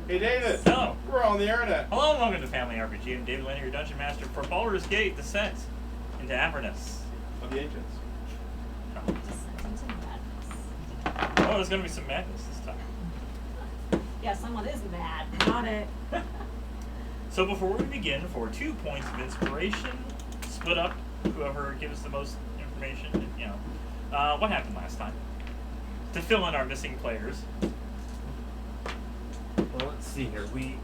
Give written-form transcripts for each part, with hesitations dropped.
Hey David! Hello. We're on the internet. Hello and welcome to Family RPG. I'm David Leonard, your Dungeon Master for Baldur's Gate Descent into Avernus. Of the ancients. Oh, there's going to be some madness this time. Yeah, someone is mad. Got it. So before we begin, for 2 points of inspiration, split up whoever gives the most information. You know, what happened last time? To fill in our missing players. Well, let's see here. We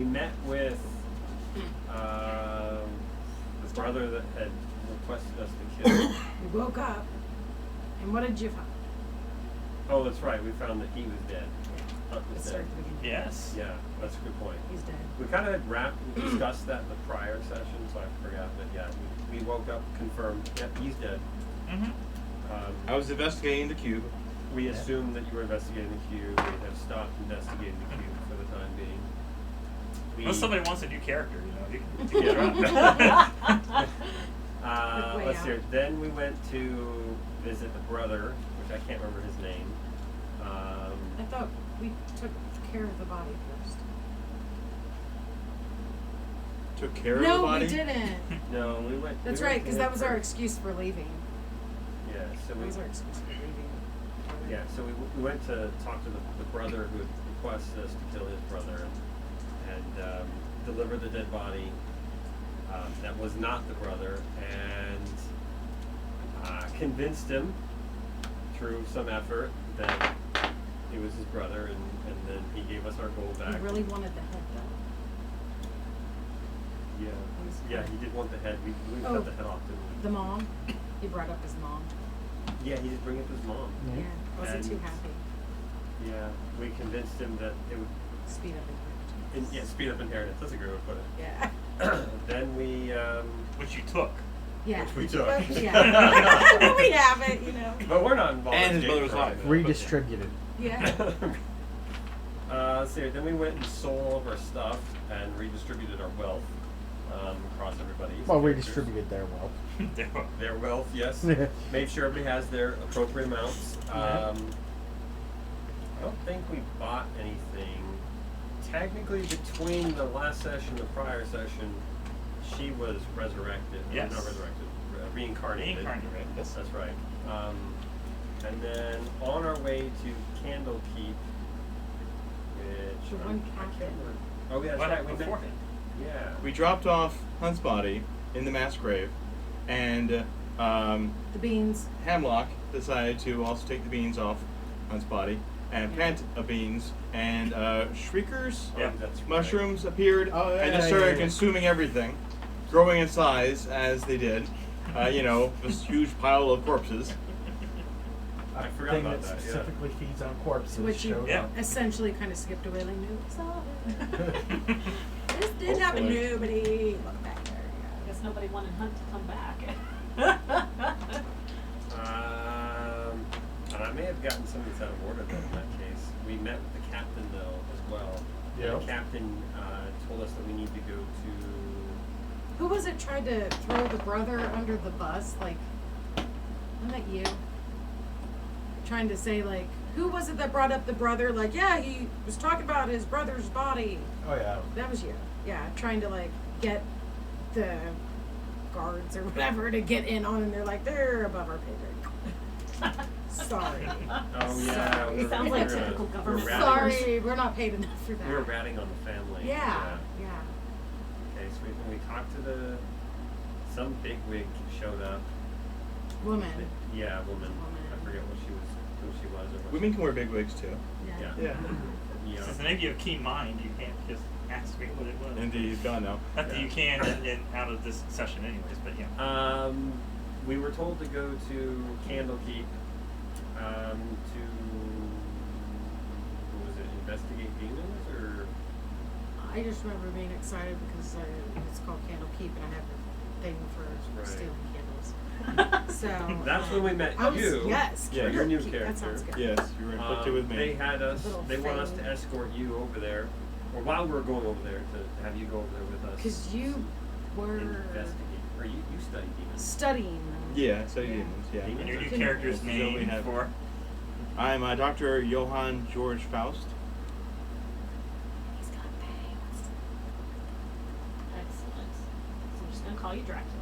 met with the brother that had requested us to kill. We woke up, and what did you find? Oh, that's right. We found that he was dead. Let's start at the beginning. Yes. Yeah, that's a good point. He's dead. We kind of had discussed that in the prior session, so I forgot. But yeah, we woke up, confirmed. Yep, he's dead. Mm-hmm. I was investigating the cube. We assumed that you were investigating the cube. We have stopped investigating the cube for the time being. Unless somebody wants a new character, you know, you can drop. Let's see. Then we went to visit the brother, which I can't remember his name. I thought we took care of the body first. Took care of the No, body? we didn't. No, we went. That's we right, went because to that him was our first. excuse for leaving. Yeah, so That we. was our excuse for leaving. Yeah, so we went to talk to the brother who had requested us to kill his brother, and deliver the dead body. That was not the brother, and convinced him through some effort that it was his brother, and then he gave us our gold back. He really wanted the head, though. Yeah, he did want the head. We cut the head off, didn't we? The mom. He brought up his mom. Yeah, he did bring up his mom. Yeah, wasn't too And- happy. Yeah, we convinced him that it would Speed up inheritance. speed up inheritance. That's a great way to put it. Yeah. Then we, Which you took. Yeah. Which we took. But, yeah. We have it, you know. but we're not involved. And in his brother's Jake life. Ryan, Redistributed. Yeah. Let's see. Then we went and sold all of our stuff and redistributed our wealth across everybody's. Well, characters. redistributed their wealth. Their wealth, yes. Made sure everybody has their appropriate amounts. I don't think we bought anything. Technically, between the last session and the prior session, she was resurrected. Yes. Not resurrected. Reincarnated. Reincarnated, yes. That's right. And then on our way to Candlekeep, which The one captain. Oh yeah, that's What right. happened We met. beforehand? Yeah. We dropped off Hunt's body in the mass grave, and The beans. Hemlock decided to also take the beans off Hunt's body and plant beans, and shriekers, Yeah. That's right. mushrooms appeared Oh, yeah, and just yeah, started yeah. consuming everything, growing in size as they did. You know, this huge pile of corpses. I A forgot thing about that that. Yeah. specifically feeds on corpses Which you showed Yeah. up. essentially kind of skipped away like, no, we saw it. This did happen. Hopefully. Nobody. Look back there. Yeah. I guess nobody wanted Hunt to come back. And I may have gotten some of these out of order then in that case. We met with the captain though as well. Yeah. And the captain told us that we need to go to. Who was it tried to throw the brother under the bus? Like, wasn't that you? Trying to say, like, who was it that brought up the brother? Like, yeah, he was talking about his brother's body. Oh yeah. That was you. Yeah, trying to, like, get the guards or whatever to get in on, and they're like, they're above our pay grade. Sorry. Oh yeah. Sorry. we were- Sounds we like were, typical we were government. ratting- Sorry, we're not paid enough for that. We were ratting on the family. Yeah, yeah. Okay, so we talked to some bigwig showed up. Woman. Yeah, woman. I forget what who she was. Or what Women can wear big wigs too. Yeah. Yeah. Yeah. Since maybe you have keen mind, you can't just ask me what it was. Indeed, he's gone now. Not that you can in out of this session anyways, but yeah. We were told to go to Candlekeep to what was it? Investigate demons or I just remember being excited because it's called Candlekeep, and I have a thing for Right. stealing candles. So that's when we met I was, you. yes, Yeah, your new Candlekeep, character. That sounds good. Yes, you were inflicted with me. They had us. Little They want us thing. to escort you over there, or while we were going over there, to have you go over there with us. Because you were investigate Or you study demons. Studying them. Yeah, so Yeah. demons. Yeah. Demons. And your new Can- character's Yeah, we name have- for? I'm Dr. Johann George Faust. He's got bangs. Excellent. So I'm just gonna call you Dracula.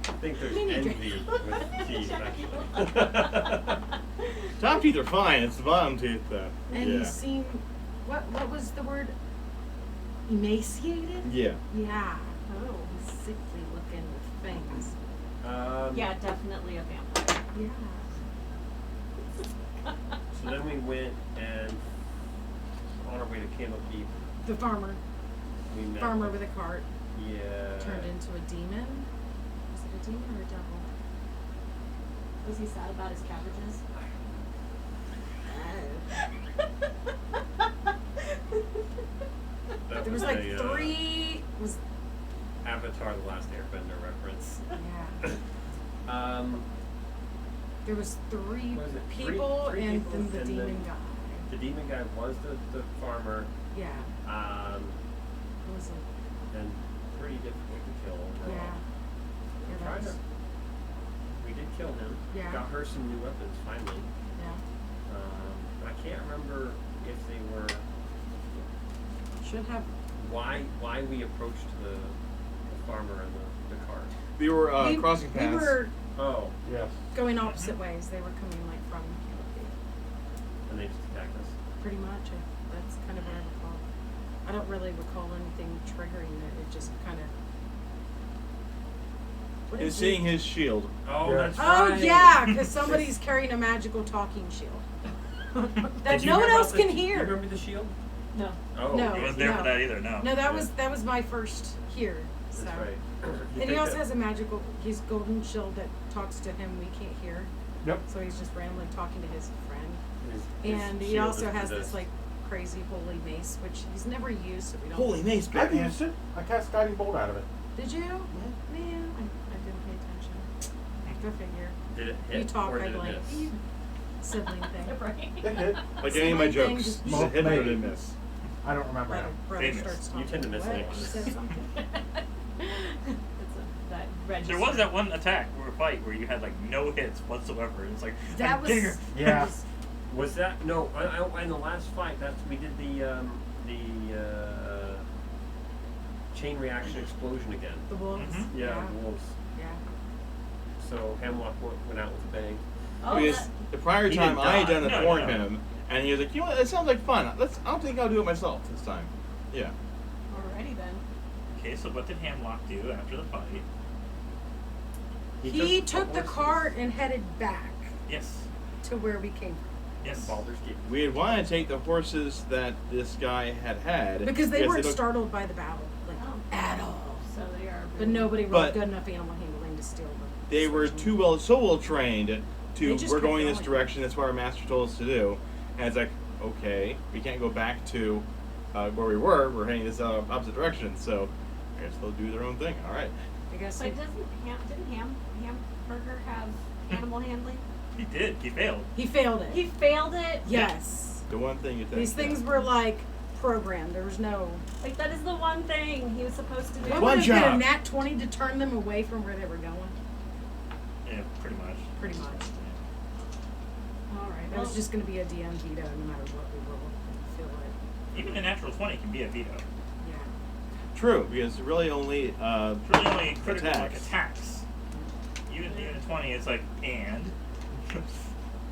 I think there's Mini envy with teeth, actually. Top teeth are fine. It's the bottom teeth, though. And yeah. you seem, what was the word? Emaciated? Yeah. Yeah. Oh, he's sickly looking with fangs. Yeah, definitely a vampire. Yeah. So then we went and on our way to Candlekeep, The farmer. we met Farmer with a cart. Yeah. Turned into a demon. Was it a demon or a devil? Was he sad about his cabbages? That There was like a, three. Was Avatar: The Last Airbender reference. yeah. Um, There was three What was it? people, Three and people, then the and demon then- guy. the demon guy was the farmer, Yeah. It was a and pretty difficult to kill overall. yeah. We Yeah, that tried was- to. We did kill him. Yeah. Got her some new weapons finally. Yeah. I can't remember if they were Should have. why we approached the farmer and the cart. We were we, crossing we paths. were Yes. going opposite ways. They were coming like from Candlekeep. And they just attacked us. Pretty much. That's kind of what I recall. I don't really recall anything triggering it. It just kind of. What Is is seeing it? his shield. Oh, Yeah. that's Oh right. yeah, because somebody's carrying a magical talking shield that Did you no one hear else about can the, You hear. remember the shield? No. Oh, No. I okay. wasn't there no. for that either. No. No, that Yeah. was my first here. So. That's right. And he also has a magical, his golden shield that talks to him. We can't hear, Yep. so he's just randomly talking to his friend. His And he shield also is has for this like crazy holy mace, which he's never used, so we don't. Holy mace, I've Batman. used it. I cast Guiding Bolt out of it. Did you? Man, I didn't pay attention. Go figure. Did it hit You talk, or I did it blink. miss? Sibling thing. Right. It hit. Like any of my Sibling thing, jokes. just- Just a hit or Maybe. a miss. I don't remember Brother, now. brother Famous. starts You talking. tend to miss What? things. She said something. That register. There was that one attack or fight where you had like no hits whatsoever. It's like That I'm was. getting her. Yeah. Was that no? In the last fight, we did the chain reaction explosion again. The wolves. Mhm. Yeah, wolves. Yeah. So Hemlock went out with a bang. Oh, Because that, the prior He time didn't I had die. done it No, for no. him, and he was like, you know what, that sounds like fun. I don't think I'll do it myself this time. Yeah. alrighty then. Okay, so what did Hamlock do after the fight? He took the horses cart and headed back Yes. to where we came Yes. Baldur's Gate. We had wanted to take the horses that this guy had. from. Because they weren't looked- startled by the battle, like, Oh. at all. So they are. But nobody But- wrote good enough animal handling to steal them. They were so well trained They to, just we're kept going this going. direction, that's what our master told us to do. And it's like, okay, we can't go back to where we were, we're heading this opposite direction, so I guess they'll do their own thing, alright. I guess. But didn't Hamburger have animal handling? He did. He failed. He failed it. He failed it. Yes. The one thing you think. These things were like programmed. There was no. Like that is the one thing he was supposed to do. What One would have been a job. nat 20 to turn them away from where they were going? Yeah, pretty much. Pretty much. All right. That was just going to be a DM veto no matter what we roll. I feel like. Even a natural 20 can be a veto. Yeah. True, because it's really only It's really only critical like Attacks. attacks. Even a 20 is like and.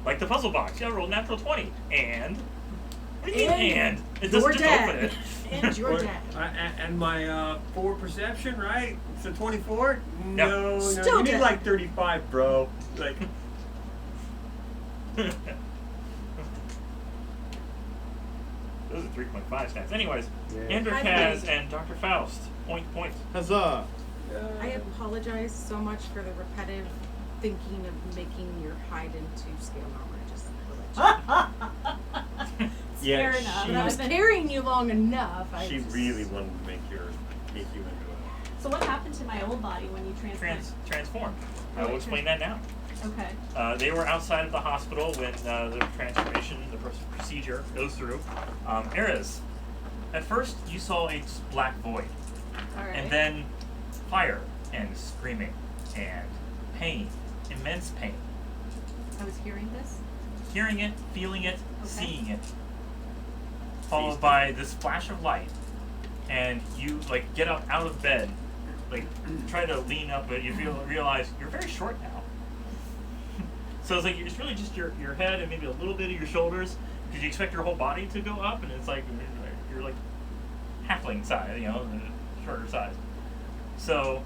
Like the puzzle box. Yeah, roll natural 20. And. What do you mean and? It doesn't You're just dead. open it. And you're Or- dead. and my 4 perception, right? It's a 24. No. No, Still you need dead. like 35, bro. Like. Those are 3.5 stats. Anyways, Yeah. Andrew I Kaz think- and Dr. Faust. Point. huzzah. I apologize so much for the repetitive thinking of making your hide into scale armor. Just to let you know. Yeah, Fair enough. she- But I was carrying you long enough. She just- really wanted to make you into it. So what happened to my old body when you transplanted? Transformed. I Oh, will it explain that now. Okay. They were outside of the hospital when the transformation, the procedure goes through. Eris at first you saw a black void, Alright. and then fire and screaming and pain, immense pain. I was hearing this. Hearing it, feeling it, Okay. seeing it, followed by this flash of light, and you like get up out of bed, like try to lean up, but you realize you're very short now. So it's like it's really just your head and maybe a little bit of your shoulders, because you expect your whole body to go up, and it's like you're like halfling size, you know, shorter size. So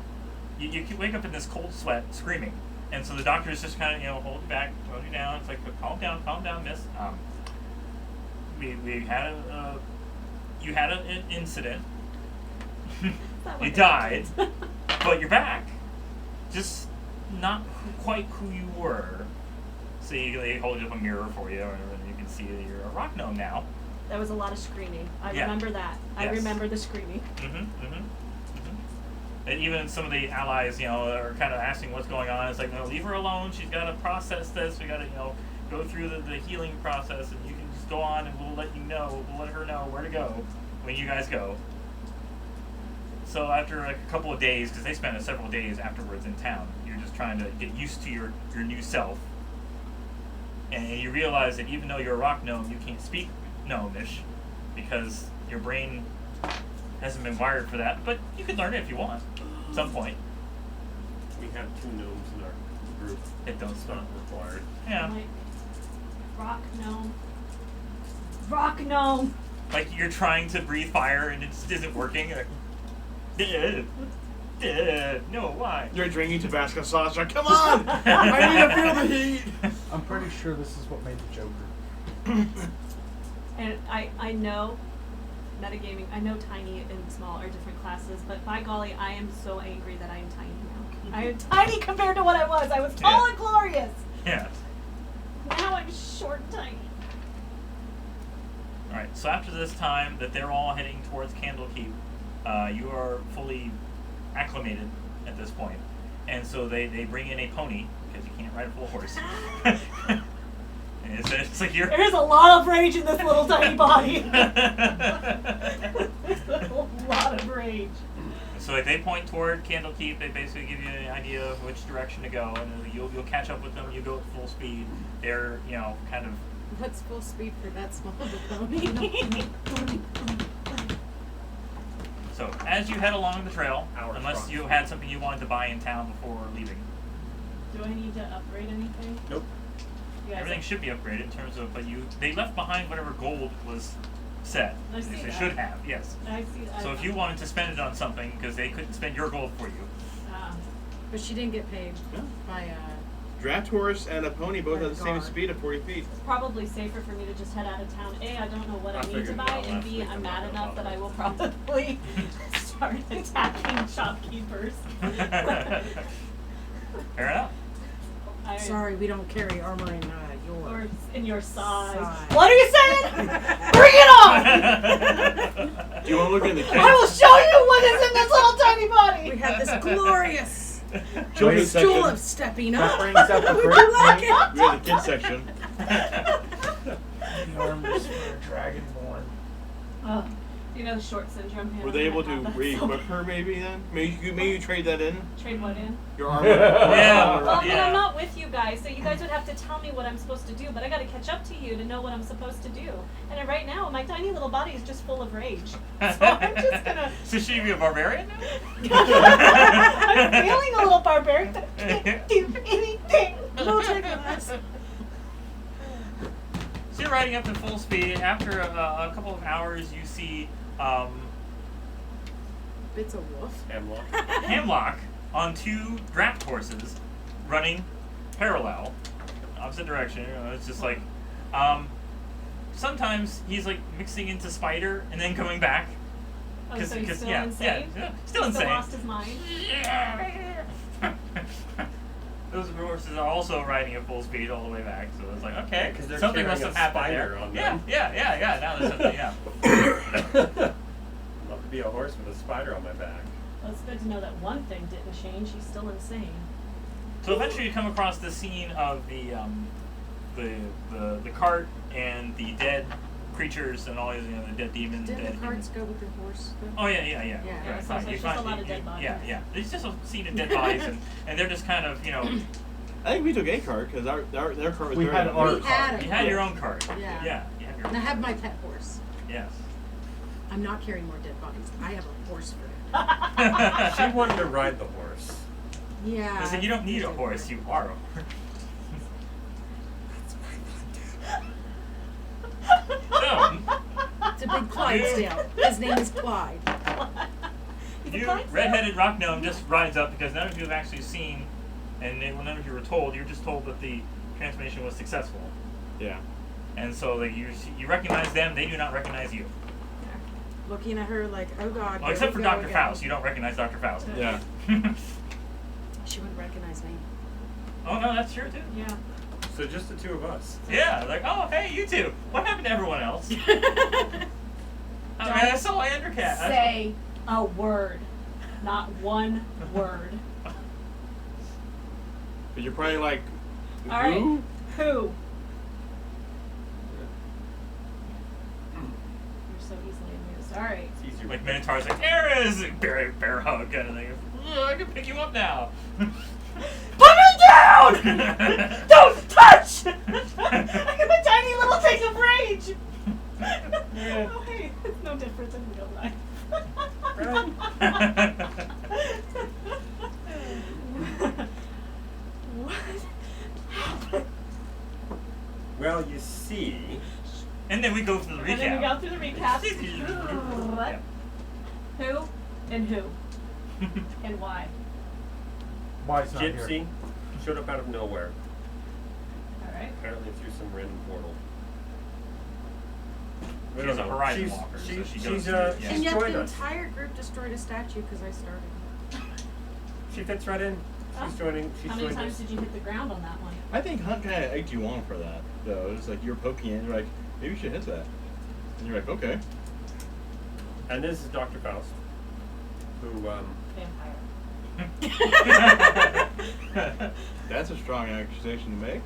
you wake up in this cold sweat, screaming, and so the doctor is just kind of hold you back, hold you down. It's like calm down, miss. We had you had an incident. You died, but you're back. Just not quite who you were. So they hold up a mirror for you, and you can see that you're a rock gnome now. There was a lot of screaming. I Yeah. remember that. I Yes. remember the screaming. And even some of the allies, are kind of asking what's going on. It's like, no, leave her alone. She's got to process this. We got to, go through the healing process, and you can just go on, and we'll let you know. We'll let her know where to go when you guys go. So after like a couple of days, because they spent several days afterwards in town, you're just trying to get used to your new self. And you realize that even though you're a rock gnome, you can't speak gnomish because your brain hasn't been wired for that. But you could learn it if you want, at some point. We have 2 gnomes in our group. It don't It's stop. not required. Yeah. Like, rock gnome. Rock gnome. Like you're trying to breathe fire and it just isn't working. Like, no, why? You're drinking Tabasco sauce. Like, come on! I need to feel the heat! I'm pretty sure this is what made the Joker. And I know metagaming, I know tiny and small are different classes, but by golly, I am so angry that I am tiny now. I am tiny compared to what I was. I was tall Yeah. and glorious. Yeah. Now I'm short and tiny. Alright, so after this time that they're all heading towards Candlekeep, you are fully acclimated at this point. And so they bring in a pony, because you can't ride a full horse. And it's like you're... There's a lot of rage in this little tiny body. There's a lot of rage. So like they point toward Candlekeep, they basically give you an idea of which direction to go, and you'll catch up with them, you go at full speed. They're, kind of... What's full speed for that small of a pony? So, as you head along the trail, Our unless truck. you had something you wanted to buy in town before leaving, Do I need to upgrade anything? Nope. You guys everything should be upgraded in terms of, but they left behind whatever gold was set. I see They that. should have, yes. I see. So if you wanted to spend it on something, because they couldn't spend your gold for you. But she didn't get paid Yeah. by Draft horse and a pony both have the same Guard. speed of 40 feet. It's probably safer for me to just head out of town. A, I don't know what I I need to figured buy, that and last B, week I'm I'm mad not enough gonna that I will bother. probably start attacking shopkeepers. Fair enough. Sorry, we don't carry armor in Or your in your size. Size. What are you saying? Bring it on! Do you want to look in the kit? I will show you what is in this little tiny body. We have this glorious Children's stool section. of stepping That up. brings up a Would great you like point. it? We have the kids section. The armors for a dragonborn. Oh, you know the short syndrome. Were they able to re-equip her maybe then? Maybe you trade that in? Trade what in? Your armor? Yeah. Well, but Yeah. I'm not with you guys, so you guys would have to tell me what I'm supposed to do, but I gotta catch up to you to know what I'm supposed to do. And right now, my tiny little body is just full of rage. So I'm just gonna... So should you be a barbarian now? I'm feeling a little barbaric, but I can't do anything. We'll take us. So you're riding up to full speed. After a couple of hours, you see It's a wolf. Hemlock. Hemlock on 2 draft horses running parallel, opposite direction. It's just like, sometimes he's like mixing into spider and then coming back. Oh, so he's still yeah, insane? Yeah, still He's insane. lost his mind? Those horses are also riding at full speed all the way back, so it's like, okay, Yeah, 'cause they're something must carrying have a happened spider there. on Yeah, them. yeah. Now there's something, yeah. Love to be a horse with a spider on my back. Well, it's good to know that one thing didn't change. He's still insane. So eventually you come across the scene of the cart and the dead creatures and all these, the dead demons. Didn't dead the cards humans. go with your horse? Though? Oh yeah. Yeah. Yeah, Right, so fine. it's You just find- a lot of you- dead bodies. Yeah. It's just a scene of dead bodies, and they're just kind of, I think we took a card because their card was We very had good. our We had you a had your horse. own card. Yeah. Yeah. You have your And own. I have my pet horse. Yes. I'm not carrying more dead bodies. I have a horse for it. She wanted to ride the horse. Yeah. Listen, you don't need a I do. horse. You are a horse. So, It's a big Clydesdale. His name is Clyde. He's a you Clydesdale? red-headed rock gnome just rides up because none of you have actually seen, and none of you were told. You were just told that the transformation was successful, Yeah. and so that you recognize them. They do not recognize you. Looking at her like, oh God. Well, here except we for go Dr. again. Faust. You don't recognize Dr. Faust. Yeah. She wouldn't recognize me. Oh no, that's true too. Yeah. So just the two of us. Yeah, like, oh hey, you two. What happened to everyone else? I saw Undercat. Say a word. Not one word. But you're probably like, All right. who? Who? You're so easily amused. All right. It's easier. Like Minotaur's like, there is bear hug kind of thing. "Oh, I can pick you up now. Put me down! Don't touch! I have a tiny little taste of rage. Yeah. Oh, hey, it's no different than real life. What happened? Well, you see, And then we go through the recap. And then we go through the recap. What? Who and who and why? Why it's not Gypsy here? showed up out of nowhere, All right. apparently through some random portal. We She's don't a know. horizon She's- walker, so she's- she she's, goes uh, through- yeah. And she's yet joined the us. entire group destroyed a statue because I started. She fits right in. She's Oh. joining. She's How many joined times us. did you hit the ground on that one? I think Hunt kind of egged you on for that, though. It's like you're poking it, and you're like, maybe you should hit that. And you're like, okay. And this is Dr. Faust, who Vampire. That's a strong accusation to make.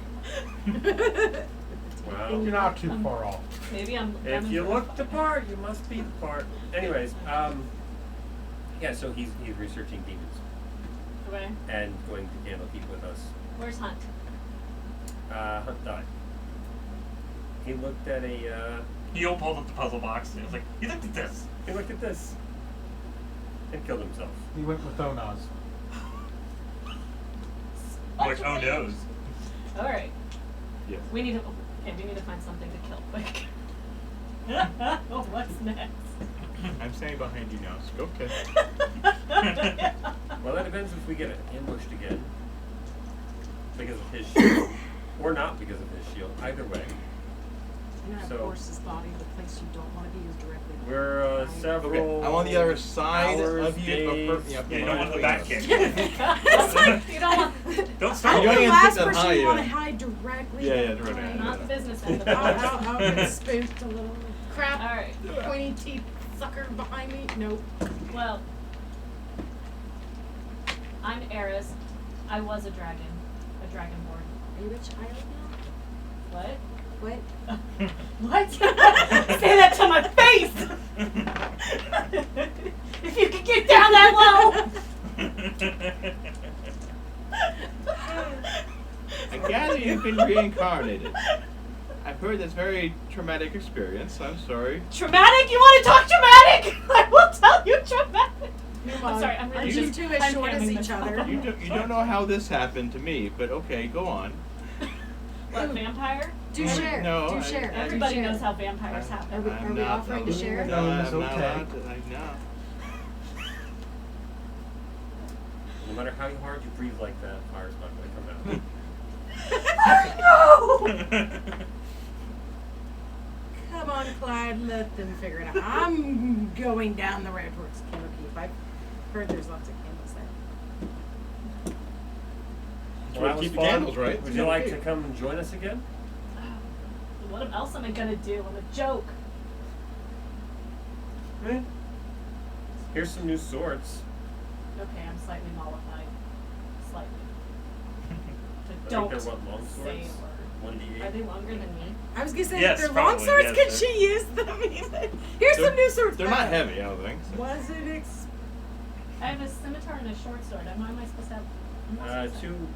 well, You're not too far off. Maybe I'm. if you look the part, you must be the part. Anyways, yeah. So he's researching demons Okay. and going to Candlekeep with us. Where's Hunt? Hunt died. He looked at a. He pulled up the puzzle box and he was like, he looked at this. He looked at this and killed himself. He went with Onaz. Which, oh knows. All right. Yes. We need to. Okay, we need to find something to kill quick. What's next? I'm standing behind you now, so go kiss. Well, that depends if we get ambushed again because of his shield, or not because of his shield. Either way, You know, So- of course, body, the place you don't want to be is directly. we're behind. several. Okay, I'm on the other side hours, of you. days. Yeah, you don't want the back kick. It's like you don't want. Don't I'm start. You're the going last into that person high, you want to yeah. hide directly. Yeah, yeah, behind. directly. Not the business end of I'll it. get spooked a little. Crap. All right. Pointy teeth sucker behind me. Nope. Well, I'm Eris. I was a dragonborn. Are you a child now? What? What? What? Say that to my face! If you could get down that I gather you've been reincarnated. I've heard that's a very traumatic experience. I'm sorry. Traumatic? You want to talk traumatic? I will tell you traumatic. I'm sorry, I'm really Are you just. two as I'm short as hamming each this other? up. You don't know how this happened to me, but okay, go on. What, vampire? Do share. No, Do I- share. I- Everybody Do share. knows how vampires Are happen. we, I'm are we not- offering to share? No, No, I'm it's not okay. allowed to. No. No matter how hard you breathe like that, fire's not going to come out. No! Come on, Clyde, let them figure it out. I'm going down the road towards Candlekeep. I've heard there's lots of candles there. That's where that you was keep the fun. candles, right? Would you like to come and join us again? What else am I gonna do? I'm a joke. Here's some new swords. Okay, I'm slightly mollified. Slightly. I think Don't they're what, long say swords? a word. Are they longer than me? I was gonna say, Yes, if they're long probably, swords, yes, can they're- she use them? Here's some new swords. They're not heavy, I don't think. So. Was it I have a scimitar and a short sword. Am I supposed to have? I'm not supposed to- 2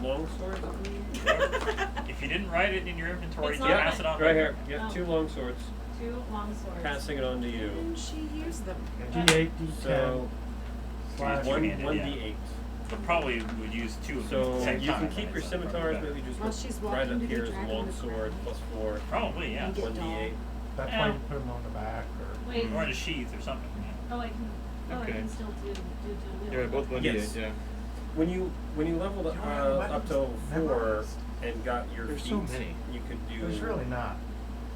long swords, I believe. If you didn't write it in your inventory, It's you not pass it on. Right here. later. You have Oh. 2 long swords. 2 long swords. Passing it on to you. Can she use them? D8, D10. So slash. Two handed, 1d8. But probably would use 2 of them at So the same you time. can keep your scimitars, maybe just While she's right walking up to the here as a dragon long with sword, crown. +4, Probably, yeah. And get 1d8. That's Yeah. why you put them on the back or. Wait. Or in a sheath or something. Oh, I can. Oh, I Okay. can still do. Yeah, both 1d8, Yes. yeah. When you leveled up, up to 4 and got your There's feet, so many. you could do There's really not.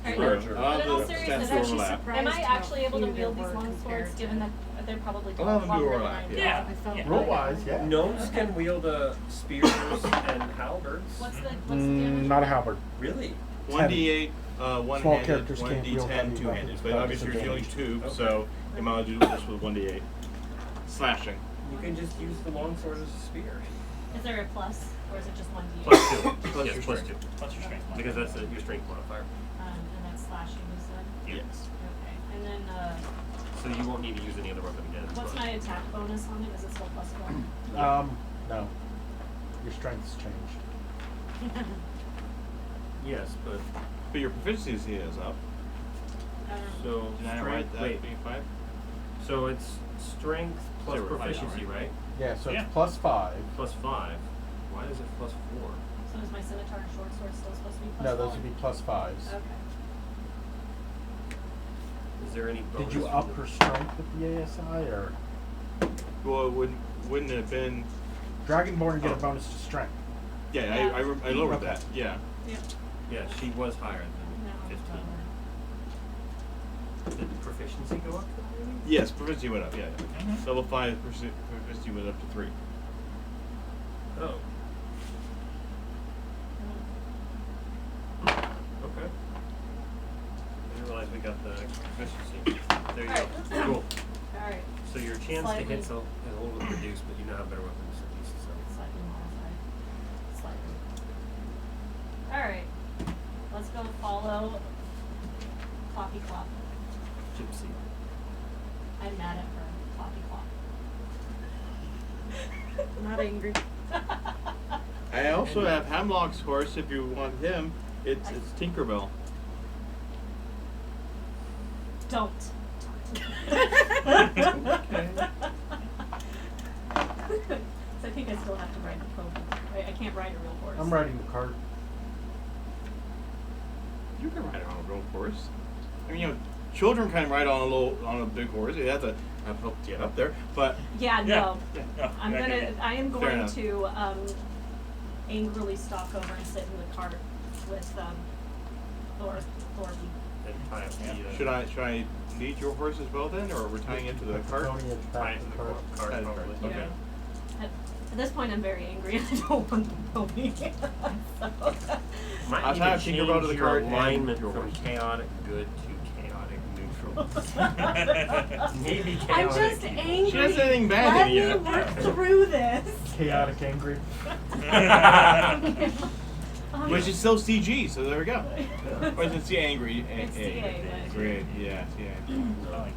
Alright, larger. But in all The seriousness, stats actually overlap. Am I surprised actually how able to few wield there these were long swords, compared given to- that they're probably I'll have them do longer than overlap, I am? yeah. I felt Yeah. Roll wise, yeah. Gnomes can wield spears and halberds. What's the damage? Not a halberd. Really? 1d8, Small one-handed, characters can't wield 1d10, heavy two-handed. weapons But without obviously you're dealing disadvantage. 2, Okay. so you might as well do this with 1d8. Slashing. You can just use the longsword as a spear. Is there a plus, or is it just 1d8? +2. Plus Yes, your +2. strength. What's your strength? Because that's your strength modifier. And that's slashing, you said? Yes. Okay. And then, So you won't need to use any other weapon again. what's my attack bonus on it? Is it still +4? No. Your strengths change. Yes, but But your proficiency is up. so Did I strength. write that Wait. being 5? So it's strength plus Zero right now, proficiency, right? Yeah, so Yeah. it's +5. +5. Why is it +4? So is my scimitar and short sword still supposed to be +4? No, those would be +5s. Okay. Is there any bonus? Did you from up the- her strength with the ASI or Well, it wouldn't it have been... Dragonborn get Oh. a bonus to strength? Yeah, Yeah. I lowered Okay. that. Yeah. Yep. Yeah, she was higher than No. 15. Did the proficiency go up? Maybe? Yes, proficiency went up, yeah. Mhm. Level 5 proficiency went up to 3. Oh. Okay. I didn't realize we got the extra proficiency. There you Alright, go. that's good. Cool. Alright. So your chance Slightly. to hit is a little bit reduced, but you now have better weapons at least. So. Slightly modified. Slightly. Alright. Let's go follow Cloppy Clop. Gypsy. I'm mad at her. Cloppy Clop. Not angry. I also have Hemlock's horse if you want him. It's Tinkerbell. Don't. Okay. So I think I still have to ride the pony. Right? I can't ride a real horse. I'm riding the cart. You can ride on a real horse. I mean, children can ride on a big horse. You have to have help to get up there. But Yeah, no. Yeah. I am Fair going enough. to angrily stalk over and sit in the cart with Thorby. And tie up the. should I lead your horse as well then, or we're tying into the Put cart? pony at the Tie back it of to the the cart. cart, Tie it to the probably. cart. Okay. At this point, I'm very angry. I don't want the pony. So. Might I'll need tie to a Tinkerbell to the change cart your and alignment your from horse. chaotic good to chaotic neutral. Maybe chaotic I'm just evil. angry. She doesn't anything bad Let in you. me work through this. Chaotic angry. Which is still CG, so there we go. Or is it C angry? It's CA, but- Great, yeah, yeah. No. Was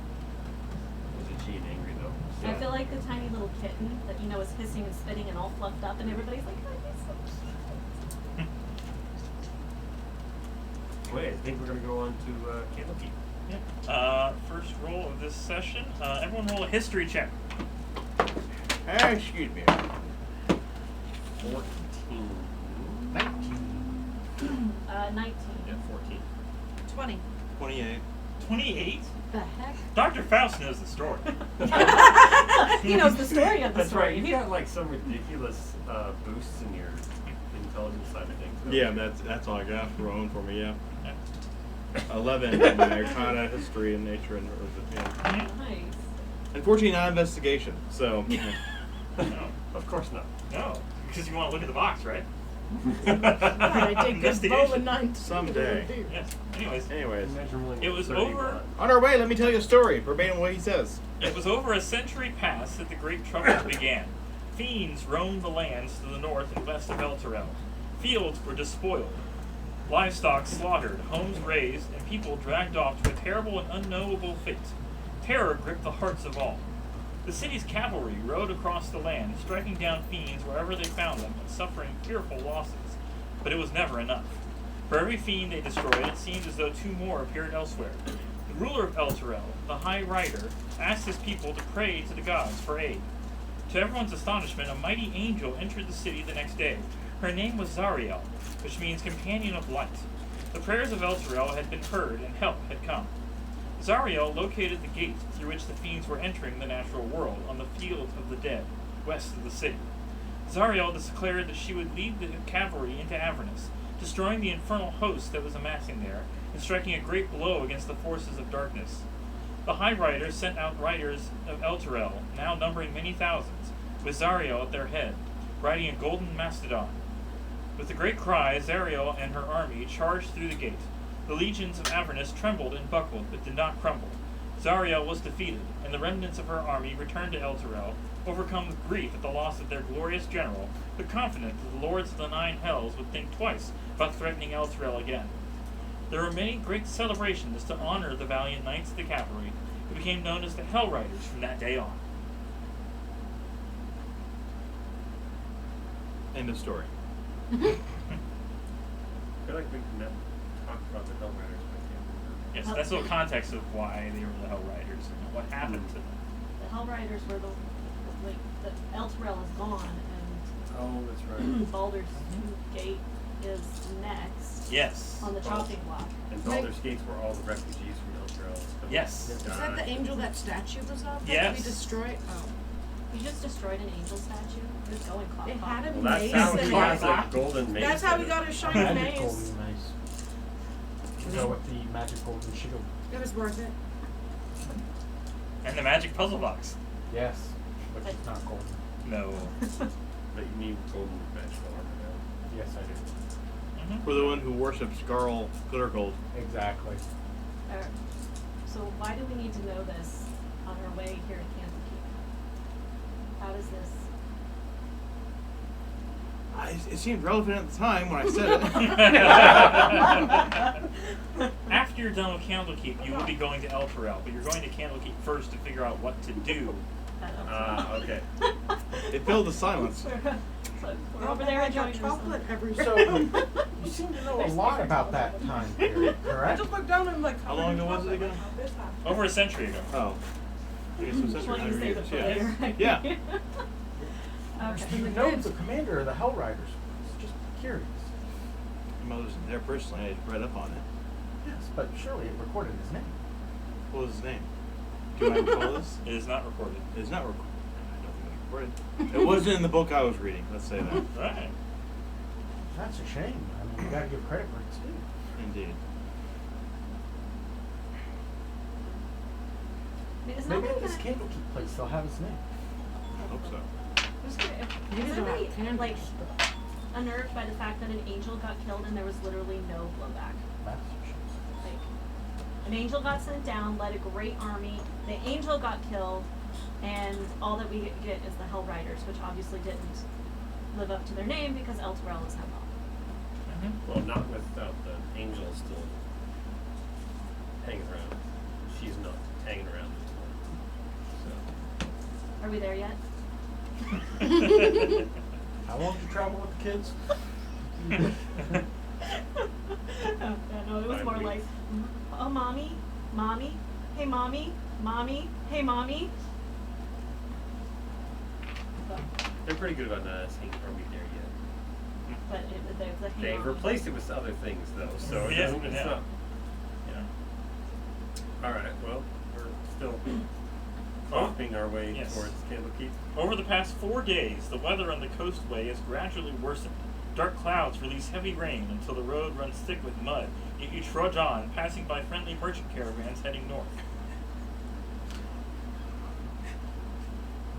it G and angry though? I feel like the tiny little kitten that is hissing and spitting and all fluffed up, and everybody's like, "Oh, he's so cute." Wait, I think we're gonna go on to Candlekeep. First roll of this session. Everyone roll a history check. Excuse me. 14. 19. Yeah, 14. 20. 28. 28? The heck? Dr. Faust knows the story. He knows the story of the That's story. right. You got like some ridiculous boosts in your intelligence side of things. don't Yeah, you? that's all I got for rolling for me, yeah. 11 in my Arcana, History, and Nature, and yeah. Nice. Unfortunately, not investigation, so. No. Of course not. No. Because you want to look at the box, right? God, I did good Investigation. rolling 9. Someday. Yes. Anyways, Anyways, Immeasurably It was 31. over- on our way, let me tell you a story, verbatim what he says. it was over a century past that the Great Troubles began. Fiends roamed the lands to the north and west of Elturel. Fields were despoiled. Livestock slaughtered, homes razed, and people dragged off to a terrible and unknowable fate. Terror gripped the hearts of all. The city's cavalry rode across the land, striking down fiends wherever they found them and suffering fearful losses. But it was never enough. For every fiend they destroyed, it seemed as though two more appeared elsewhere. The ruler of Elturel, the High Rider, asked his people to pray to the gods for aid. To everyone's astonishment, a mighty angel entered the city the next day. Her name was Zariel, which means companion of light. The prayers of Elturel had been heard, and help had come. Zariel located the gate through which the fiends were entering the natural world on the field of the dead, west of the city. Zariel declared that she would lead the cavalry into Avernus, destroying the infernal host that was amassing there, and striking a great blow against the forces of darkness. The High Riders sent out riders of Elturel, now numbering many thousands, with Zariel at their head, riding a golden mastodon. With a great cry, Zariel and her army charged through the gate. The legions of Avernus trembled and buckled, but did not crumble. Zariel was defeated, and the remnants of her army returned to Elturel, overcome with grief at the loss of their glorious general, but confident that the lords of the Nine Hells would think twice about threatening Elturel again. There were many great celebrations to honor the valiant knights of the cavalry, who became known as the Hell Riders from that day on. End of story. I feel like we can talk about the Hell Riders, but I can't remember. Yes, that's the context of why they were the Hell Riders and what happened to them. The Hell Riders were the Elturel is gone, Oh, that's and right. Baldur's Gate is next Yes. on the chopping block. And Baldur's Gates were all the refugees from Elturel. Yes. Is that the angel that statue was of? That Yes. we destroyed? Oh. You just destroyed an angel statue. It was going clock. It clock. had a Well, that's mace how and he like, has a golden mace. that's how in we it. got his shiny Magic mace. golden mace. To go with the magic golden shield. It was worth it. And the magic puzzle box. Yes, but it's not golden. No. But you need golden magical armor now. Yes, I do. For the one who worships Garl Glittergold. Exactly. So why do we need to know this on our way here to Candlekeep? How does this? It seemed relevant at the time when I said it. After you're done with Candlekeep, you will be going to Elturel, but you're going to Candlekeep first to figure out what to do. Okay. It filled the silence. We're over there I enjoying got chocolate every So, you seem to know a lot about that time period, I correct? just looked down and like. How long ago was it again? Over a century ago. Oh. I guess it was Just wanted to 100 save it years, for yeah. later. Yeah. Okay. You know the commander of the Hell Riders. I was just curious. I wasn't there personally. I read up on it. Yes, but surely it recorded his name. What was his name? Do you mind recall this? It is not recorded. It is not recorded. I don't think it's recorded. It wasn't in the book I was reading. Let's say that. Right. That's a shame. I mean, you gotta give credit where it's due. Indeed. I mean, it's not Maybe really at this gonna. Candlekeep place they'll have his name. I hope so. Who's gonna, Maybe is they'll have anybody candles. like unnerved by the fact that an angel got killed and there was literally no blowback? That's a shame. Like, an angel got sent down, led a great army. The angel got killed, and all that we get is the Hell Riders, which obviously didn't live up to their name because Elturel is now gone. Well, not without the angel still hanging around. She's not hanging around anymore. Are we there yet? How long did you travel with the kids? No, it was 5 more weeks. like, oh, mommy, mommy, hey, mommy, mommy, hey, mommy. But, They're pretty good about not asking, are we there yet? but there's a hey, They've mommy. replaced it with other things, though, so it Yeah, doesn't, it's yeah. not. Yeah. Alright, well, we're still clopping our way Yes. towards Candlekeep. Over the past 4 days, the weather on the coastway has gradually worsened. Dark clouds release heavy rain until the road runs thick with mud, yet you trudge on, passing by friendly merchant caravans heading north.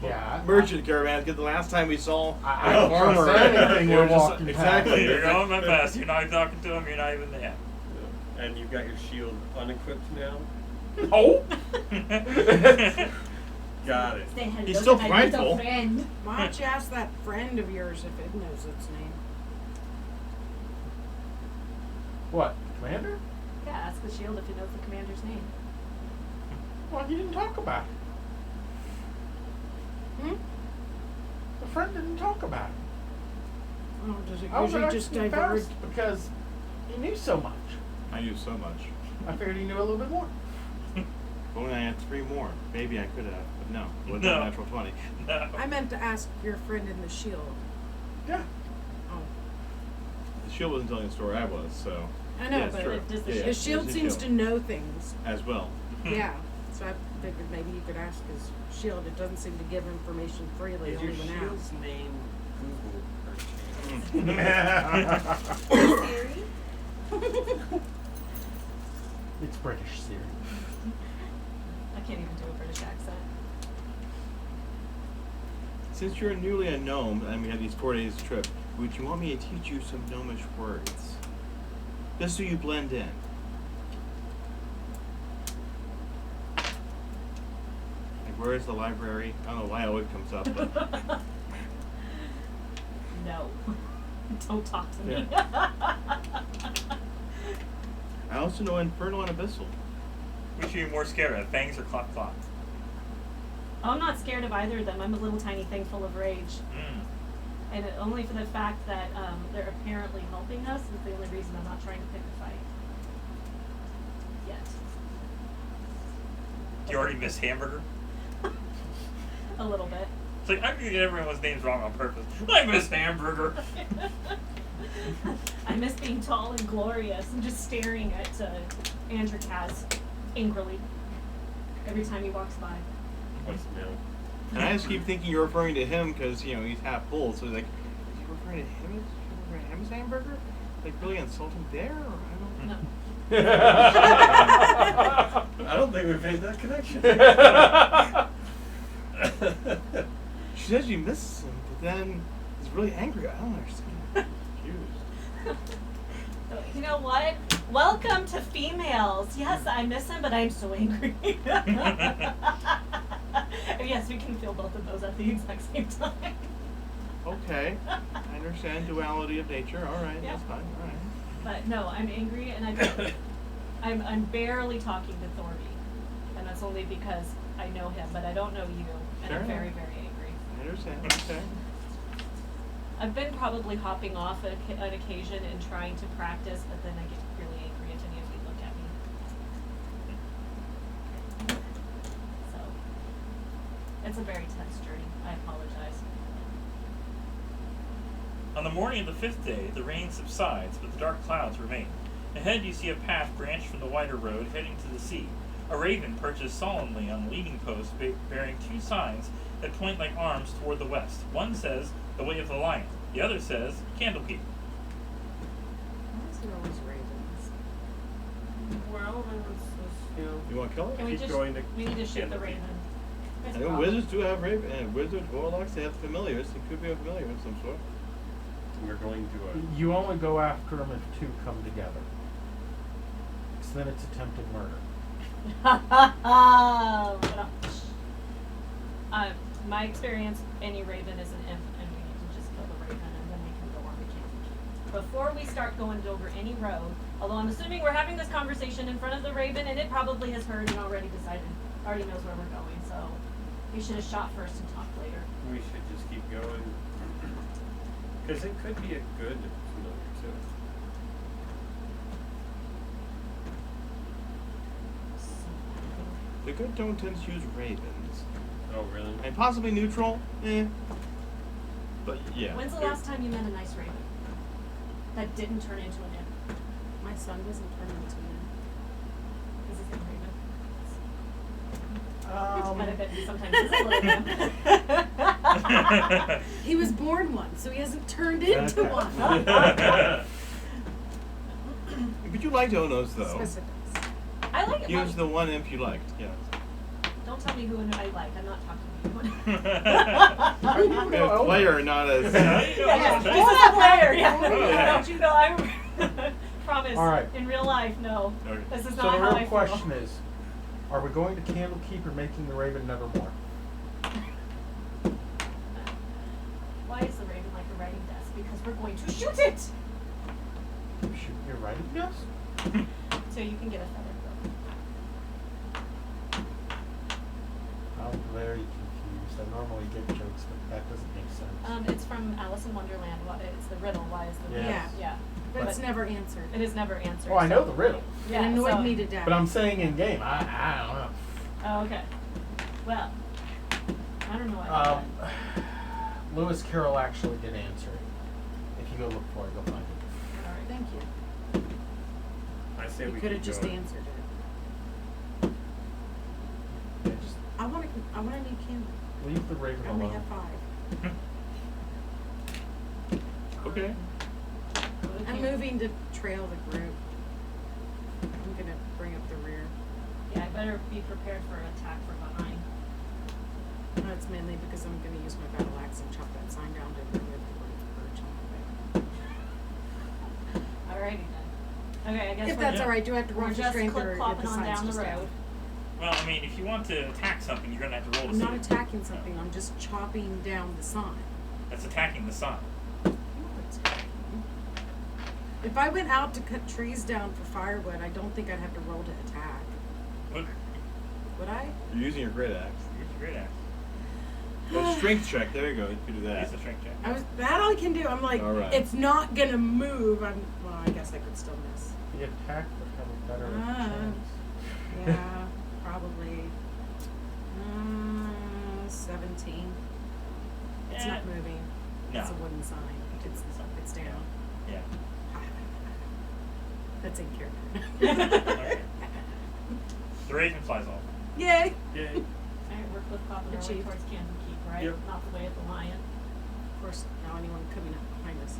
Yeah. Merchant caravans. Because the last time we saw I a don't farmer, trust anything they we're were just- walking past. exactly. You're going by fast, you're not talking to them, you're not even there. And you've got your shield unequipped now? Oh! Got it. Say hello He's still to my little prideful. friend. Why don't you ask that friend of yours if it knows its name? What, Commander? Yeah, ask the shield if it knows the commander's name. Well, he didn't talk about it. Hmm? The friend didn't talk about it. Oh, does it I was usually just actually divert? embarrassed because he knew so much. I knew so much. I figured he knew a little bit more. But when I had 3 more, maybe I could have, but no. It wasn't No. a natural 20. No. I meant to ask your friend in the shield. Yeah. Oh. The shield wasn't telling the story I was, so. I know, yeah, it's but true. it does the Yeah, The yeah, shield it's seems to know things. As well. Yeah. So I figured maybe you could ask his shield. It doesn't seem to give information freely, Is only your when shield's asked. name Google Siri? It's British, Siri. I can't even do a British accent. Since you're newly a gnome and we had these 4 days trip, would you want me to teach you some gnomish words? Just so you blend in. Like, where is the library? I don't know why it always comes up, but No. Don't talk to me. I also know infernal and abyssal. Which are you more scared of, fangs or clop clop? I'm not scared of either of them. I'm a little tiny thing full of rage. And only for the fact that they're apparently helping us is the only reason I'm not trying to pick a fight. Yet. Do you already miss hamburger? A little bit. It's like, I'm gonna get everyone's names wrong on purpose. I miss hamburger. I miss being tall and glorious and just staring at Andrew Kaz angrily every time he walks by. What's now? And I just keep thinking you're referring to him because, you know, he's half full, so he's like, is he referring to him as hamburger? Like, really insulting there? Or I don't No. I don't think we've made that connection. She says she misses him, but then is really angry. I don't understand. Confused. You know what? Welcome to females. Yes, I miss him, but I'm so angry. Yes, we can feel both of those at the exact same time. Okay. I understand duality of nature. All right, Yeah. that's fine. All right. But no, I'm angry, and I'm barely talking to Thorby, and that's only because I know him, but I don't know you, and Fair I'm very, enough. very angry. I understand. Okay. I've been probably hopping off on occasion and trying to practice, but then I get really angry at any of you look at me. So, it's a very tense journey. I apologize. On the morning of the 5th day, the rain subsides, but the dark clouds remain. Ahead you see a path branched from the wider road heading to the sea. A raven perches solemnly on a leaning post bearing 2 signs that point like arms toward the west. One says, "The Way of the Lion." The other says, "Candlekeep." Why is there always ravens? Well, then let's you know. You want to kill it? Can we Keep just, going to we need to shoot the Candlekeep. raven. There's I a know problem. wizards do have raven, and wizards, warlocks, they have familiars. It could be a familiar of some sort. We're going to You only go after them if 2 come together. Because then it's attempted murder. My experience, any raven is an imp, and we need to just kill the raven, and then we can go on the Candlekeep. Before we start going over any road, although I'm assuming we're having this conversation in front of the raven, and it probably has heard and already knows where we're going, so we should have shot first and talked later. We should just keep going. Because it could be a good familiar too. The good don't tend to use ravens. Oh, really? And possibly neutral, But yeah. When's the last time you met a nice raven that didn't turn into an imp? My son doesn't turn into an Is his name Um, Raven? But I bet he sometimes is a little imp. He was born one, so he hasn't turned into Okay. one. But you liked Onos, though. Specifics. I like it. He was the one imp you liked, yes. Don't tell me who I like. I'm not talking to you. How do you know As Onos? player, not as. Yeah, Okay. this is a player. Yeah. Yeah. Don't you know? I promise. All right. In real life, no. Okay. This is So not the how real I question feel. is, are we going to Candlekeep or making the Raven Nevermore? Why is the raven like a writing desk? Because we're going to shoot it. Shoot your writing desk? So you can get a feathered book. I'm very confused. I normally get jokes, but that doesn't make sense. It's from Alice in Wonderland. It's the riddle. Why is the Yes. Yeah. Yeah. But it's never answered. It is never answered. Oh, I know the riddle, Yeah, it annoyed so- me to death. but I'm saying in game, I don't know. Oh, okay. Well, I don't know what. Lewis Carroll actually did answer it. If you go look for it, you'll find it. All right. Thank you. I say You we could have keep just going. answered it. Yeah, just I want a new candle. leave the raven I only alone. have 5. Okay. I'm moving to trail the group. I'm gonna bring up the rear. Yeah, I better be prepared for an attack from behind. No, it's mainly because I'm gonna use my battle axe and chop that sign down to remove the word perch on Alrighty then. Okay, I the guess way. If we're that's ju- alright, do I have to roll we're for just strength or clip-clopping if the on sign's down the just down? road. Well, I mean, if you want to attack something, you're gonna have to roll to I'm see not it. attacking something, I'm just chopping down the sign. That's attacking the sun. I'm not attacking. If I went out to cut trees down for firewood, I don't think I'd have to roll to attack. Look, Would I? You're using your great axe. it's a great axe. A strength check. There you go. You can do that. It's a strength check. That all I can do. I'm like, All right. it's not gonna move. Well, I guess I could still miss. The attack would have a better Ah. chance. Yeah, probably. 17. It's Yeah. not moving. No. It's a wooden sign. It's down. Yeah. That's in character. Okay. The raven flies off. Yay! Yay. Alright, we're clip-clopping our way Achieved. towards Candlekeep, right? Yep. Not the way of the lion. Of course, now anyone coming up behind us is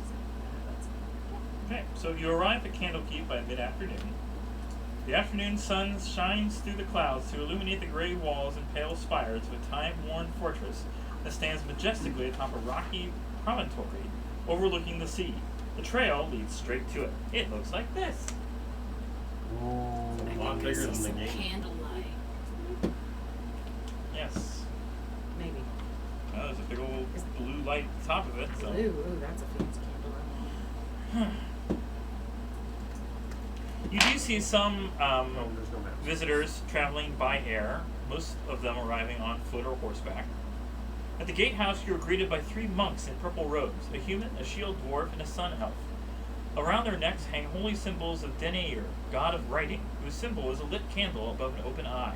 Okay, so you arrive at Candlekeep by mid-afternoon. The afternoon sun shines through the clouds to illuminate the gray walls and pale spires of a time-worn fortress that stands majestically atop a rocky promontory overlooking the sea. The trail leads straight to it. It looks like this. A lot bigger than the game. candlelight. Yes. Maybe. Oh, there's a big old blue light at the top of it. So. Ooh, that's a fancy candlelight. You do see some Oh, there's no maps. visitors traveling by air, most of them arriving on foot or horseback. At the gatehouse, you are greeted by 3 monks in purple robes, a human, a shield dwarf, and a sun elf. Around their necks hang holy symbols of Deneir, god of writing, whose symbol is a lit candle above an open eye.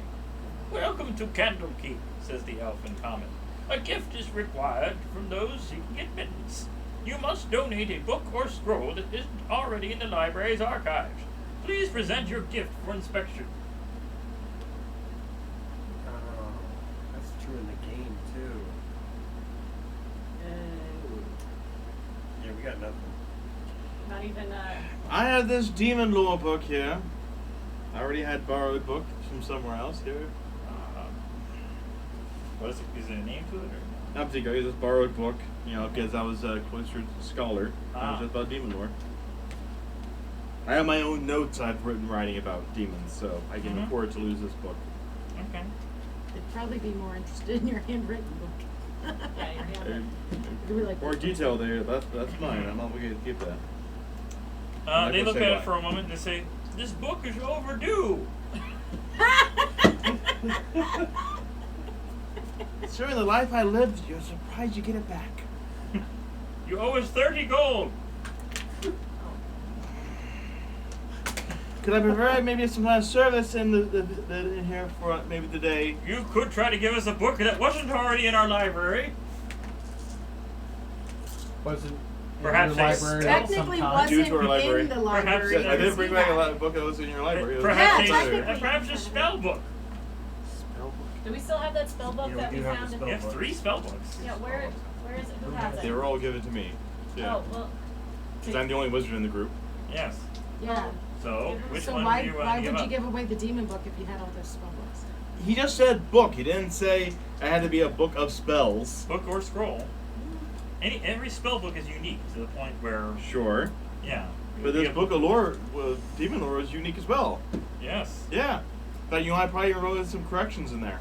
"Welcome to Candlekeep," says the elf in common. "A gift is required from those seeking admittance. You must donate a book or scroll that isn't already in the library's archives. Please present your gift for inspection." Oh, that's true in the game too. Yeah, we got nothing. Not even, I have this demon lore book here. I already had borrowed book from somewhere else here. What is it? Is there a name to it? Or? Not particularly. This borrowed book, because I was a cloistered scholar. It Ah. was just about demon lore. I have my own notes I've writing about demons, so I can Mhm. afford to lose this book. Okay. They'd probably be more interested in your handwritten book. yeah, your handwritten. You'd be like, More detail there. That's mine. I'm obligated to keep that. They Michael, look say at why. it for a moment and they say, "This book is overdue." During the life I lived, you're surprised you get it back. You owe us 30 gold. Could I provide maybe some kind of service in in here for maybe the day? You could try to give us a book that wasn't already in our library. Wasn't Perhaps in they your library at some technically time? wasn't Due to our library. in the library. Perhaps I did Yes, bring you back a got lot it. of book that was in your library. It was Perhaps, Yeah, a, technically. perhaps a spell book. spell book. Do we still have that spell book Yeah, that we we do have found the in spell You have book. 3 spell books. Yeah, where is it? Who has it? They were all given to me. Yeah. Oh, well. Because I'm the only wizard in the group. Yes. Yeah. So, which So one why do you want why to give would you up? give away the demon book if you had all those spell books? He just said book. He didn't say it had to be a book of spells. Book or scroll. Every spell book is unique to the point where, Sure. yeah. But this Yeah. book of lore, demon lore, is unique as well. Yes. Yeah. But I probably wrote some corrections in there.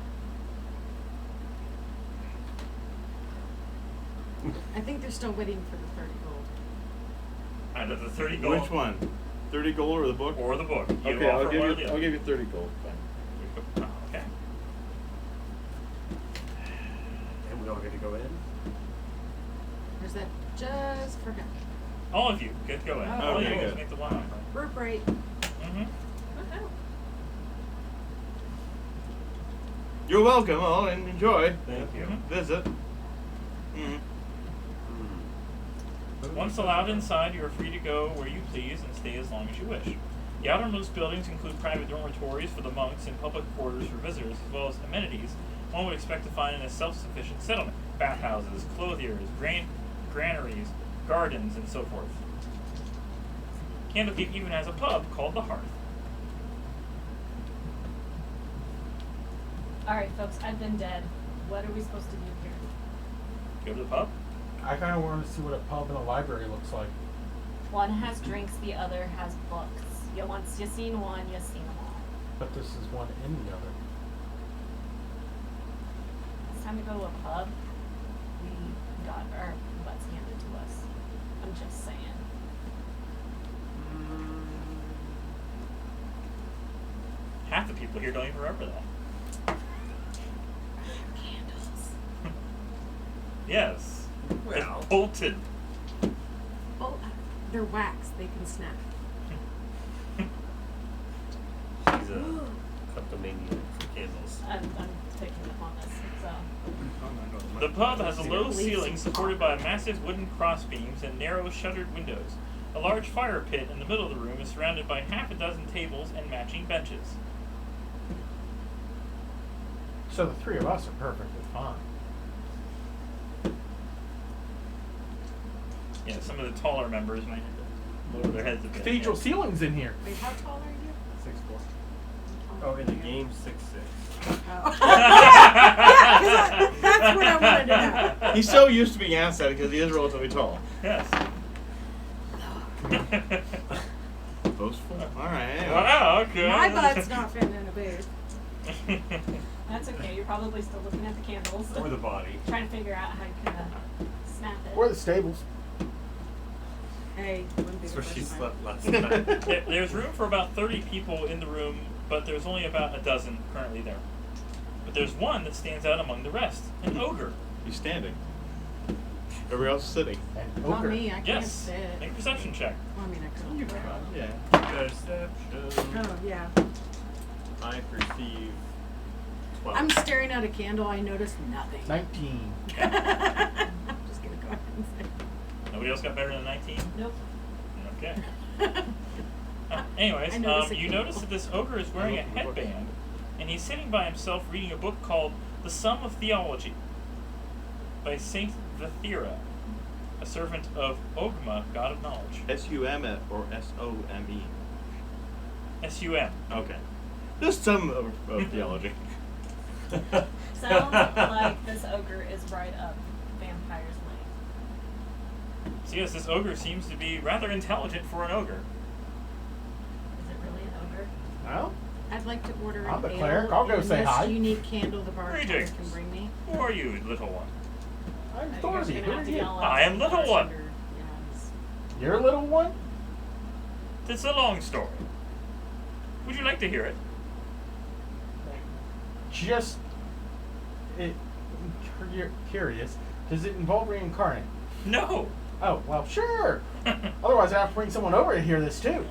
I think they're still waiting for the 30 gold. Out of the 30 gold. Which one? 30 gold or the book? Or the book. You Okay, offer one or the I'll other. give you 30 gold. Fine. Oh, okay. And we all get to go in? Or is that just for him? All of you get to go in. Oh, All okay, you good. make the one offer. Group rate. Mm-hmm. Woohoo. You're welcome all and enjoy. Thank you. Mhm. Visit. Mm. Once allowed inside, you are free to go where you please and stay as long as you wish. The outermost buildings include private dormitories for the monks and public quarters for visitors, as well as amenities one would expect to find in a self-sufficient settlement: bathhouses, clothiers, granaries, gardens, and so forth. Candlekeep even has a pub called the Hearth. Alright, folks, I've been dead. What are we supposed to do here? Go to the pub. I kind of wanted to see what a pub and a library looks like. One has drinks, the other has books. Once you seen one, you seen them all. But this is one in the other. It's time to go to a pub. We got our butts handed to us. I'm just saying. Half the people here don't even remember that. Candles. Yes. Well. It's bolted. Oh, they're wax. They can snap. She's a kleptomaniac for candles. I'm picking up on this. So The pub has a low Leave ceiling some supported by massive wooden crossbeams and narrow shuttered windows. A large fire pit in the middle of the room is surrounded by half a dozen tables and matching benches. So the three of us are perfectly fine. Yeah, some of the taller members might have to lower their heads a bit. Cathedral yeah. ceilings in here. Wait, how tall are you? 6'4". Oh, in the game, 6'6". Oh. Yeah, 'cause that's what I wanted to know. He's so used to being asked that because he is relatively tall. Yes. Boastful. All right. Anyway. Wow, okay. My butt's not fitting in a booth. that's okay. You're probably still looking at the candles. Or the body. Trying to figure out how you can snap it. Or the stables. Hey, wouldn't be That's the where she first time. slept last night. There's room for about 30 people in the room, but there's only about a dozen currently there. But there's one that stands out among the rest, an ogre. He's standing. Everybody else is sitting. And Not ogre. me, I can't Yes. sit. Make a perception check. Well, I mean, I could. Yeah. Perception. Oh, yeah. I perceive 12. I'm staring at a candle. I noticed nothing. 19. I'm just gonna go ahead and say. Nobody else got better than 19? Nope. Okay. Anyways, I noticed a you candle. notice that this ogre is wearing a headband, and he's sitting by himself reading a book called The Sum of Theology by Saint Vithera, a servant of Ogma, god of knowledge. S-U-M or S-O-M-E? S-U-M. Okay. This some of theology. Sounds like this ogre is right up Vampire's Lane. So yes, this ogre seems to be rather intelligent for an ogre. Is it really an ogre? Well, I'd like to order I'm an the cleric. ale I'll go and say this hi. unique candle the bartender Greetings. can bring me. Who are you, little one? I'm You guys Dorothy. are Who gonna are have to you? yell out I am some little one. bartender. Yes. You're a little one? It's a long story. Would you like to hear it? Just curious. Does it involve reincarnate? No. Oh, well, sure. Otherwise, I have to bring someone over to hear this too.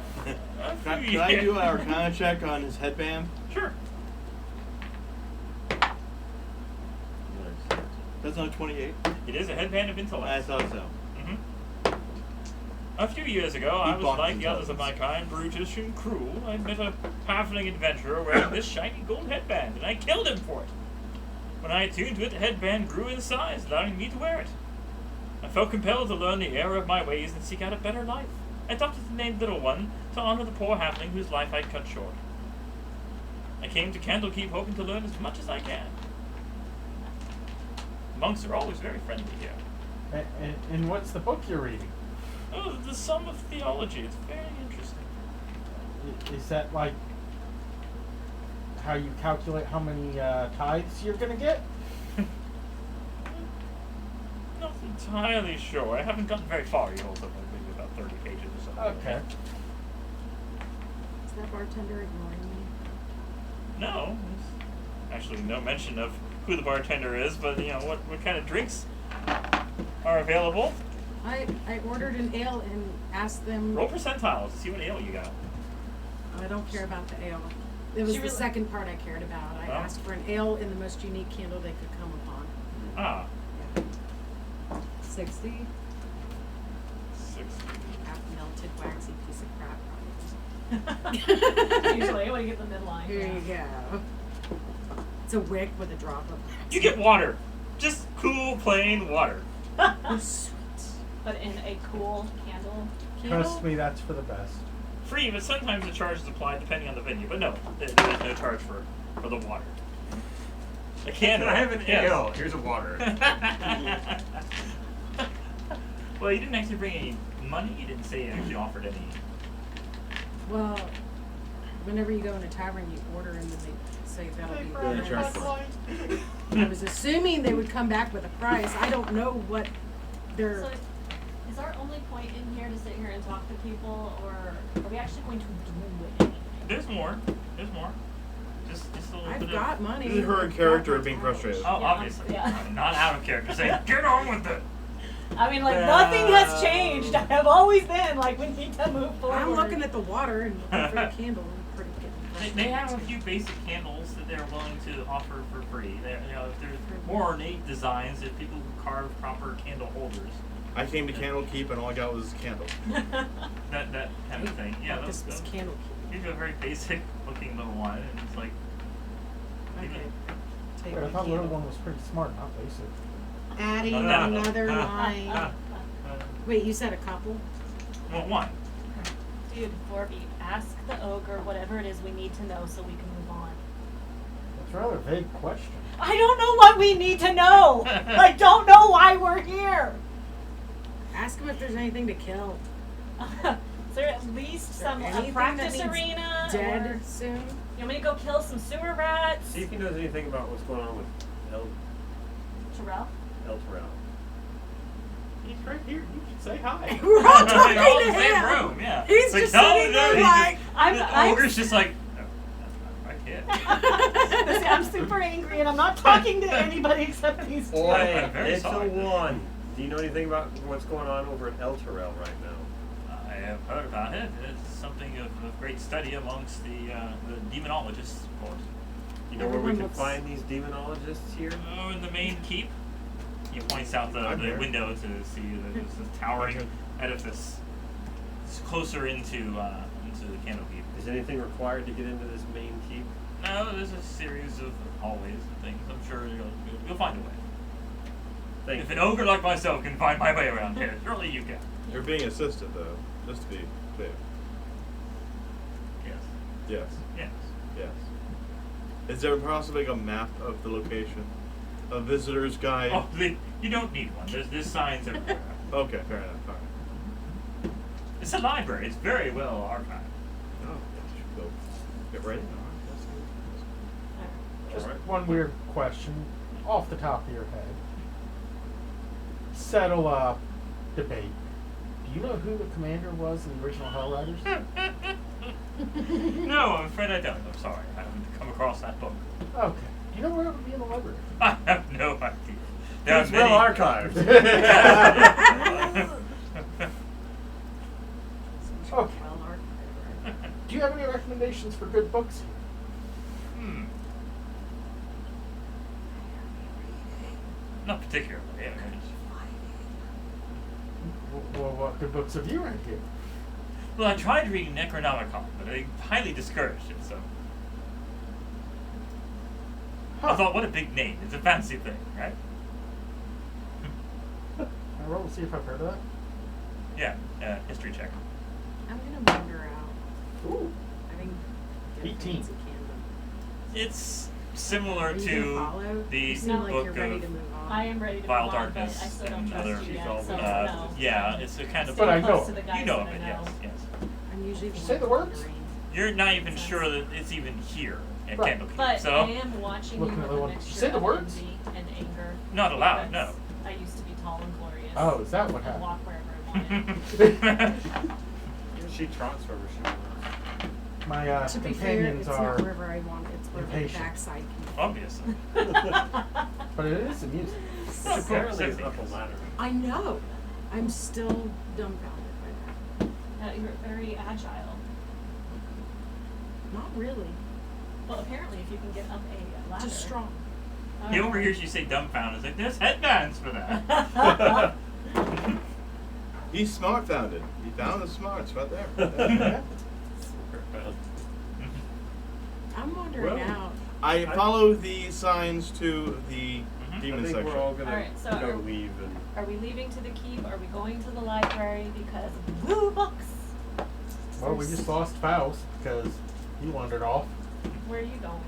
Can I do an Arcana check on his headband? Sure. That's not 28. It is a headband of intellect. I thought so. Mhm. A few years ago, I was balked like the others of my intelligence. kind, brutish and cruel. I met a halfling adventurer wearing this shiny gold headband, and I killed him for it. When I attuned to it, the headband grew in size, allowing me to wear it. I felt compelled to learn the error of my ways and seek out a better life. I adopted the name Little One to honor the poor halfling whose life I'd cut short. I came to Candlekeep hoping to learn as much as I can. Monks are always very friendly here. And what's the book you're reading? Oh, the Sum of Theology. It's very interesting. Is that like how you calculate how many tithes you're gonna get? Not entirely sure. I haven't gotten very far. You also maybe about 30 pages or something. Okay. Is that bartender ignoring me? No, there's actually no mention of who the bartender is, but what kind of drinks are available. I ordered an ale and asked them. Roll percentiles. See what ale you got. I don't care about the ale. It was She the really- second part I cared about. I Oh. asked for an ale in the most unique candle they could come upon. Ah, 60. 60. Half melted waxy piece of crap. Usually when you get the midline. Here yeah. you go. It's a wick with a drop of. You get water. Just cool, plain water. Sweet. But in a cool candle. Trust me, that's for the best. Free, but sometimes the charge is applied depending on the venue. But no, there is no charge for the water. A candle. I have an yes. ale. Here's a water. Well, you didn't actually bring any money. You didn't say you actually offered any. Well, whenever you go in a tavern, you order and then they say that'll be. Yeah, they charge for I was assuming they would come back with a price. I don't know what their. So is our only point in here to sit here and talk to people, or are we actually going to do anything? There's more. There's more. Just a little I've bit got money. This is her I've character got being my frustrated. Oh, Yeah, obviously. yeah. I'm not out of character. Saying, get on with it. I mean, like, nothing has changed. I have always been, like, we need to move forward. I'm looking at the water and looking for a candle. I'm pretty getting They have a few basic candles that they're willing to offer for free. If there's more ornate designs, if people who carve proper candle holders, I came to Candlekeep and all I got was candle. that kind of thing. Yeah, This was Candlekeep. Here's a very basic looking little one, and it's like, Okay. Take Wait, I my thought little candle. one was pretty smart, not basic. Adding No. another line. Wait, you said a couple? well, one. Dude, Vorby, ask the ogre whatever it is we need to know so we can move on. That's a rather vague question. I don't know what we need to know. I don't know why we're here. Ask them if there's anything to kill. Is there at least some anything that practice needs arena? Dead Or soon? you want me to go kill some sewer rats? See if he knows anything about what's going on with Terrell? Elturel. He's right here. You should say hi. We're all talking They're all to in the same him. room, yeah. He's Like, just no, sitting there he like. the ogre's just like, no, that's not my kid. I'm super angry and I'm not talking to anybody except these two. Oi, I'm very it's sorry. a one. Do you know anything about what's going on over at Elturel right now? I have heard about it. It's something of great study amongst the demonologists, of course. You know where we Everyone can looks- find these demonologists here? Oh, in the main keep. He points out I'm the here. window to see that there's this towering edifice. It's closer into the Candlekeep. Is anything required to get into this main keep? No, there's a series of hallways and things. I'm sure you'll find a way. Thank If you. an ogre like myself can find my way around here, surely you can. You're being assisted, though, just to be clear. Yes. Yes, Yes. yes. Is there possibly a map of the location? A visitor's guide? Oh, you don't need one. There's signs everywhere. Okay, fair enough. All right. It's a library. It's very well archived. Oh, yes, you should go get ready. All right, Just Alright. one weird question, off the top of your head. Settle a debate. Do you know who the commander was in the original Hell Riders? No, I'm afraid I don't. I'm sorry. I haven't come across that book. Okay. Do you know where it would be in the library? I have no idea. There are It's well many. archived. Okay. Well, Do you have any recommendations for good books here? Not particularly. I mean, Well, what good books have you read here? well, I tried reading Necronomicon, but I highly discouraged it. So I Huh. thought, what a big name! It's a fancy thing, right? Can I roll to see if I've heard of that? Yeah. History check. I'm gonna wander out. Ooh. I think. get a 18. fancy candle. It's similar Are you to gonna follow? the You seem like book you're ready of to move on. I am ready to Vile move on, Darkness but I still don't and trust other. you yet, so no. Yeah, it's a kind of. But I know close it. to the guys You know that of I it, know. yes, yes. I'm usually Did you the say one the words? wandering. You're not even sure that it's even here at Right. Candlekeep, But so I am watching you Looking at with the a one- Did you mixture say the of words? envy and anger. Not allowed, because no. I used to be tall and glorious. Oh, is that what and happened? walk wherever I want it. She trots wherever she wants. My To be fair, companions it's are, not wherever I want it. It's wherever the impatient. backside can. Obviously. but it is amusing. Well, of Apparently course, it's up a ladder. I know. I'm still dumbfounded by that. You're very agile. Not really. Well, apparently, if you can get up a ladder. Just strong. Oh. He overhears you say dumbfounded. It's like, there's headbands for that. He's smart founded. He found the smarts right there. I'm wondering Well, out. I follow the signs to the Mhm. demon I think section. we're all gonna Alright, so go are- leave and Are we leaving to the keep? Are we going to the library because woo books? Well, we just lost Faust because he wandered off. Where are you going?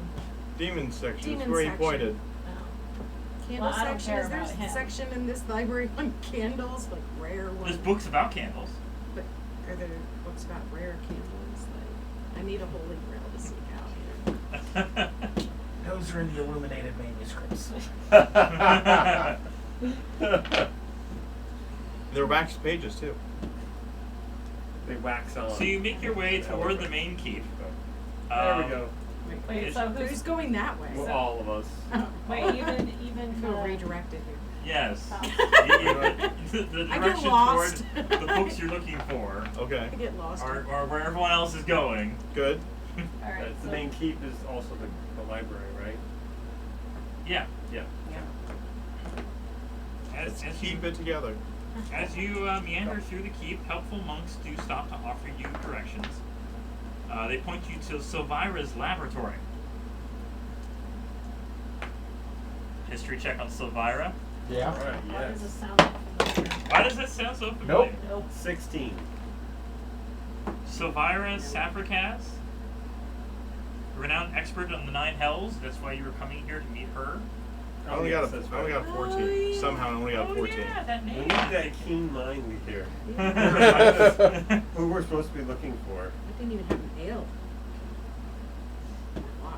Demon section. Demon That's where he section. pointed. Oh. Candle Well, I don't section. care Is there about a him. section in this library on candles, like rare ones? There's books about candles. But are there books about rare candles? Like, I need a holy grail to seek out here. Those are in the illuminated manuscripts. There are wax pages too. they wax on. So you make your way toward the main keep. There we go. Wait, It's- so Who's who's going that way? Well, all of us. wait, even I feel redirected here. Yes. Wow. The I get direction lost. toward the books you're looking for Okay. I get lost. are where everyone else is going. Good. All right, The so main keep is also the library, right? Yeah. Yeah. Let's As keep you, it together. as you meander through the keep, helpful monks do stop to offer you directions. They point you to Silvira's laboratory. History check on Silvira. Yeah. All right. why does this Yes. sound like familiar? Why does that sound so familiar? Nope. Nope. 16. Silvira Sapricaz, renowned expert on the Nine Hells. That's why you were coming here to meet her. I only got a, that's I only got a 14. Oh, yeah. Somehow I only got a 14. yeah, that We name. need that keen mind here. Who we're supposed to be looking for. I didn't even have an ale. Wow.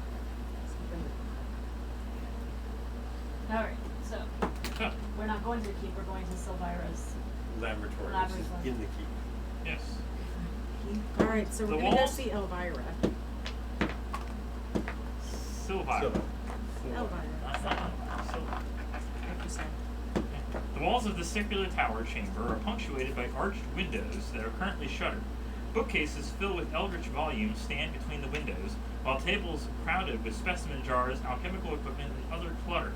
All right, so So, we're not going to the keep. We're going to Silvira's. Laboratory, which Laboratory. is in the keep. yes. All right, so The we're gonna go walls- see Elvira. Silvira. Silver. Elvira. Silvira. Like you said. The walls of the circular tower chamber are punctuated by arched windows that are currently shuttered. Bookcases filled with eldritch volumes stand between the windows, while tables crowded with specimen jars, alchemical equipment, and other clutter.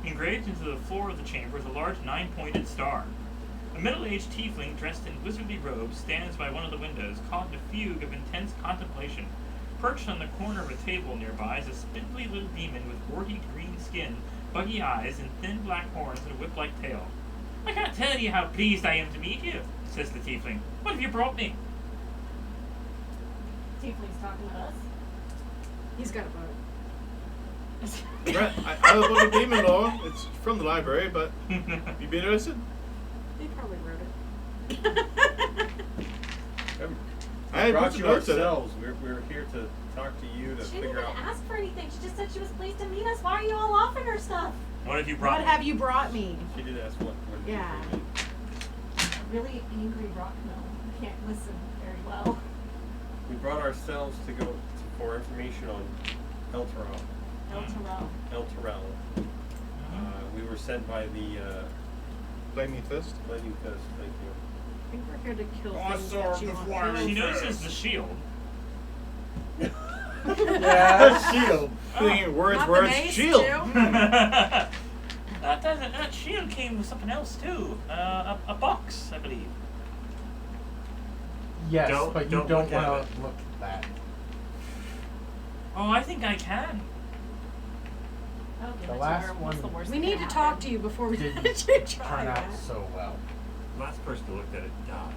Engraved into the floor of the chamber is a large nine-pointed star. A middle-aged tiefling dressed in wizardly robes stands by one of the windows, caught in a fugue of intense contemplation. Perched on the corner of a table nearby is a spindly little demon with warty green skin, buggy eyes, and thin black horns and a whip-like tail. "I can't tell you how pleased I am to meet you," says the tiefling. "What have you brought me?" Tiefling's talking to us. He's got a boat. Right, I have a book of demon lore. It's from the library, but you be interested? He probably wrote it. I brought put you some notes in it. ourselves. We're here to talk to you to She didn't figure even out. ask for anything. She just said she was pleased to meet us. Why are you all offering her stuff? What have you brought What me? have you brought me? She did ask what did you Yeah. bring in? Really angry rock gnome. Can't listen very well. We brought ourselves to go for information on Elturel. Elturel. Elturel. We were sent by the Flaming Fist. Lightning Fist. Thank you. I think we're here to kill I things saw that you the want fire. killed. She notices the shield. Yeah, shield. Thinking words, Not the words, mace, shield. too? That shield came with something else too. A box, I believe. Yes, Don't- but you don't don't look at want it. to look at that. Oh, I think I can. I'll give The it to last her. What's the one worst We that need can to talk happen? to you before we Didn't let you try Turn out that. so well. Last person who looked at it died.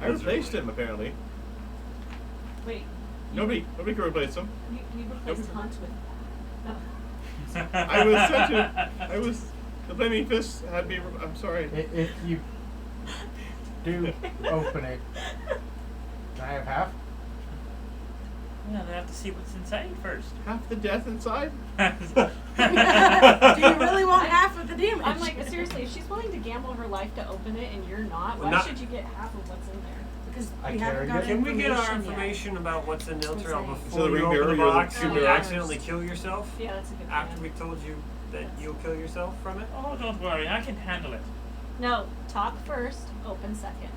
I replaced him apparently. Wait. Nobody could replace him. You replaced Nope. Hunt with that. Oh. I was sent to. The Flaming Fist had me. I'm sorry. If you do open it, can I have half? Well, I have to see what's inside first. Half the death inside? Do you really want half of the damage? I'm like, seriously, if she's willing to gamble her life to open it and you're not, Well, why not- should you get half of what's in there? Because I we haven't carried got it. Can we get our yet. information about what's in Elturel insane. before So you we open the bury your box and you Yeah. accidentally kill yourself? Yeah, that's a good After plan. we told you that you'll kill yourself from it? Oh, don't worry, I can handle it. No, talk first, open second.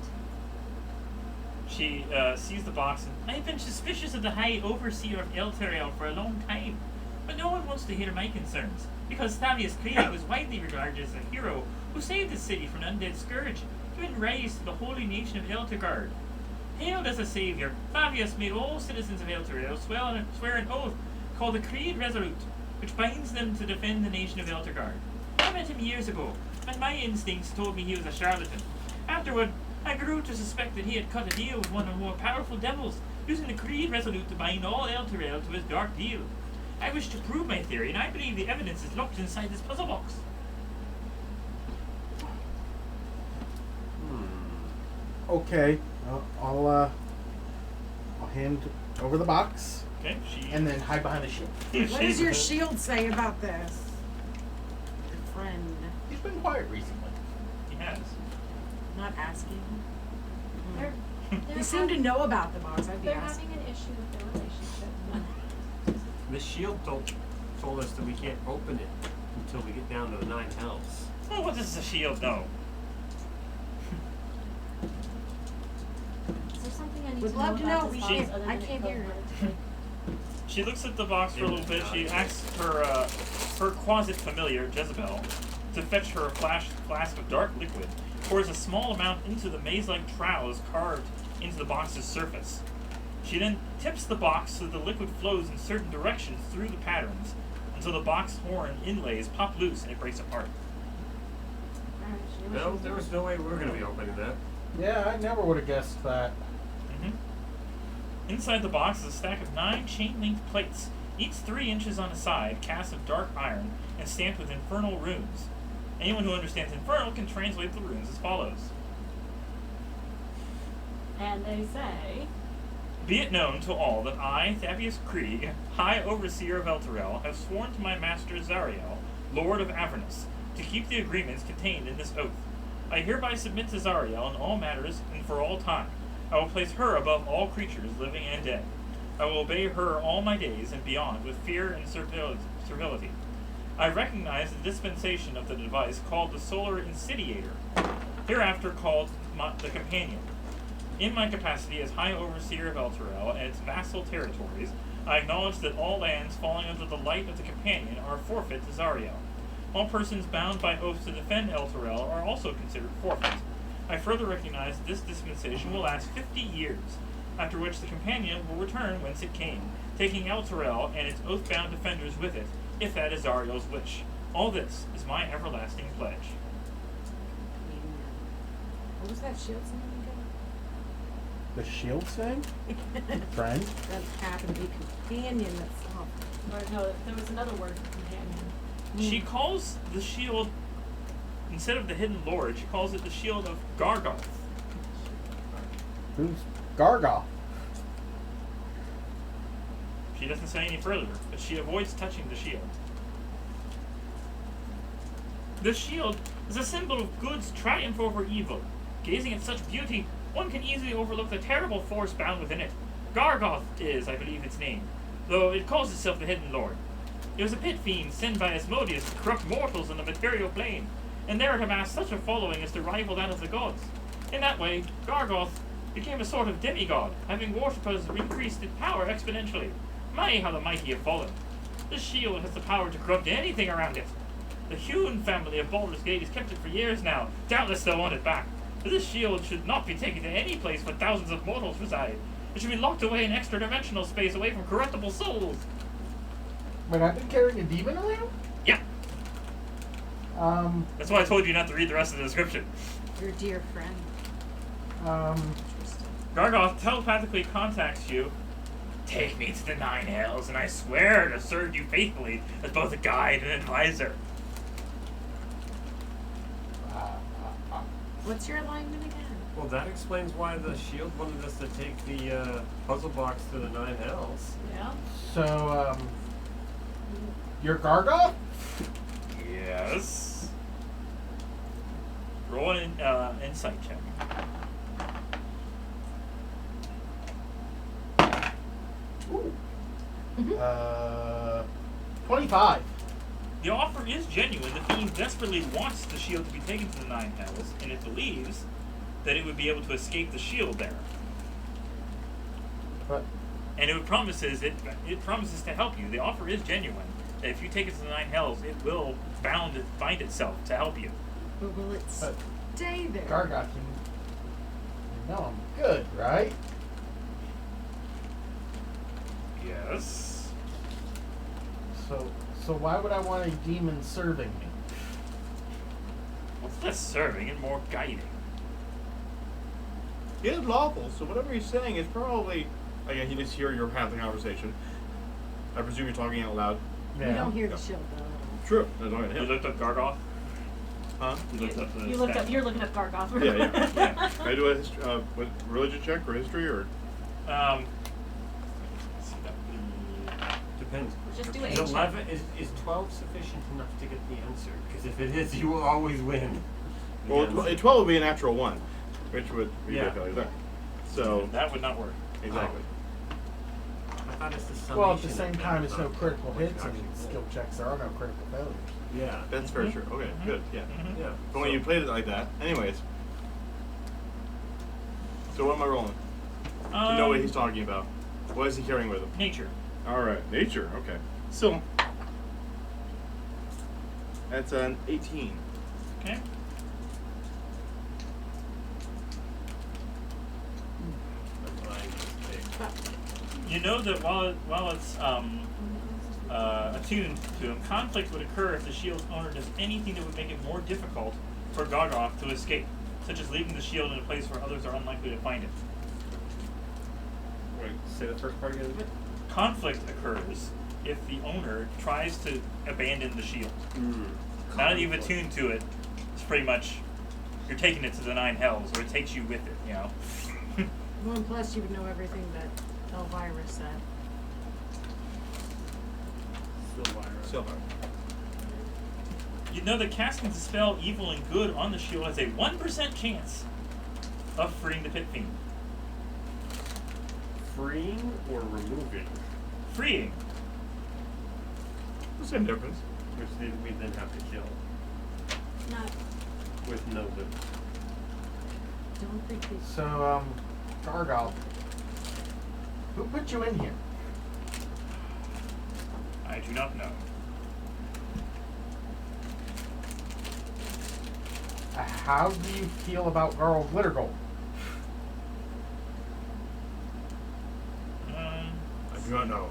She sees the box and I've been suspicious of the High Overseer of Elturel for a long time, but no one wants to hear my concerns, because Thavius Krieg was widely regarded as a hero who saved the city from an undead scourge, giving rise to the holy nation of Elturgard. Hailed as a savior, Thavius made all citizens of Elturel swear an oath called the Creed Resolute, which binds them to defend the nation of Elturgard. I met him years ago, and my instincts told me he was a charlatan. Afterward, I grew to suspect that he had cut a deal with one of the more powerful devils, using the Creed Resolute to bind all Elturel to his dark deal. I wish to prove my theory, and I believe the evidence is locked inside this puzzle box. Okay. I'll hand over the box Okay, she. and then hide behind the shield. What does your shield say about this? Your friend. He's been quiet recently. He has. Not asking. They're, They seem to know about the box. I'd be they're asking. having an issue with their relationship. The shield told us that we can't open it until we get down to the 9 hells. Well, what does the shield know? Is there something I need Would to love know to know. about We this can't- box other I than can't it hear code it. word? She looks at the box for a little bit. She asks her closet familiar, Jezebel, to fetch her a flask of dark liquid, pours a small amount into the maze-like trowels carved into the box's surface. She then tips the box so the liquid flows in certain directions through the patterns, until the box horn inlays pop loose and it breaks apart. Alright, she knew what she No, was there doing. was no way we were going to be opening that. Yeah, I never would have guessed that. Inside the box is a stack of 9 chain-linked plates, each 3 inches on a side, cast of dark iron, and stamped with infernal runes. Anyone who understands infernal can translate the runes as follows. And they say, Be it known to all that I, Thavius Krieg, High Overseer of Elturel, have sworn to my master Zariel, Lord of Avernus, to keep the agreements contained in this oath. I hereby submit to Zariel in all matters and for all time. I will place her above all creatures, living and dead. I will obey her all my days and beyond with fear and servility. I recognize the dispensation of the device called the Solar Insidiator, hereafter called the Companion. In my capacity as High Overseer of Elturel and its vassal territories, I acknowledge that all lands falling under the light of the Companion are forfeit to Zariel. All persons bound by oath to defend Elturel are also considered forfeit. I further recognize that this dispensation will last 50 years, after which the Companion will return whence it came, taking Elturel and its oath-bound defenders with it, if that is Zariel's wish. All this is my everlasting pledge. What was that shield's name The shield thing? again? Friend? That happened to be companion. That's awful. or no, there was another word for companion. She calls the shield, instead of the Hidden Lord, she calls it the Shield of Gargoth. Who's Gargoth? She doesn't say any further, but she avoids touching the shield. This shield is a symbol of good's triumph over evil. Gazing at such beauty, one can easily overlook the terrible force bound within it. Gargoth is, I believe, its name, though it calls itself the Hidden Lord. It was a pit fiend sent by Asmodeus to corrupt mortals on the material plane, and there it amassed such a following as to rival that of the gods. In that way, Gargoth became a sort of demigod, having worshippers increased its power exponentially. My, how the mighty have fallen. This shield has the power to corrupt anything around it. The Hewn family of Baldur's Gate has kept it for years now. Doubtless they'll want it back. But this shield should not be taken to any place where thousands of mortals reside. It should be locked away in extra-dimensional space away from corruptible souls. Wait, I've been carrying a demon around? Yeah, Um, that's why I told you not to read the rest of the description. Your dear friend. Interesting. Gargoth telepathically contacts you. Take me to the 9 hells, and I swear to serve you faithfully as both a guide and advisor. What's your alignment again? Well, that explains why the shield wanted us to take the puzzle box to the 9 hells. Yeah. So, you're Gargoth? Yes. Roll an insight check. Ooh. 25. The offer is genuine. The fiend desperately wants the shield to be taken to the 9 hells, and it believes that it would be able to escape the shield there. But And it promises to help you. The offer is genuine. That if you take it to the 9 hells, it will find itself to help you. But will it But stay there? Gargoth, you know I'm good, right? Yes. So why would I want a demon serving me? Well, it's less serving and more guiding. It is lawful, so whatever he's saying is probably. Again, he just hear your half the conversation. I presume you're talking out loud. We don't hear the shield though. True. That's only You him. looked up Gargoth? Huh? You looked up the You looked stat? up. You're looking up Gargoth. Yeah. Can I do a what, religion check or history or? Let's see that Depends. Just do Is it. 11 is 12 sufficient enough to get the answer? Because if it is, you will always win. The Well, answer. 12 would be a natural 1, which would be Yeah. a failure there. So that would not work. exactly. I thought it's the summation. Well, at the of same them, time, it's no not critical what hits you and actually skill roll. checks. There are no critical failures. Yeah. That's very true. Okay, good. Yeah. Yeah. But when you played it like that, anyways. So what am I rolling? To know what he's talking about. What is he carrying with him? Nature. All right, nature. Okay. So that's an 18. Okay. You know that while it's attuned to him, conflict would occur if the shield's owner does anything that would make it more difficult for Gargoth to escape, such as leaving the shield in a place where others are unlikely to find it. Wait, say the first part again. Conflict occurs if the owner tries to abandon the shield. Now that you've attuned to it, it's pretty much you're taking it to the 9 hells, or it takes you with it. You know. Well, and plus you would know everything that Elvira said. Silver. You know that casting Dispel Evil and Good on the shield has a 1% chance of freeing the Pit Fiend. Freeing or removing? Freeing. The same difference. Which we then have to kill Not. with no loot. Don't think they. So, Gargoth, who put you in here? I do not know. How do you feel about Garl Glittergold? I do not know.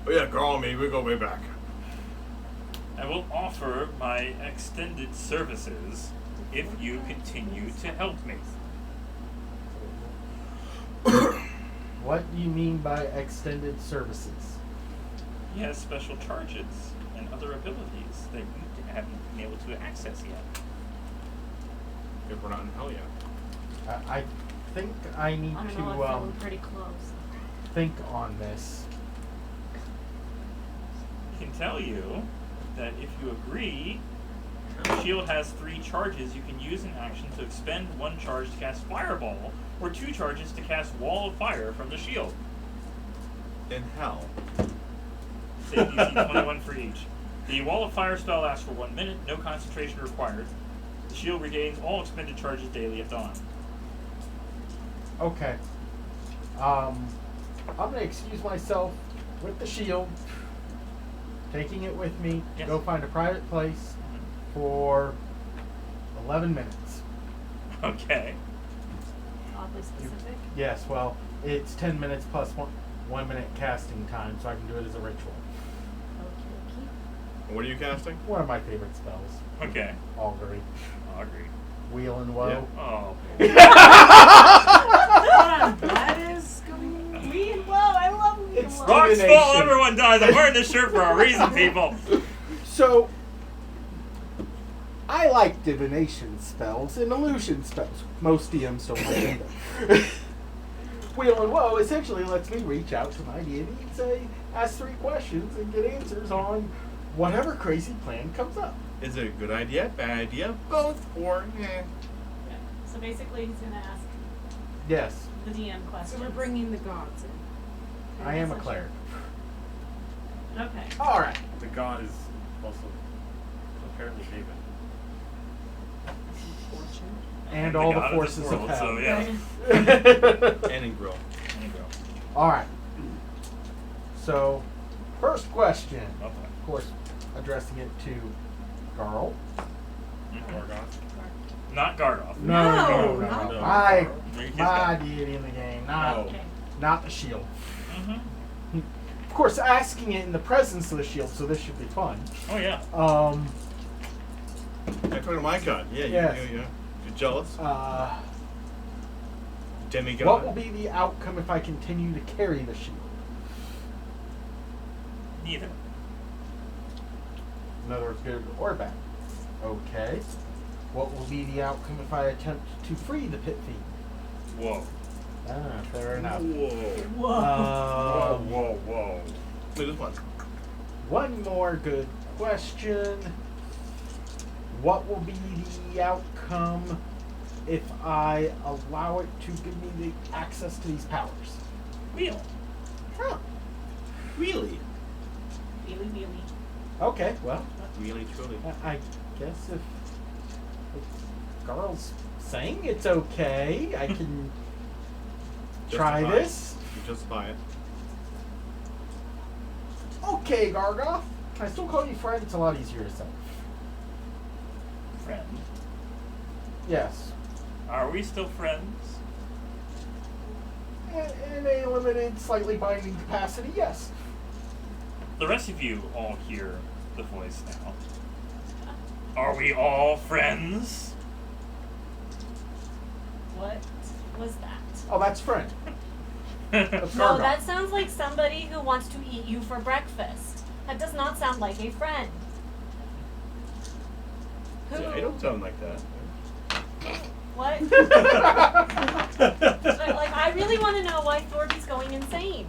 Oh yeah, call me. We go way back. I will offer my extended services if you continue to help me. What do you mean by extended services? He has special charges and other abilities that you haven't been able to access yet. If we're not in hell yet. I think I need I don't to know. I'm feeling pretty close. think on this. I can tell you that if you agree, the shield has 3 charges you can use in action to expend 1 charge to cast Fireball, or 2 charges to cast Wall of Fire from the shield. In hell. Save DC 21 for each. The Wall of Fire spell lasts for 1 minute, no concentration required. The shield regains all expended charges daily at dawn. Okay. I'm gonna excuse myself with the shield, taking it with me to Yes. go find a private place for 11 minutes. Okay. Oddly specific. Yes, well, it's 10 minutes plus 1 minute casting time, so I can do it as a ritual. Okay. What are you casting? One of my favorite spells. Okay. Augury. Augury. Wheel and woe. Oh. Hold on, what is going on? We and Woe. I love We and It's Woe. Rocks Divination. fall, everyone dies. I'm wearing this shirt for a reason, people. So, I like divination spells and illusion spells. Most DMs don't like either. Wheel and Woe essentially lets me reach out to my deity and say, ask 3 questions and get answers on whatever crazy plan comes up. Is it a good idea, bad idea, both, or Yeah. So basically, he's gonna ask Yes, the DM So questions. we're bringing the gods in. I am a cleric. Okay. All right. The god is also apparently David. And The all the god of this forces of world, hell. so yeah. and in grill. All right. So, first question. Okay. Of course, addressing it to Garl. Gorgoth. Not Gardoff. No, no. not My Make his my guy. deity in the game, not Oh. Okay. not the shield. Mm-hmm. Of course, asking it in the presence of the shield, so this should be fun. Oh yeah. Um, I'm talking to my god. Yeah, Yes. You're jealous? Demigod. what will be the outcome if I continue to carry the shield? Neither. In other words, good or bad. Okay. What will be the outcome if I attempt to free the pit fiend? Whoa. Fair enough. Whoa. Whoa. Wait, this one. One more good question. What will be the outcome if I allow it to give me the access to these powers? Wheel. Huh. Really? Wheelie. Okay, well, Really, truly. I guess if Garl's saying it's okay, I can try Justify it. this. You justify it. Okay, Gargoth. Can I still call you friend? It's a lot easier to say. Friend. Yes. Are we still friends? In a limited, slightly binding capacity, yes. The rest of you all hear the voice now. Are we all friends? What was that? Oh, that's friend. That's No, Gargoth. that sounds like somebody who wants to eat you for breakfast. That does not sound like a friend. Who? Yeah, I don't sound like that. What? Like, I really want to know why Thorby's going insane.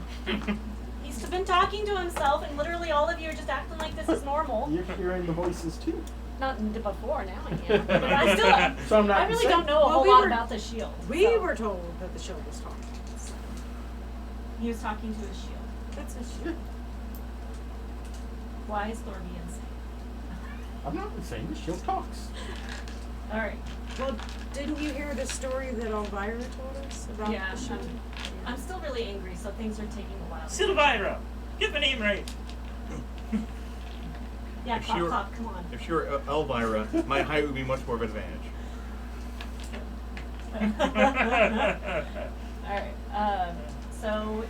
He's been talking to himself, and literally all of you are just acting like this is normal. You're hearing the voices too. Not before, now I am. But I still, So I'm not I really insane. don't know a Well, whole we lot were- about the shield. We so. were told that the shield was talking. So He was talking to his shield. that's a shield. Why is Thorby insane? I'm not insane. The shield talks. All right. Well, didn't you hear the story that Elvira told us about Yeah, the shield? I'm still really angry, so things are taking a while. Silvira! Get the name right! Yeah, If Clop she were- Clop, come on. If she were Elvira, my height would be much more of an advantage. Alright, so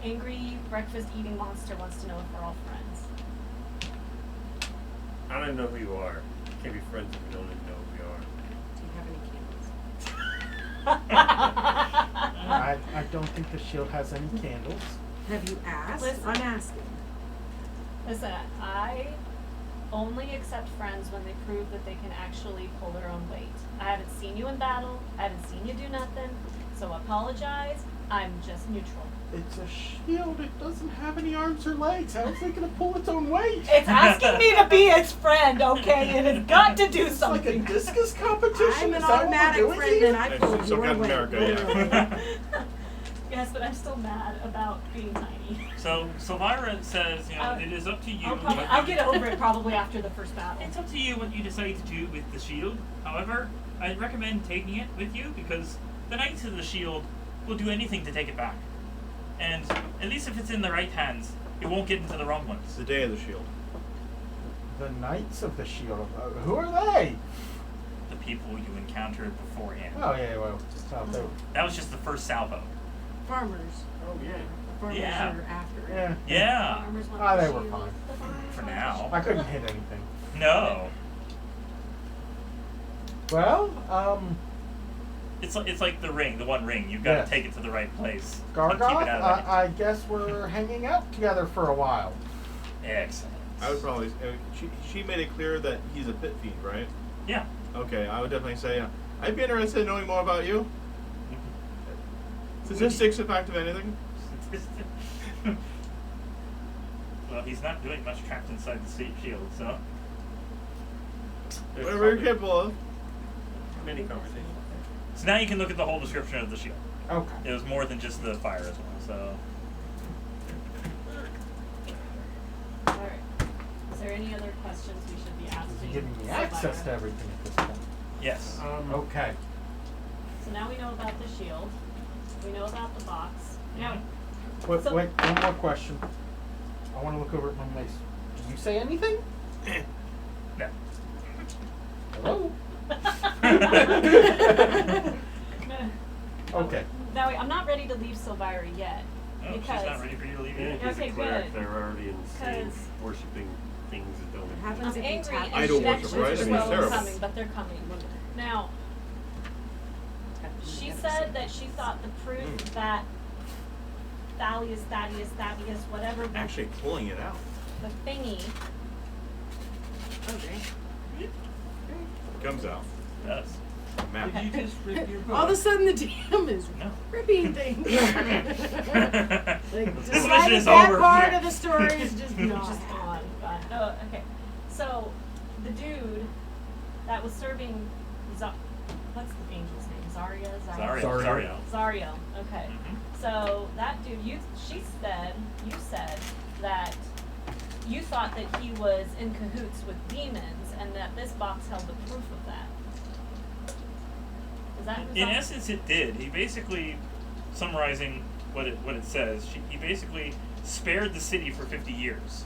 angry breakfast eating monster wants to know if we're all friends. I don't even know who you are. Can't be friends if we don't even know who we are. Do you have any candles? I don't think the shield has any candles. Have you asked? Listen. I'm asking. Listen, I only accept friends when they prove that they can actually pull their own weight. I haven't seen you in battle, I haven't seen you do nothing, so apologize, I'm just neutral. It's a shield. It doesn't have any arms or legs. How is it going to pull its own weight? It's asking me to be its friend, okay? It has got to do It's like a something. discus competition. I'm an Is that what we're automatic doing friend here? and I It's pulled so your Captain weight. America, yeah. literally. Yes, but I'm still mad about being tiny. So Silvira says, you know, it is up to you. I'll get over it probably after the first battle. It's up to you what you decide to do with the shield. However, I'd recommend taking it with you because the Knights of the Shield will do anything to take it back. And at least if it's in the right hands, it won't get into the wrong It's ones. the day of the shield. The Knights of the Shield. Who are they? The people you encountered beforehand. Oh, yeah, well, they were. That was just the first salvo. Farmers. Oh, yeah. The farmers Yeah. are after it. Yeah. Yeah. Farmers want Ah, the they were shield. fine. The farmers For want the now. shield. I couldn't hit anything. No. Well, It's like the ring, the one ring. You've got Yes. to take it to the right place. and keep it Gargoth, out of I guess we're hanging out together for a while. Excellent. I would probably. She made it clear that he's a pit fiend, right? Yeah. Okay, I would definitely say I'd be interested in knowing more about you. Statistics, in fact, of anything. Well, he's not doing much trapped inside the shield, so. There's Whatever you're probably capable of. many conversations. So now you can look at the whole description of the shield. Okay. It was more than just the fire as well, so. Alright. Is there any other questions we should be Is asking? he giving me Sapphire? access to everything at this point? Yes. Okay. So now we know about the shield. We know about the box. Now, Wait, So- wait, one more question. I want to look over at my mace. Did you say anything? No. Hello? Okay. Now, I'm not ready to leave Silvira yet. No, she's because not ready for you to leave Yeah, yet. he's Okay, a cleric. good. They're already insane, 'Cause- worshipping things that don't What exist. happens I'm if you angry tap and Idol she worship, actually right? I just mean, it's well terrible. coming, but they're coming. Now, she said that she thought the proof that Thaddeus, whatever the, Actually pulling it out. the thingy, Comes out. Does. Map. Okay. Did you just rip your book? All of a sudden, the DM is No. ripping things. Like, This decided mission is that over. part of the story is just not. just gone. Oh, okay. So, the dude that was serving, what's the angel's name? Zariel. Zariel. Zariel. Zariel. Okay. Mhm. So that dude, you said that you thought that he was in cahoots with demons, and that this box held the proof of that. Is that In essence, it did. He basically, summarizing what it says, he basically spared the city for 50 years.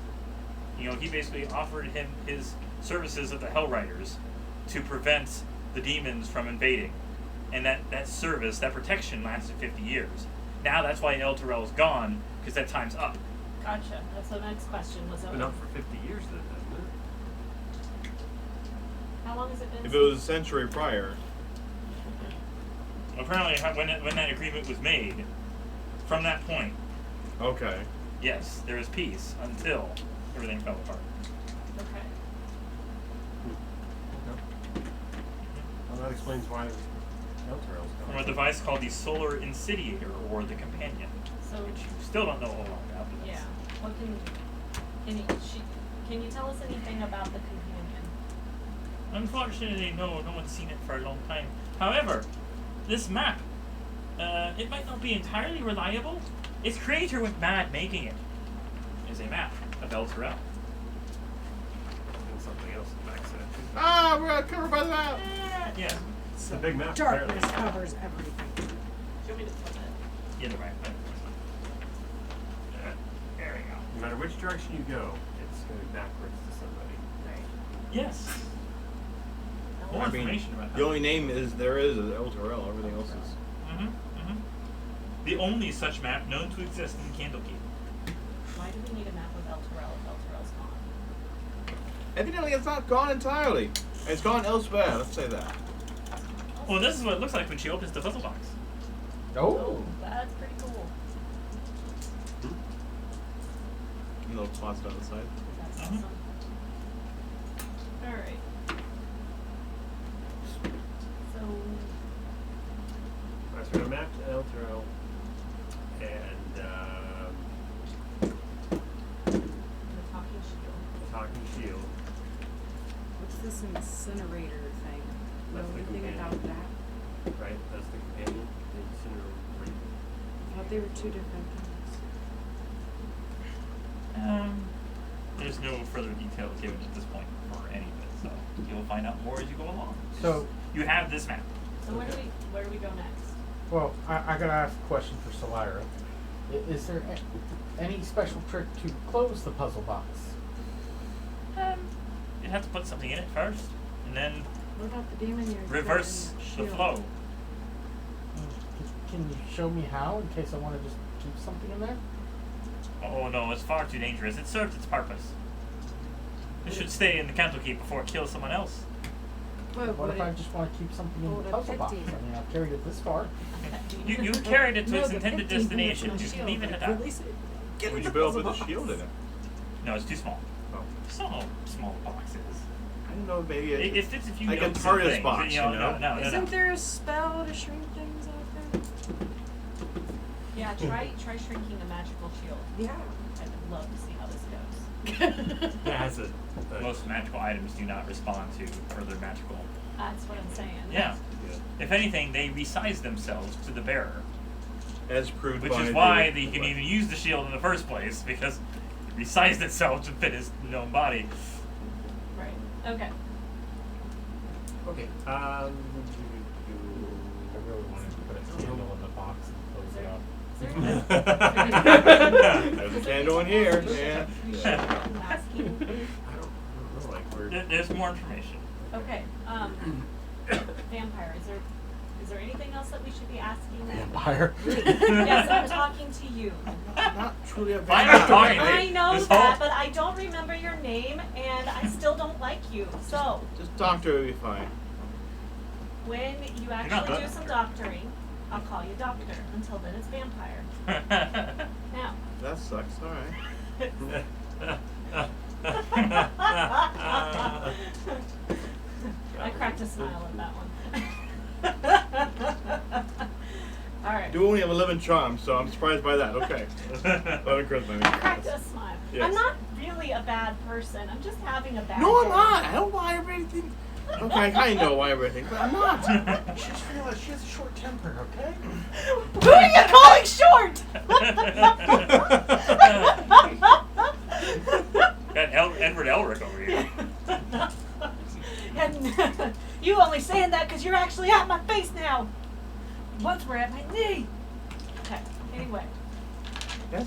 You know, he basically offered him his services of the Hell Riders to prevent the demons from invading. And that service, that protection lasted 50 years. Now that's why Elturel is gone, because that time's up. Gotcha. That's the next question. Was Been up for 50 years then, hasn't it? how long has it been? If it was a century prior, Apparently, when that agreement was made, from that point, okay. yes, there was peace until everything fell apart. Okay. Well, that explains why Elturel's From gone. a device called the Solar Insidiator, or the Companion, So which you still don't know a whole lot about. But yeah. that's- What can you tell us anything about the companion? Unfortunately, no one's seen it for a long time. However, this map, it might not be entirely reliable. Its creator went mad making it. Is a map of Elturel. And something else in the back set. Ah, we're covered by the map. Yeah. It's a big map, Darkness apparently. covers everything. Do you want me to flip it? Yeah, the right. There we go. No matter which direction you go, it's going backwards to somebody. Right. Yes. More I mean, information about the only name there is Elturel. Everything else is. The only such map known to exist in Candlekeep. Why do we need a map of Elturel if Elturel's gone? Evidently, it's not gone entirely. It's gone elsewhere. Let's say that. Well, this is what it looks like when she opens the puzzle box. Oh. That's pretty cool. Little spots down the side. That's Mhm. awesome. Alright. So, Alright, so we're going to map to Elturel and the talking shield. the Talking Shield. What's this incinerator thing? Know That's the anything companion. about that? Right? That's the companion. The incinerator. I thought they were two different things. There's no further detail given at this point for any of it, so you'll find out more as you go along. So, You have this map. So where do we go next? well, I gotta ask a question for Solira. Is there any special trick to close the puzzle box? You'd have to put something in it first, and then What about the demon ears? reverse the flow. Can you show me how, in case I want to just keep something in there? Oh no, it's far too dangerous. It served its purpose. It should stay in the Candlekeep before it kills someone else. What if I just want to keep something in Hold the a puzzle box? I 15. mean, I've carried it this far. You carried it to No, its the intended 15 minutes destination. on You can shield, leave it like, at that. release it. Get Would in you the build puzzle with a box. shield in it? No, it's too small. Oh. So small the box is. I don't know, maybe It fits if you like a note some TARDIS things, box, you know? you know? No. Isn't there a spell to shrink things out there? Yeah, try shrinking a magical shield. Yeah. I'd love to see how this goes. It has a Most magical items do not respond to further magical. That's what I'm saying. Yeah. If anything, they resize themselves to the bearer, as proved which by is why the, they can even use the shield in the first place, because it resized itself to fit his known body. Right. Okay. Okay. I really wanted to put a candle in the box and close it up. There's a candle in here. Yeah. Asking. I don't know. Like we're. There's more information. Okay. Vampire. Is there anything else that we should be asking? Vampire. Yes, I'm talking to you. Not truly a Why am I talking to I you? know This that, whole- but I don't remember your name, and I still don't like you. So, Just doctor will be fine. when you not actually do that some doctoring, I'll call you doctor. Until then, it's vampire. Now. That sucks. All right. I cracked a smile at that one. All right. Do only have 11 charms, so I'm surprised by that. Okay. 11 charisma. I cracked a smile. Yes. I'm not really a bad person. I'm just having a bad No, I'm day. not. I don't lie everything. Okay, I kind of know why everything, but I'm not. She just realized she has a short temper, okay? Who are you calling short? Got Edward Elric over here. And you only saying that because you're actually at my face now. Once we're at my knee. Okay. Anyway, Yes.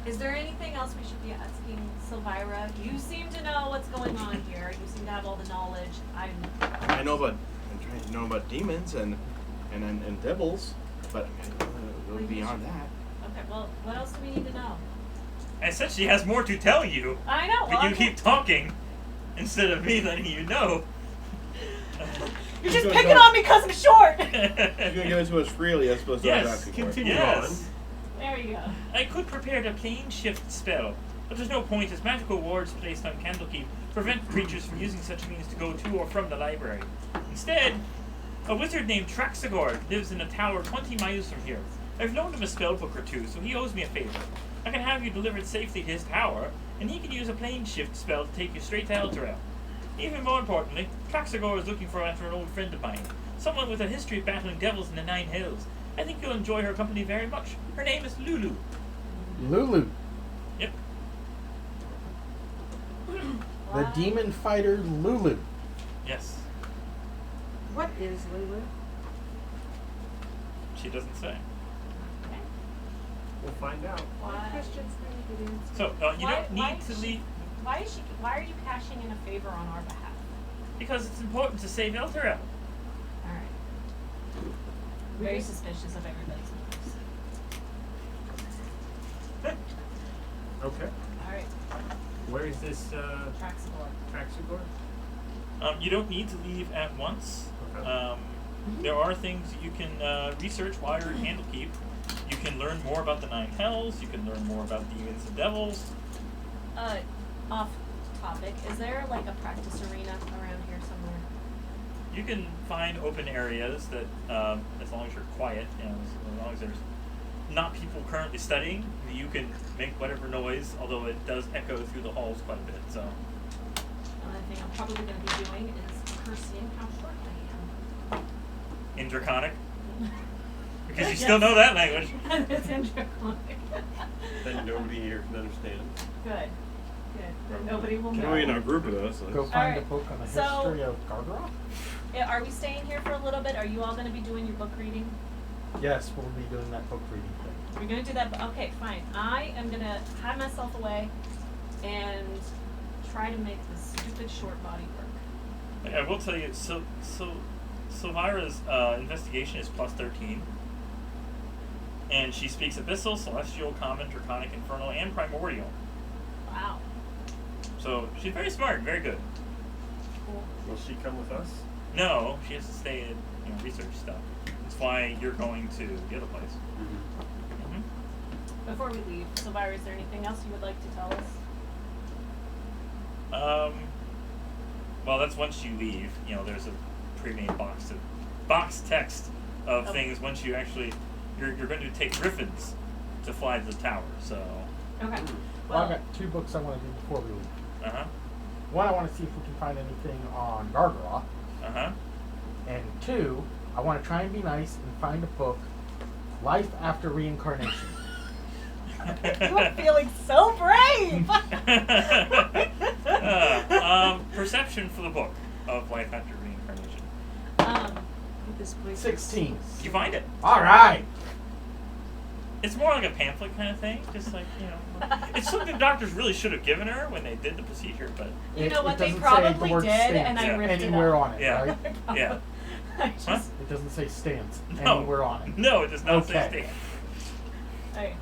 is there anything else we should be asking Silvira? You seem to know what's going on here. You seem to have all the knowledge. I know about. I'm trying to know about demons and devils, but go beyond that. Okay. Well, what else do we need to know? I said she has more to tell you, I know. but Well, you keep talking instead of me letting you know. You're just Go, picking go. on me because I'm short. You're gonna give it to us freely, as opposed to us Yes, asking for it. continue. Yes. There you go. I could prepare a plane shift spell, but there's no point as magical wards placed on Candlekeep prevent creatures from using such means to go to or from the library. Instead, a wizard named Traxagor lives in a tower 20 miles from here. I've loaned him a spellbook or two, so he owes me a favor. I can have you delivered safely to his tower, and he can use a plane shift spell to take you straight to Elturel. Even more importantly, Traxagor is looking after an old friend of mine, someone with a history of battling devils in the Nine Hills. I think you'll enjoy her company very much. Her name is Lulu. Lulu, Yep. the demon fighter Lulu. Yes. What is Lulu? She doesn't say. Okay. We'll find out. Why? Questions need to be answered. So you Why- don't why need to is she- leave Why are you cashing in a favor on our behalf? because it's important to save Elturel. All right. Very suspicious of everybody's moves. Okay. All right. Where is this Traxagor. Traxagor? You don't need to leave at once. Okay. There are things you can research while you're at Candlekeep. You can learn more about the Nine Hells. You can learn more about demons and devils. Off topic. Is there like a practice arena around here somewhere? You can find open areas that, as long as you're quiet, you know, as long as there's not people currently studying, you can make whatever noise, although it does echo through the halls quite a bit. So, Another thing I'm probably going to be doing is cursing how short I in Draconic, am. because you still know that language. It's in Draconic. That nobody here can understand. Good. Nobody will You know. know, you're in a group with us. Go So. find a Alright, book on the so- history of Garderob. Are we staying here for a little bit? Are you all going to be doing your book reading? Yes, we'll be doing that book reading thing. We're going to do that. Okay, fine. I am going to hide myself away and try to make this stupid short body work. I will tell you, so Silvira's investigation is plus 13. And she speaks Abyssal, Celestial, Common, Draconic, Infernal, and Primordial. Wow. So she's very smart, very good. Cool. Will she come with us? No, she has to stay and research stuff. That's why you're going to the other place. Mm-hmm. Before we leave, Silvira, is there anything else you would like to tell us? Well, that's once you leave. There's a pre-made box text of things. Once you actually, you're going to take griffins to fly to the tower. So. Okay. Well, I got 2 books I want to do before we leave. Uh huh. One, I want to see if we can find anything on Gargaroth. Uh huh. And 2, I want to try and be nice and find a book, Life After Reincarnation. You are feeling so brave. Perception for the book of Life After Reincarnation. At this place. 16. You find it. All right. It's more like a pamphlet kind of thing. Just like, it's something doctors really should have given her when they did the procedure, but. You know what, they doesn't say the probably word did, stance and I Yeah. ripped it anywhere up. on it, Yeah. right? Yeah. I just, Huh? It doesn't say stance No. anywhere on it. No, it does not say Okay. stand. okay.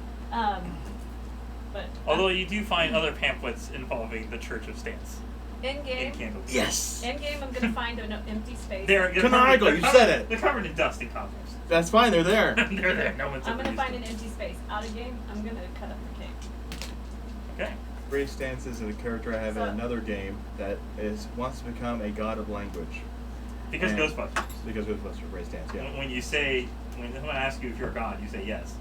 But Although you do find other pamphlets involving the Church of Stance in in game, Candlekeep. Yes. in game, I'm gonna find an empty space. They're Canonical, they're you covered- said it. They're covered in dust and cobwebs. That's fine. They're there. They're there. No one's I'm ever gonna used find them. an empty space. Out of game, I'm gonna cut up the cake. Okay. Ray Stance is a character I have in So- another game that wants to become a god of language. Because And- Ghostbusters. Because Ghostbusters, Ray Stance, yeah. When someone asks you if you're a god, you say yes.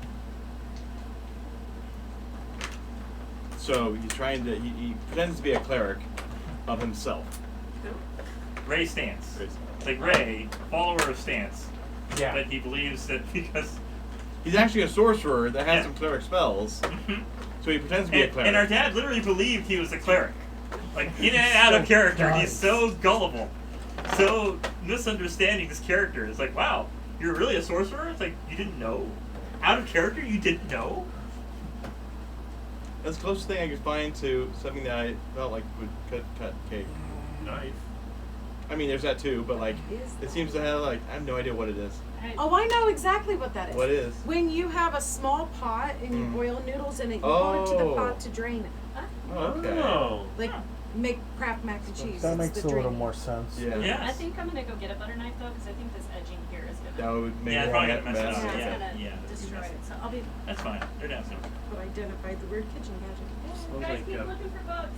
So he's trying to. He pretends to be a cleric of himself. Ray Stance. Ray Stance. Like Ray, follower of Stance. Yeah. But he believes that because. He's actually a sorcerer that has Yeah. some cleric spells. So he pretends to be a cleric. And our dad literally believed he was a cleric. Like, in and out of character, he's so gullible. So misunderstanding this character. It's like, wow, you're really a sorcerer? It's like, you didn't know? Out of character, you didn't know? That's the closest thing I could find to something that I felt like would cut cake. Knife. I mean, there's that too, but like, Is it that? seems to have like, I have no idea what it is. Oh, I know exactly what that is. What is? When you have a small pot and you Mm. boil noodles in it, you go into the Oh. pot to drain it. Oh, okay. Oh. Like make Kraft mac and cheese. That It's makes the a little draining. more sense. Yeah. Yes. I think I'm gonna go get a butter knife though, because I think this edging here is That gonna. would make Yeah, it it's probably a gonna mess it mess. up. It's Yeah, gonna yeah. destroy it. So I'll be. That's fine. They're downstairs. But identified the weird kitchen gadget. Smells Guys, like, keep looking for books.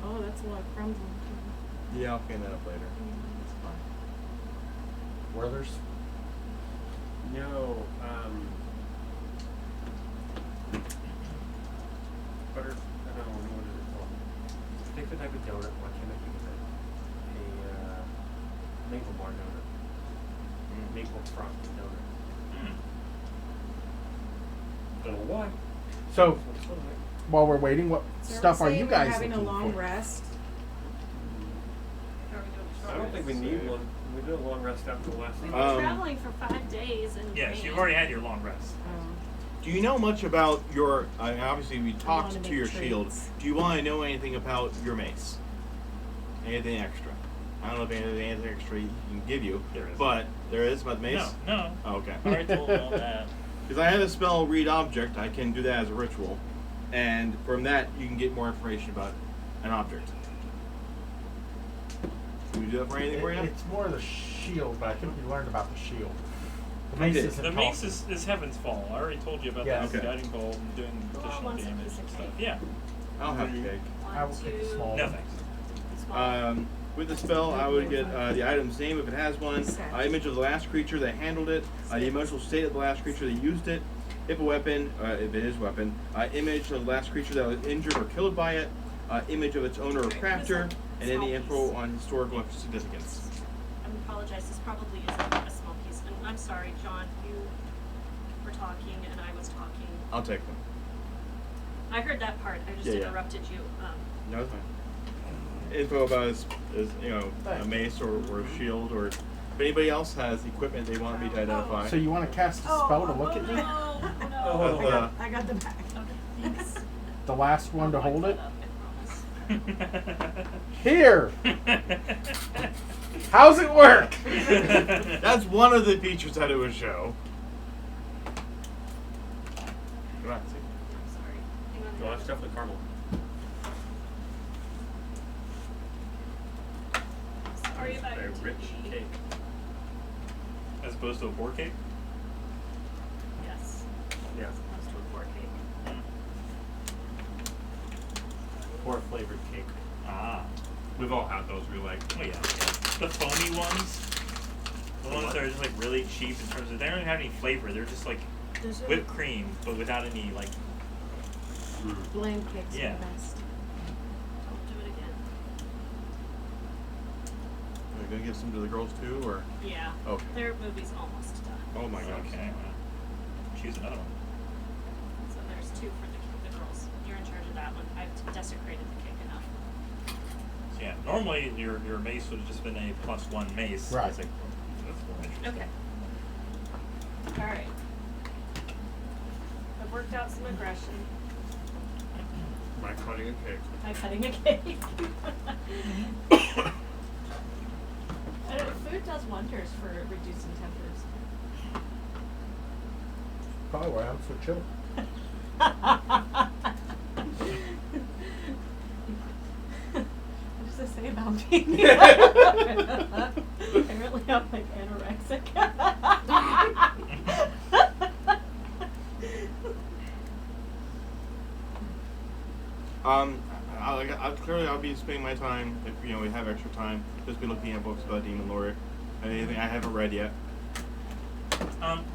Oh, that's a lot of crumbs on it. Yeah, I'll clean that up later. That's fine. Werther's. No, butter, I don't know, what is it called? Pick the type of donut, why can't I think of it? A, maple bar donut. Maple frosted donut. Mm. Don't know why. So, That's what I like. while we're waiting, what So stuff we're are saying you we're guys having a looking long for? rest? Are we doing I don't think we need one. We did a long rest after the last We've one. been traveling for 5 days and. Yes, you've already had your long rest. Do you know much about your? Obviously, we wanna talked make to your shield. treats. Do you want to know anything about your mace? Anything extra? I don't know if anything extra he can give you, There is. but there is about the mace. No. Oh, okay. I already told all that. Because I have a spell read object, I can do that as a ritual, and from that you can get more information about an object. Can we do that for anything for you? It's more the shield, but I think we learned about the shield. The We mace did. isn't The mace talking. is Heaven's Fall. I already told you about Yes. that. Okay. Guiding bolt and doing additional wants a damage piece and of stuff. cake. Yeah. I'll have cake. I will take a small No one. thanks. With the spell, I would get the item's name if it has one, Sad. image of the last creature that handled it, the emotional state of the last creature that used it, if a weapon, if it is a weapon, image of the last creature that was injured or killed by it, image of its owner or crafter, and any info on historical significance. I apologize. This probably is a small piece, and I'm sorry, John. You were talking, and I was talking. I'll take them. I heard that part. I just Yeah. interrupted you. No, it's fine. Info about is a Thanks. mace or a shield, or if anybody else has equipment they want me to identify. So you want to cast a spell to look at me? No, no. Oh. I got the bag. Okay, thanks. The last one to I'll hold wipe it? that up, I promise. Here! How's it work? That's one of the features that it would show. Grazie. I'm sorry. Hang on. No, that's definitely caramel. Sorry about A your rich TV. cake. As opposed to a board cake. Yes. Yeah. As opposed to a board cake. Or flavored cake. Ah. We've all had those. We're like, Oh yeah. The foamy ones. The ones that are just like really cheap in terms of they don't even have any flavor. They're just like Those are whipped cream, but without any like. bland cakes Yeah. are the best. Don't do it again. Are you gonna give some to the girls too, or? Yeah. Okay. Their movie's almost done. Oh my gosh. Okay. Well, choose another one. So there's 2 for the girls. You're in charge of that one. I've desecrated the cake enough. So yeah, normally your mace would have just been a +1 mace. Right. It's like, that's more interesting. Okay. Alright. I've worked out some aggression am I cutting a cake? by cutting a cake. Food does wonders for reducing tempers. Probably why I'm so chill. What does it say about me? Apparently I'm like anorexic. I'll be spending my time, if we have extra time, just be looking at books about demon lore. Anything I haven't read yet.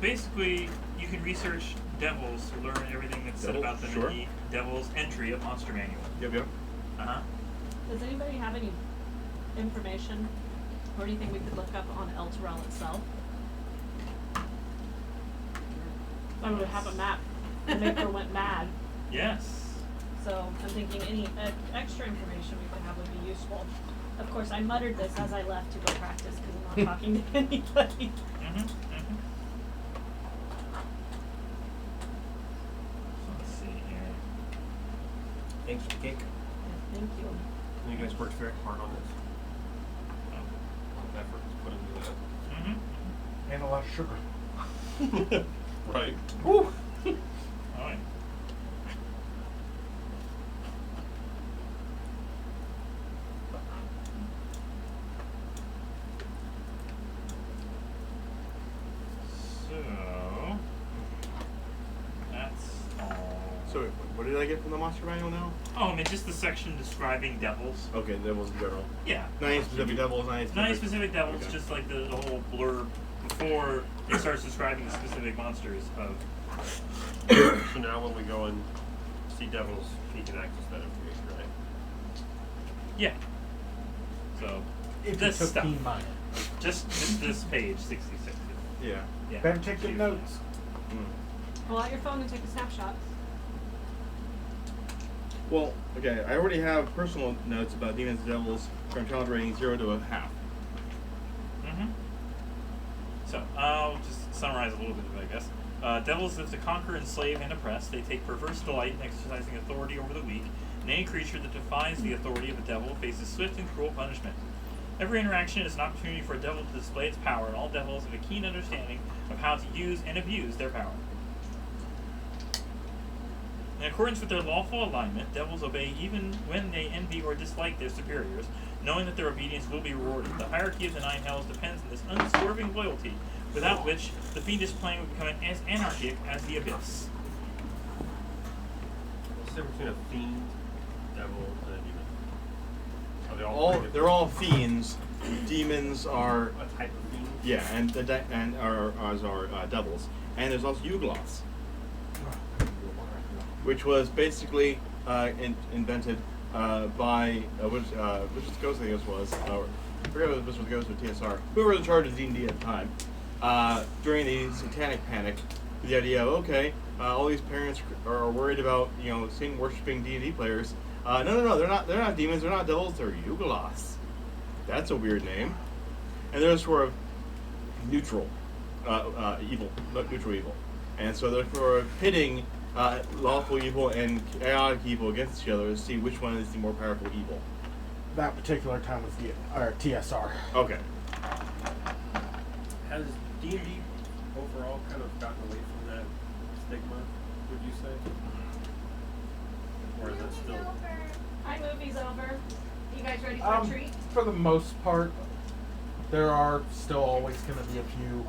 Basically, you can research devils to learn everything that's said Devils? about them Sure. in the Devil's Entry of Monster Manual. Yep. Uh-huh. Does anybody have any information or anything we could look up on Elturel itself? I would have a map. The maker went mad. Yes. So I'm thinking any extra information we could have would be useful. Of course, I muttered this as I left to go practice because I'm not talking to anybody. Mm-hmm. Mm-hmm. So let's see here. Thanks for the cake. Yeah, thank you. You guys worked very hard on this. A lot of effort was put into that. Mm-hmm. And a lot of sugar. Right. Woo! All right. So that's all. So what did I get from the monster manual now? Oh, I mean, just the section describing devils. Okay, devils in general. Yeah. 9 specific devils, 9 Not any specific devils, Okay. just like the whole blurb before it starts describing the specific monsters of. So now when we go and see devils, he can access that information, right? Yeah. So If you this took stuff, Team Mine. just this page 66. Yeah. Yeah. Better take good notes. Pull out your phone and take a snapshot. Well, okay, I already have personal notes about demons and devils from talent rating 0 to a half. Mm-hmm. So I'll just summarize a little bit of it, I guess. Devils live to conquer, enslave, and oppress. They take perverse delight in exercising authority over the weak, and any creature that defies the authority of a devil faces swift and cruel punishment. Every interaction is an opportunity for a devil to display its power, and all devils have a keen understanding of how to use and abuse their power. In accordance with their lawful alignment, devils obey even when they envy or dislike their superiors, knowing that their obedience will be rewarded. The hierarchy of the nine hells depends on this unswerving loyalty, without which the fiendish plane would become as anarchic as the abyss. What's the difference between a fiend, devil, and a demon? Are they all All pretty they're all fiends. Demons are different? A type of fiend? yeah, and are devils. And there's also Ugloths, which was basically invented by which Ghost I guess was. I forget if this was Ghost or TSR. Whoever was in charge of D&D at the time. During the Satanic Panic, the idea of all these parents are worried about Satan worshiping D&D players. No, they're not demons, they're not devils, they're Ugloths. That's a weird name. And they're sort of neutral evil, neutral evil. And so they're pitting lawful evil and chaotic evil against each other to see which one is the more powerful evil. That particular time was TSR. Okay. Has D&D overall kind of gotten away from that stigma, would you say? Or is it still... Hi, movie's over. You guys ready for a treat? For the most part, there are still always going to be a few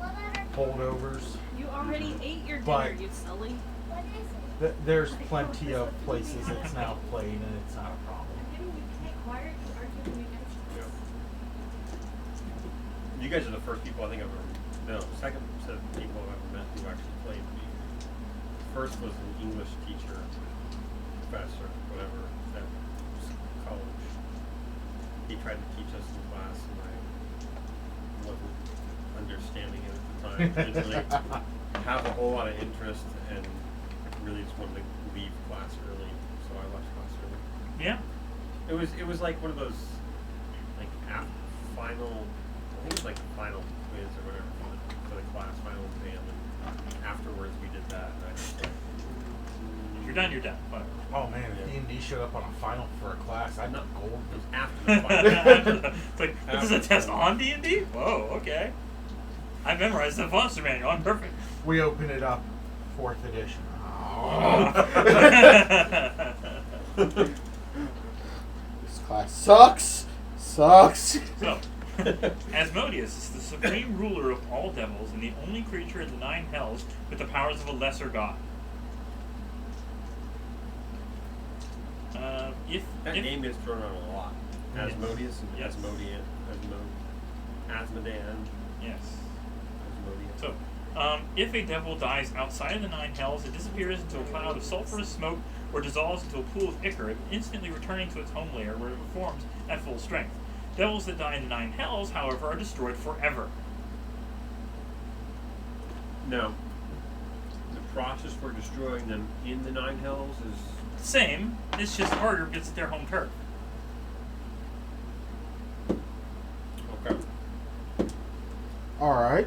holdovers. You already ate your dinner, But- you silly. There's plenty of places it's now played, and it's not a problem. I'm getting you quiet. You arguing against You guys are the first people I think I've ever, no, second set of people I've ever met who actually played me. First was an English teacher, professor, whatever, at college. He tried to teach us in class and I wasn't understanding it at the time. Didn't really have a whole lot of interest and really just wanted to leave class early, so I left class early. Yeah. It was like one of those like final, I think it was like the final quiz or whatever for the class final exam, and afterwards we did that, and I just like, If you're done, you're done. Whatever. Oh man, if D&D showed up on a final for a class, I'd not gold. it was after the final. It's like, this is a test on D&D? Whoa, okay. I memorized the Foster Manual. I'm perfect. We open it up, 4th edition. This class sucks. So, Asmodeus is the supreme ruler of all devils and the only creature in the 9 hells with the powers of a lesser god. That name gets thrown around a lot. Yes. Asmodeus and Yes. Asmodean. Yes. Asmodeus. So, if a devil dies outside of the 9 hells, it disappears into a cloud of sulphurous smoke or dissolves into a pool of ichor, instantly returning to its home layer where it reforms at full strength. Devils that die in the 9 hells, however, are destroyed forever. No. The process for destroying them in the 9 hells is Same, it's just harder because it's their home turf. okay. All right.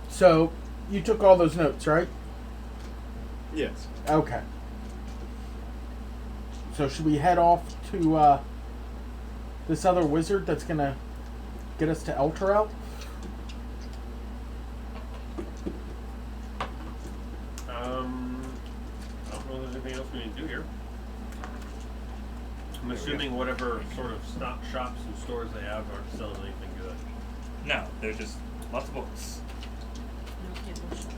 So, you took all those notes, right? Yes. Okay. So should we head off to this other wizard that's gonna get us to Elturel? I don't know if there's anything else we need to do here. I'm assuming whatever sort of stock shops and stores they have aren't selling anything good. No, they're just lots of books. No candle shop.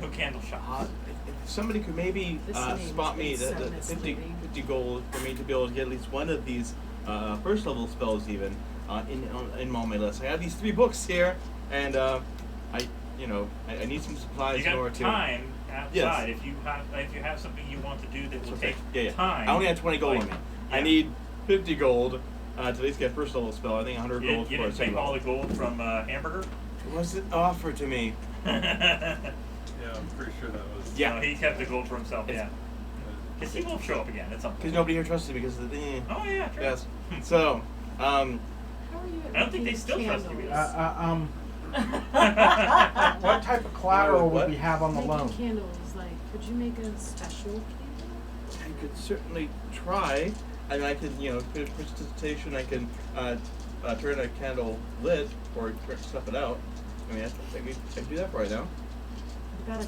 No candle shops. If somebody could maybe This name's spot me been the so 50 misleading. gold for me to be able to get at least one of these first level spells even in all my list. I have these 3 books here, and I need some supplies You in order got to. time outside. Yes. If you have something you want to do that will Okay. take Yeah. time. I only have 20 gold like, on me. yeah. I need 50 gold to at least get first level spell. I think 100 You, gold you for a didn't take second all level. the gold from Hamburger? It wasn't offered to me. Yeah, I'm pretty sure that was. Yeah. No, he kept the gold for himself. It's- Yeah. Because he won't show up again at some point. Because nobody here trusted me because of the. Oh yeah, true. Yes. So, How are you? I don't think they making still trust you candles? either. What type of collateral What? would we have on the Making loan? candles, like, could you make a special candle? I could certainly try. I mean, I can, finish presentation. I can turn a candle lit or stuff it out. I mean, I think I can do that for right now. You gotta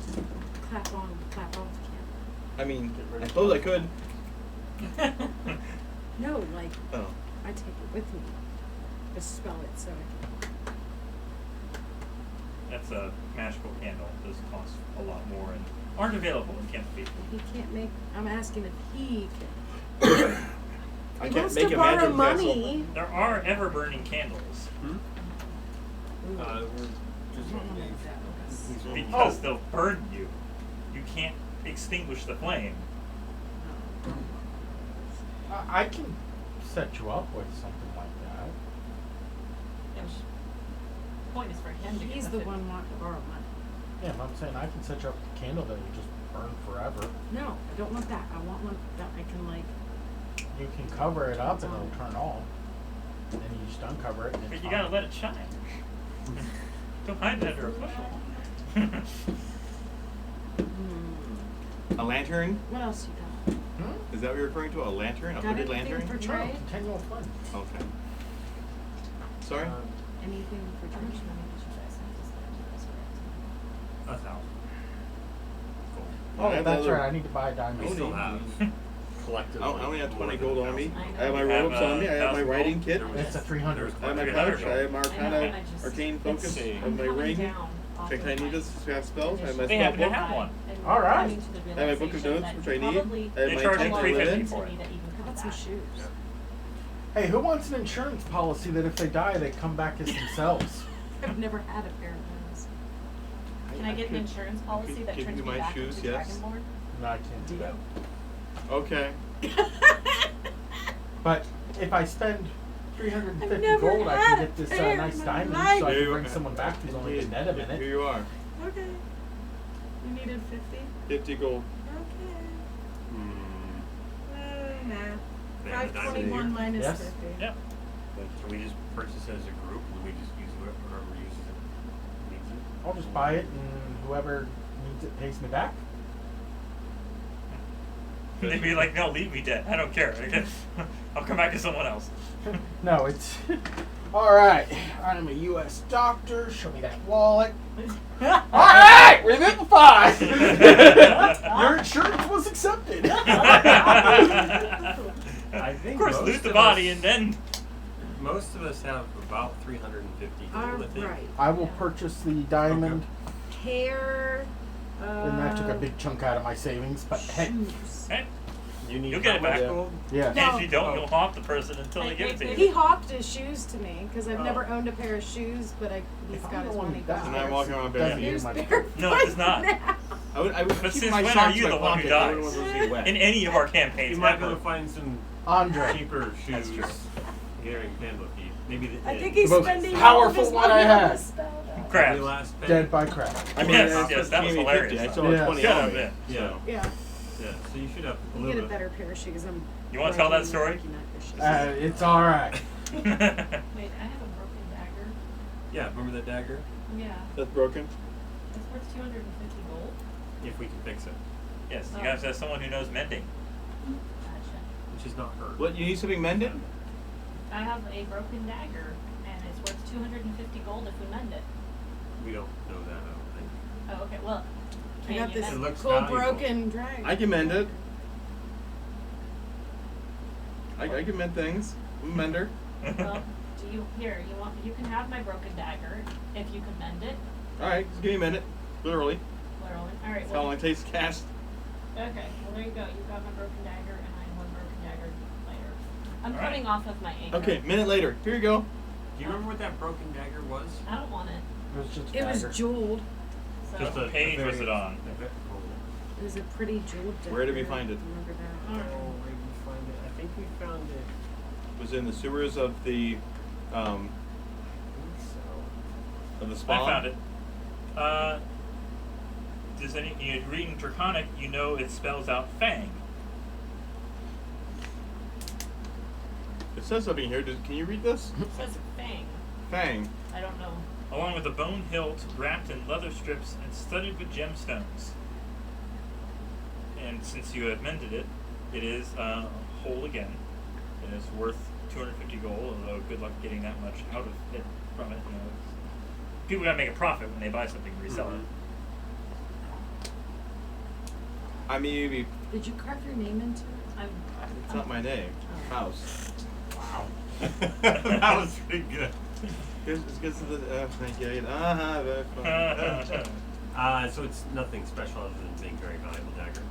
clap on, clap off the I mean, I suppose I could. candle. No, like, Oh. I take it with me. Just spell it so I can. That's a magical candle. Those cost a lot more and aren't available in Candlekeep. He can't make. I'm asking if he can. I He can't wants make to a borrow magic money. There are ever burning candles Hmm? Ooh. We're I just don't on know Dave. what that was. because they'll burn you. You can't extinguish the flame. I can set you up with something like that. The point is for him to get He's the the 50. one wanting to borrow money. Yeah, but I'm saying I can set you up with a candle that will just burn forever. No, I don't want that. I want one that I can like. You can cover it up and it'll turn off. And then you just uncover it and But it's you fine. gotta let it shine. Don't hide it under a bushel. Hmm. A lantern? What else you got? Hmm? Is that what you're referring to? A lantern? A Got hooded anything lantern? for No, trade? continual fun. Okay. Sorry? Anything for How much trade? money did you guys have to spend to resurrect? 1,000. Oh, I have that's another- right. I need to buy a diamond. We still have collectively. I only have 20 more gold than on me. 1,000. I have my You have, robes on me. I have my 1,000 writing gold? kit. It's a 300. I have my 300 pouch. I have my I know, Arcana, I just- arcane focus. Let's see. I have my I'm coming ring. down off Check of I need my this to cast spells. I have my They spell happen to book. have one. and All right. coming to the I have my book of realization notes, that which I need. probably I have They my charge tank you of $3.50 linen. for it. to even How come about some back. shoes? Hey, who wants an insurance policy that if they die, they come back as themselves? I've never had a pair of those. Can I get an insurance policy that give turns you me my back shoes, into yes. Dragonborn? No, I can't do that. Okay. But if I spend 350 I've never gold, I had can a get this pair in nice my diamond, life. so I Here can you bring are. someone back who's only been dead a Here minute. you are. Okay. You needed 50? 50 gold. Okay. Hmm. Nah. They have a diamond 521 here. minus Yes. 50. Yep. Can we just purchase it as a group, and we just use whoever uses it needs it? I'll just buy it, and whoever needs it pays me back. They'd be like, no, leave me dead. I don't care. I'll come back as someone else. No, it's all right. I'm a U.S. doctor. Show me that wallet. All right, remember 5. Your insurance was accepted. I think Of course, most loot the of body us- and then. Most of us have about 350 gold, I think. Alright. I will purchase the diamond, Hair. and that took a big chunk out of my savings. But hey, Shoes. Hey, You need You'll get it how much back. gold? yeah. No. and if you don't, Oh. you'll haunt the person until they Like, give it to they- you. He hawked his shoes to me because I've Oh. never owned a pair of shoes, but he's If I'm got the his one money who back. dies, And I'm walking around doesn't barefoot. do Here's much barefoot good. No, it does not. now. I would But keep since my when socks are you in my the one who pocket. I wouldn't dies? want those to get wet. In any of our campaigns, You might be ever. able to find some Andre, cheaper That's shoes true. here in Candlekeep. Maybe the I think he's The most spending powerful all of his one money I on had. the spell, though. Crabs. Maybe last penny. dead by crab. I mean, Yes, it's yes, supposed that to was be hilarious. 50. I though. still Yeah. have 20 Shut on up, me. then. Yeah. Yeah. Yeah, so you should have a You little get a bit. better pair of shoes. You wanna tell that story? It's all right. Wait, I have a broken dagger. Yeah, remember that dagger? Yeah. That's broken. It's worth 250 gold. If we can fix it. Yes, you Oh. guys have someone who knows mending. Gotcha. Which is not her. What, you need something mended? I have a broken dagger, and it's worth 250 gold if we mend it. We don't know that, I don't think. Oh, okay. Well, I can got you this It mend looks cool valuable. broken dragon. I can mend it. I can mend things. I'm a mender. Well, do you here? You can have my broken dagger if you can mend it. Alright, just give me a minute. Literally. Literally. All right. That's how long it takes to cast. Okay. Well, there you go. You got my broken dagger, and I have one broken dagger later. I'm All right. coming off of my anchor. Okay, minute later. Here you go. Do you remember what that broken dagger was? I don't want it. It was just a It was dagger. jeweled. So. Just a page was it on? It was a pretty jeweled dagger. Where did we find it? Remember Oh, that? where did we find it? I think we found it. It was in the sewers of the I think so. of the spawn. I found it. Does you read in Draconic, you know it spells out fang. It says something here. Can you read this? It says fang. Fang. I don't know. Along with a bone hilt wrapped in leather strips and studded with gemstones. And since you have mended it, it is whole again. And it's worth 250 gold, although good luck getting that much out of it from it. You know, people gotta make a profit when they buy something and resell it. I mean, Did you carve your name into it? I'm. it's not my name. House. Wow. That was pretty good. It's because of the. Thank you. Very fun. So it's nothing special other than being very valuable dagger.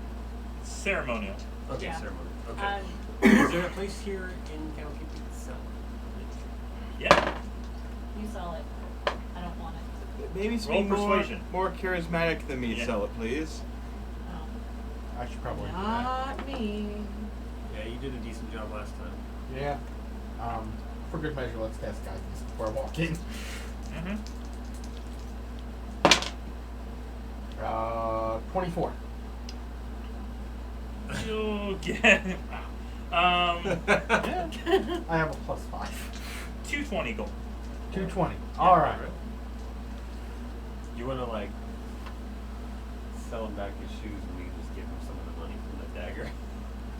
Ceremonial. Okay, Yeah. ceremony. Okay. Is there a place here in Candlekeep you can sell it? Yeah. You sell it. I don't want it. Maybe Roll be persuasion. more charismatic than me. Yeah. Sell it, please. No. I should probably do that. Not me. Yeah, you did a decent job last time. Yeah. For good measure, let's cast guidance before I walk in. Mm-hmm. 24. You'll get. Wow. Yeah. I have a +5. 220 gold. 220. All right. You want to like sell him back his shoes and we just give him some of the money from the dagger,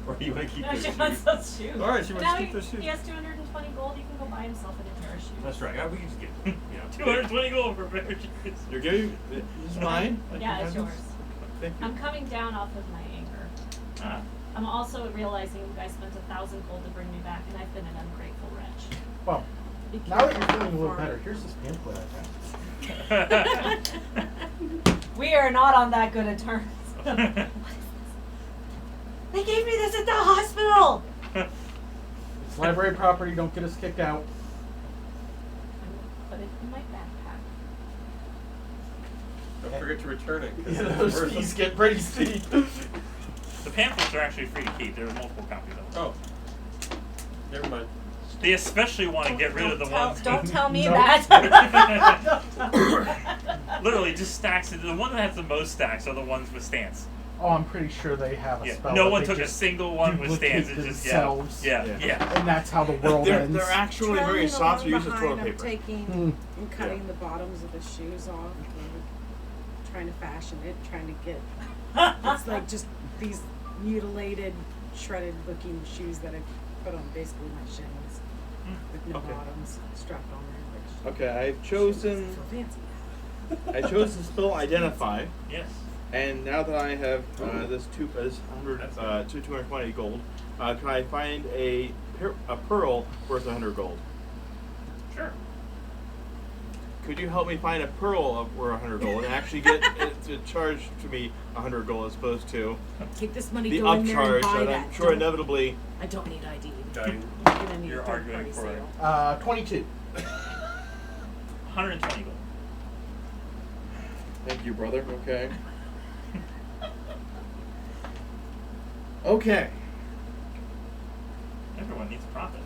or do you want to keep No, those she shoes? wants those shoes. All right, she wants Now to keep those shoes. He has 220 gold. He can go buy himself a pair of shoes. That's right. We can just give him. You know, 220 gold for a pair of shoes. You're giving. This is mine. I Yeah, can it's have yours. this? Thank you. I'm coming down off of my anchor. Ah. I'm also realizing you guys spent 1,000 gold to bring me back, and I've been an ungrateful wretch. Well, Be now that you're careful feeling a little for better, it. here's this pamphlet I found. We are not on that good of terms. What is this? They gave me this at the hospital. It's Library property, don't get us kicked out. Put it in my backpack. Don't forget to return it. 'Cause Yeah, it's those worth fees it. get pretty steep. The pamphlets are actually free to keep. There are multiple copies of them. Oh. Never mind. They especially want to get rid of the ones. Don't with- tell me Nope. that. Literally, just stacks. The one that has the most stacks are the ones with stance. Oh, I'm pretty sure they have a Yeah. spell. No that one they took a just single one with duplicate stance. It's just themselves. yeah. And that's how the world ends. They're actually very Trailing soft to along use as behind, toilet I'm paper. taking Mm. and cutting the bottoms of the shoes off, and trying to fashion it, trying to get. It's like just these mutilated, shredded-looking shoes that I put on basically my shins with no Okay. bottoms strapped on there. Okay, I've chosen. So fancy. I chose the spell Identify, Yes. and now that I have this 220 gold, can I find a pearl worth 100 gold? Sure. Could you help me find a pearl worth 100 gold and actually get it to charge to me 100 gold as opposed to Take this money, the go in there and upcharge buy that that. I'm sure Don't- inevitably. I don't need ID. Dying. I'm gonna need You're a third arguing party for it. sale. 22. 120 gold. Thank you, brother. Okay. Okay. Everyone needs a profit.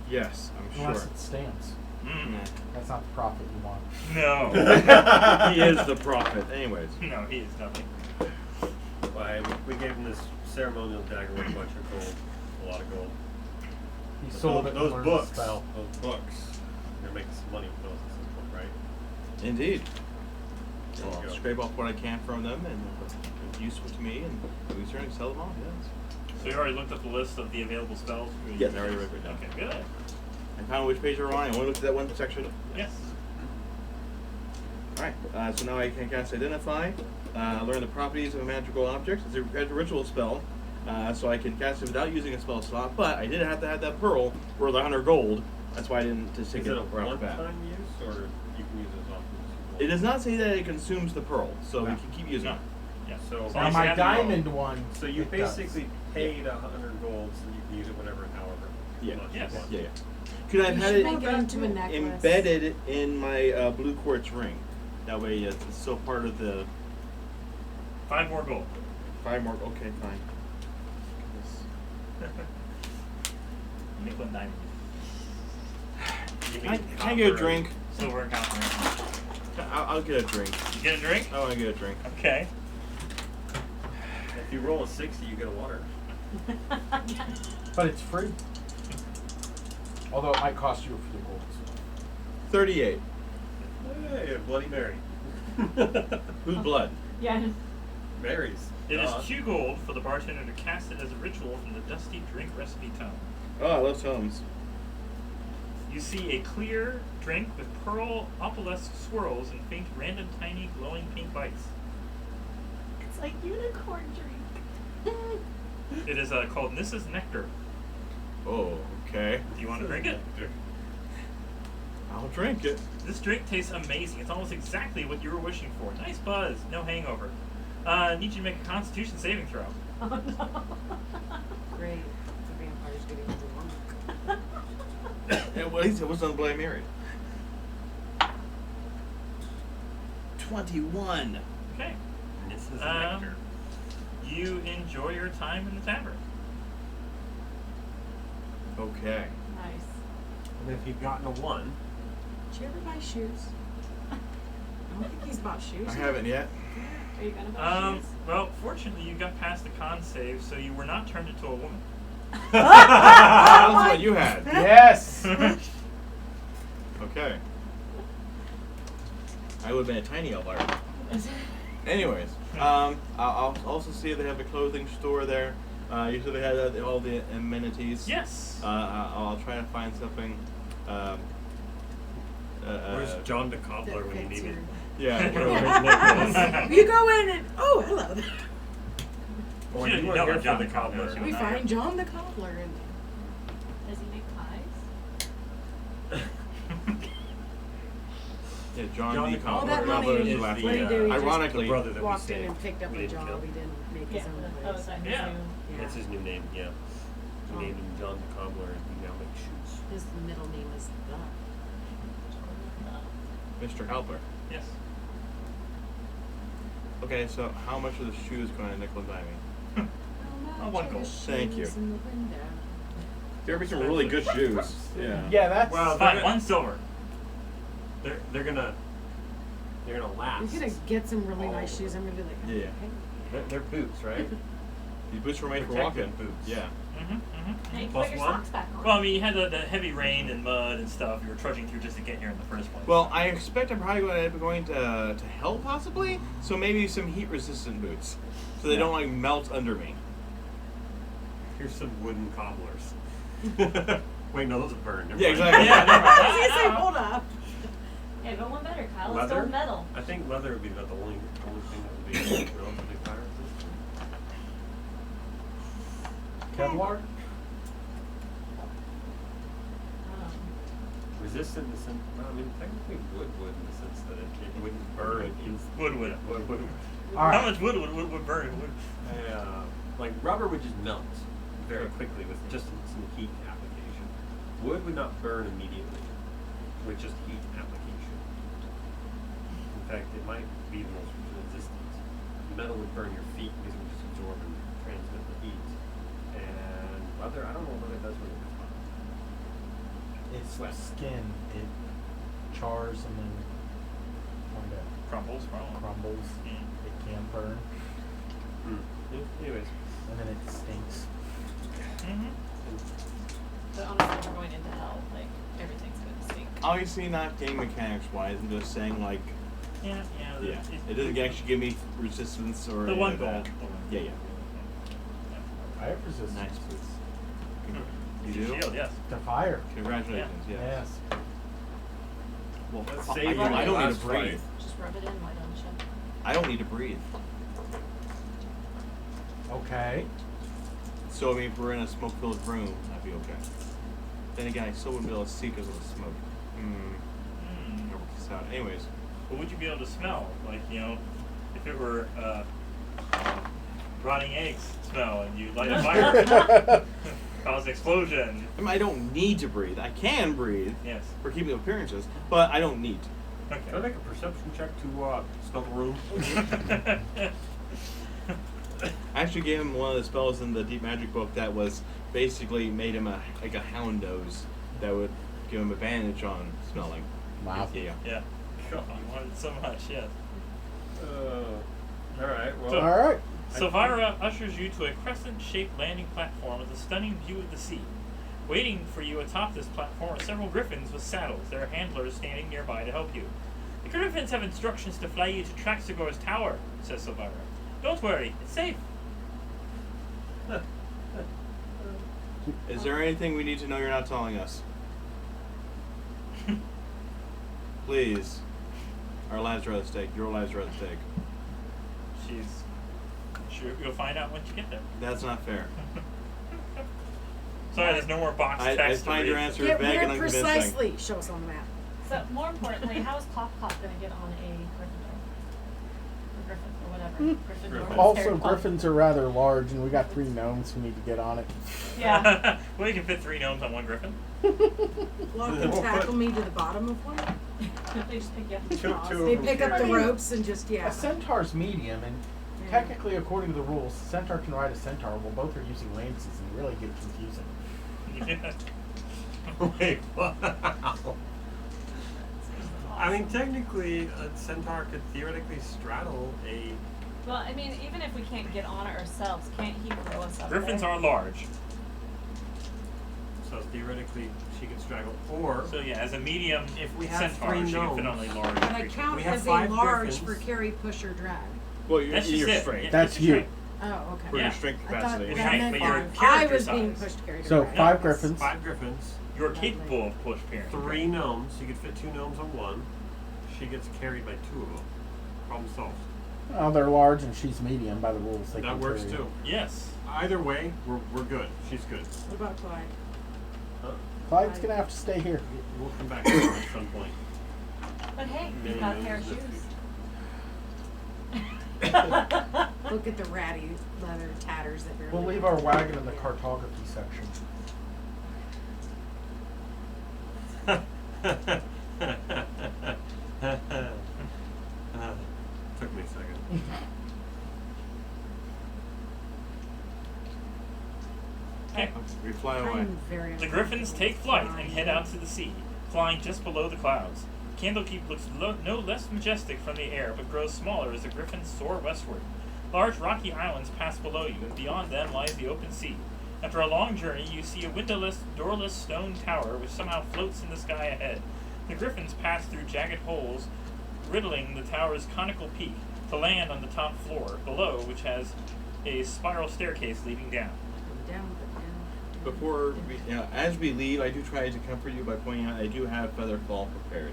Yes, I'm Unless sure. it stands. Mm. That's not the profit you want. No. He is the prophet. Anyways. No, he is nothing. Why, we gave him this ceremonial dagger with a bunch of gold. A lot of gold. He But sold it those and learned the books. spell. Those books. You're making some money with those at some point, right? Indeed. There So you I'll go. scrape off what I can from them, and if it's useful to me, and we certainly sell them all. Yes. So you already looked at the list of the available spells? Yes, I already wrote it down. Okay, good. I found which page you're on. I only looked at that one section. Yes. All right. So now I can cast Identify. Learn the properties of a magical object. It's a ritual spell, so I can cast it without using a spell slot. But I did have to have that pearl worth 100 gold. That's why I didn't just take Is it it a right off the bat. one-time use, or you can use it as often as It you want? does not say that it consumes the pearl, so we No. can keep using No. it. Yeah. So- As long Now as you my have the gold. diamond one. So you it does. basically paid 100 gold so you can use it whenever and however Yeah. much Yes. you want. Yeah, yeah. Could I have You had should it make it into a necklace. embedded in my blue quartz ring? That way it's still part of the 5 more gold. 5 more. Okay, fine. Nickel and diamond. You Can I, mean can I get a copper, drink? Silver and copper. I'll get a drink. You get a drink? I want to get a drink. Okay. If you roll a 60, you get a water. But it's free. Although it might cost you a few gold. 38. Hey, a Bloody Mary. Whose blood? Yeah. Mary's. It is Duh. 2 gold for the bartender to cast it as a ritual from the dusty drink recipe tome. Oh, I love tomes. You see a clear drink with pearl opalesque swirls and faint random tiny glowing pink bites. It's like unicorn drink. It is called Nissa's Nectar. Oh, okay. Do you want to drink it? I'll drink it. This drink tastes amazing. It's almost exactly what you were wishing for. Nice buzz, no hangover. Need you to make a Constitution saving throw. Oh no. Great. The vampire's getting overwhelmed. At least it was on Bloody Mary. 21. Okay. This is Um, nectar. You enjoy your time in the tavern. Okay. Nice. And if you've gotten a 1, Did you ever buy shoes? I don't think he's bought shoes. I haven't yet. Are you gonna buy shoes? Well, fortunately, you got past the con save, so you were not turned into a woman. That was what you had. Yes! Okay. I would have been a tiny elf. Anyways, I'll also see if they have a clothing store there. Usually they have all the amenities. Yes. I'll try to find something. where's John the Cobbler That when you fits need your- it? Yeah. You go in and hello. Or She you didn't were know here about for John the the Cobbler. Cobbler. We not find here. John the cobbler and Does he make pies? Yeah, John John D. the all Cobbler. that money. Cobbler He, is is the last what did he name. do? He Ironically, The brother that just we walked in saved. and picked up We a didn't job. kill. He didn't make Yeah. his own Oh, is place. that his Yeah. new? Yeah. That's his new name, yeah. We named him John the Cobbler, and he now makes shoes. His middle name is the. Mr. Helper. Yes. Okay, so how much of the shoes going to nickel and dime me? Oh, one gold. Thank you. In the window. There be some really good shoes. Yeah. Yeah, that's. Well, Fine, 1 silver. They're gonna last. You're gonna get some really all nice over. shoes. I'm gonna be like, Yeah. okay. They're boots, right? These boots were made for Protective walking. boots. Yeah. Now you can Plus put your one? socks back on. Well, I mean, you had the heavy rain and mud and stuff you were trudging through just to get here in the first place. Well, I expect I'm probably going to hell possibly. So maybe some heat resistant boots, so they don't like melt under me. Here's some wooden cobblers. Wait, no, those are burned. Never Yeah, mind. exactly. Yeah, never mind. I was gonna say, hold up. Yeah, go one better, Kyle. Let's go Leather? with metal. I think leather would be the only thing that would be relatively fire resistant. Kevlar? Resistant in the sense, well, I mean, technically wood would in the sense that it wouldn't burn. Wood. All How right. much wood would burn? Like rubber would just melt very quickly with just some heat application. Wood would not burn immediately with just heat application. In fact, it might be the most resistant. Metal would burn your feet because it would just absorb and transmit the heat. And leather, I don't know what it does when it gets hot. It's skin. It chars and then kind of Crumbles, probably. crumbles. Mm. It can burn, Anyways. and then it stinks. Mm-hmm. But honestly, we're going into hell. Like, everything's gonna stink. Obviously not game mechanics wise. I'm just saying like, Yeah. yeah, it doesn't actually give me resistance or The anything one like gold. that. Yeah, yeah. I have resistance Nice boots. You Your do? shield, yes. to fire. Congratulations. Yes. Yes. Well, Let's I, save I don't need last to breathe. fight. Just rub it in, why don't you? I don't need to breathe. Okay. So I mean, if we're in a smoke-filled room, I'd be okay. Then again, I still wouldn't be able to see because of the smoke. Never work this out. Anyways, What would you be able to smell? Like, if it were rotting eggs smell and you light a fire, cause an explosion. I mean, I don't need to breathe. I can breathe Yes. for keeping appearances, but I don't need to. Can I Okay. make a perception check to smell the room? I actually gave him one of the spells in the Deep Magic book that was basically made him a hound nose that would give him advantage on smelling. Wow. Yeah. Yeah. You wanted it so much, yes. Alright, well. So- All right. Savira ushers you to a crescent-shaped landing platform with a stunning view of the sea. Waiting for you atop this platform are several griffins with saddles, their handlers standing nearby to help you. The griffins have instructions to fly you to Traxagor's tower, says Savira. Don't worry, it's safe. Is there anything we need to know you're not telling us? Please. Our lives are at stake. Your lives are at stake. Sure, you'll find out once you get there. That's not fair. Sorry, there's no more box I text. to find your read. answer Get vague and where unconvincing. precisely. Show us on the map. So, more importantly, how is Pop Pop gonna get on a Gryffindor? Or Griffin, or whatever. Gryffindor. Griffin. Also, Scared Pop. griffins are rather large, and we got 3 gnomes who need to get on it. Yeah. Well, you can fit 3 gnomes on 1 griffin. Block and tackle me to the bottom of one. They just pick you up in the Two- claws. two They of pick them up the carry. ropes and just, yeah. A centaur's medium, and Yeah. technically, according to the rules, centaur can ride a centaur. Well, both are using lances, and really get confusing. Wait, wow. I mean, technically, a centaur could theoretically straddle a. Well, I mean, even if we can't get on it ourselves, can't he throw us up Griffins there? are large. So theoretically, she could straddle. Or So yeah, as a medium If we have centaur, 3 she can fit gnomes- on a large But I creature. count We have as a 5 large griffins. for carry, push, or drag. Well, you're, That's just you're it. straight. Yeah, That's it's you. straight. Oh, okay. For Yeah. your strength I thought capacity. that Right, meant but your 5. I character was being size. pushed, carried, So, or dragged. 5 griffins. 5 griffins, You're capable of push parrying. 3 gnomes. You could fit 2 gnomes on 1. She gets carried by 2 of them. Problem solved. Oh, they're large, and she's medium by the rules. They That can works carry. too. Yes. Either way, we're good. She's good. What about Clyde? Huh? Clyde's gonna have to stay here. We'll come back to her at some point. But hey, Maybe he's got a pair of in the shoes. future. Look at the ratty leather tatters that barely. We'll leave our wagon in the cartography section. Took me a second. Okay. We fly away. I'm very The griffins take flight and head out to the sea, flying just below the clouds. Candlekeep looks no less majestic from the air, but grows smaller as the griffins soar westward. Large rocky islands pass below you, and beyond them lies the open sea. After a long journey, you see a windowless, doorless stone tower which somehow floats in the sky ahead. The griffins pass through jagged holes, riddling the tower's conical peak, to land on the top floor, below which has a spiral staircase leading down. down. Before we, as we leave, I do try to comfort you by pointing out I do have feather fall prepared.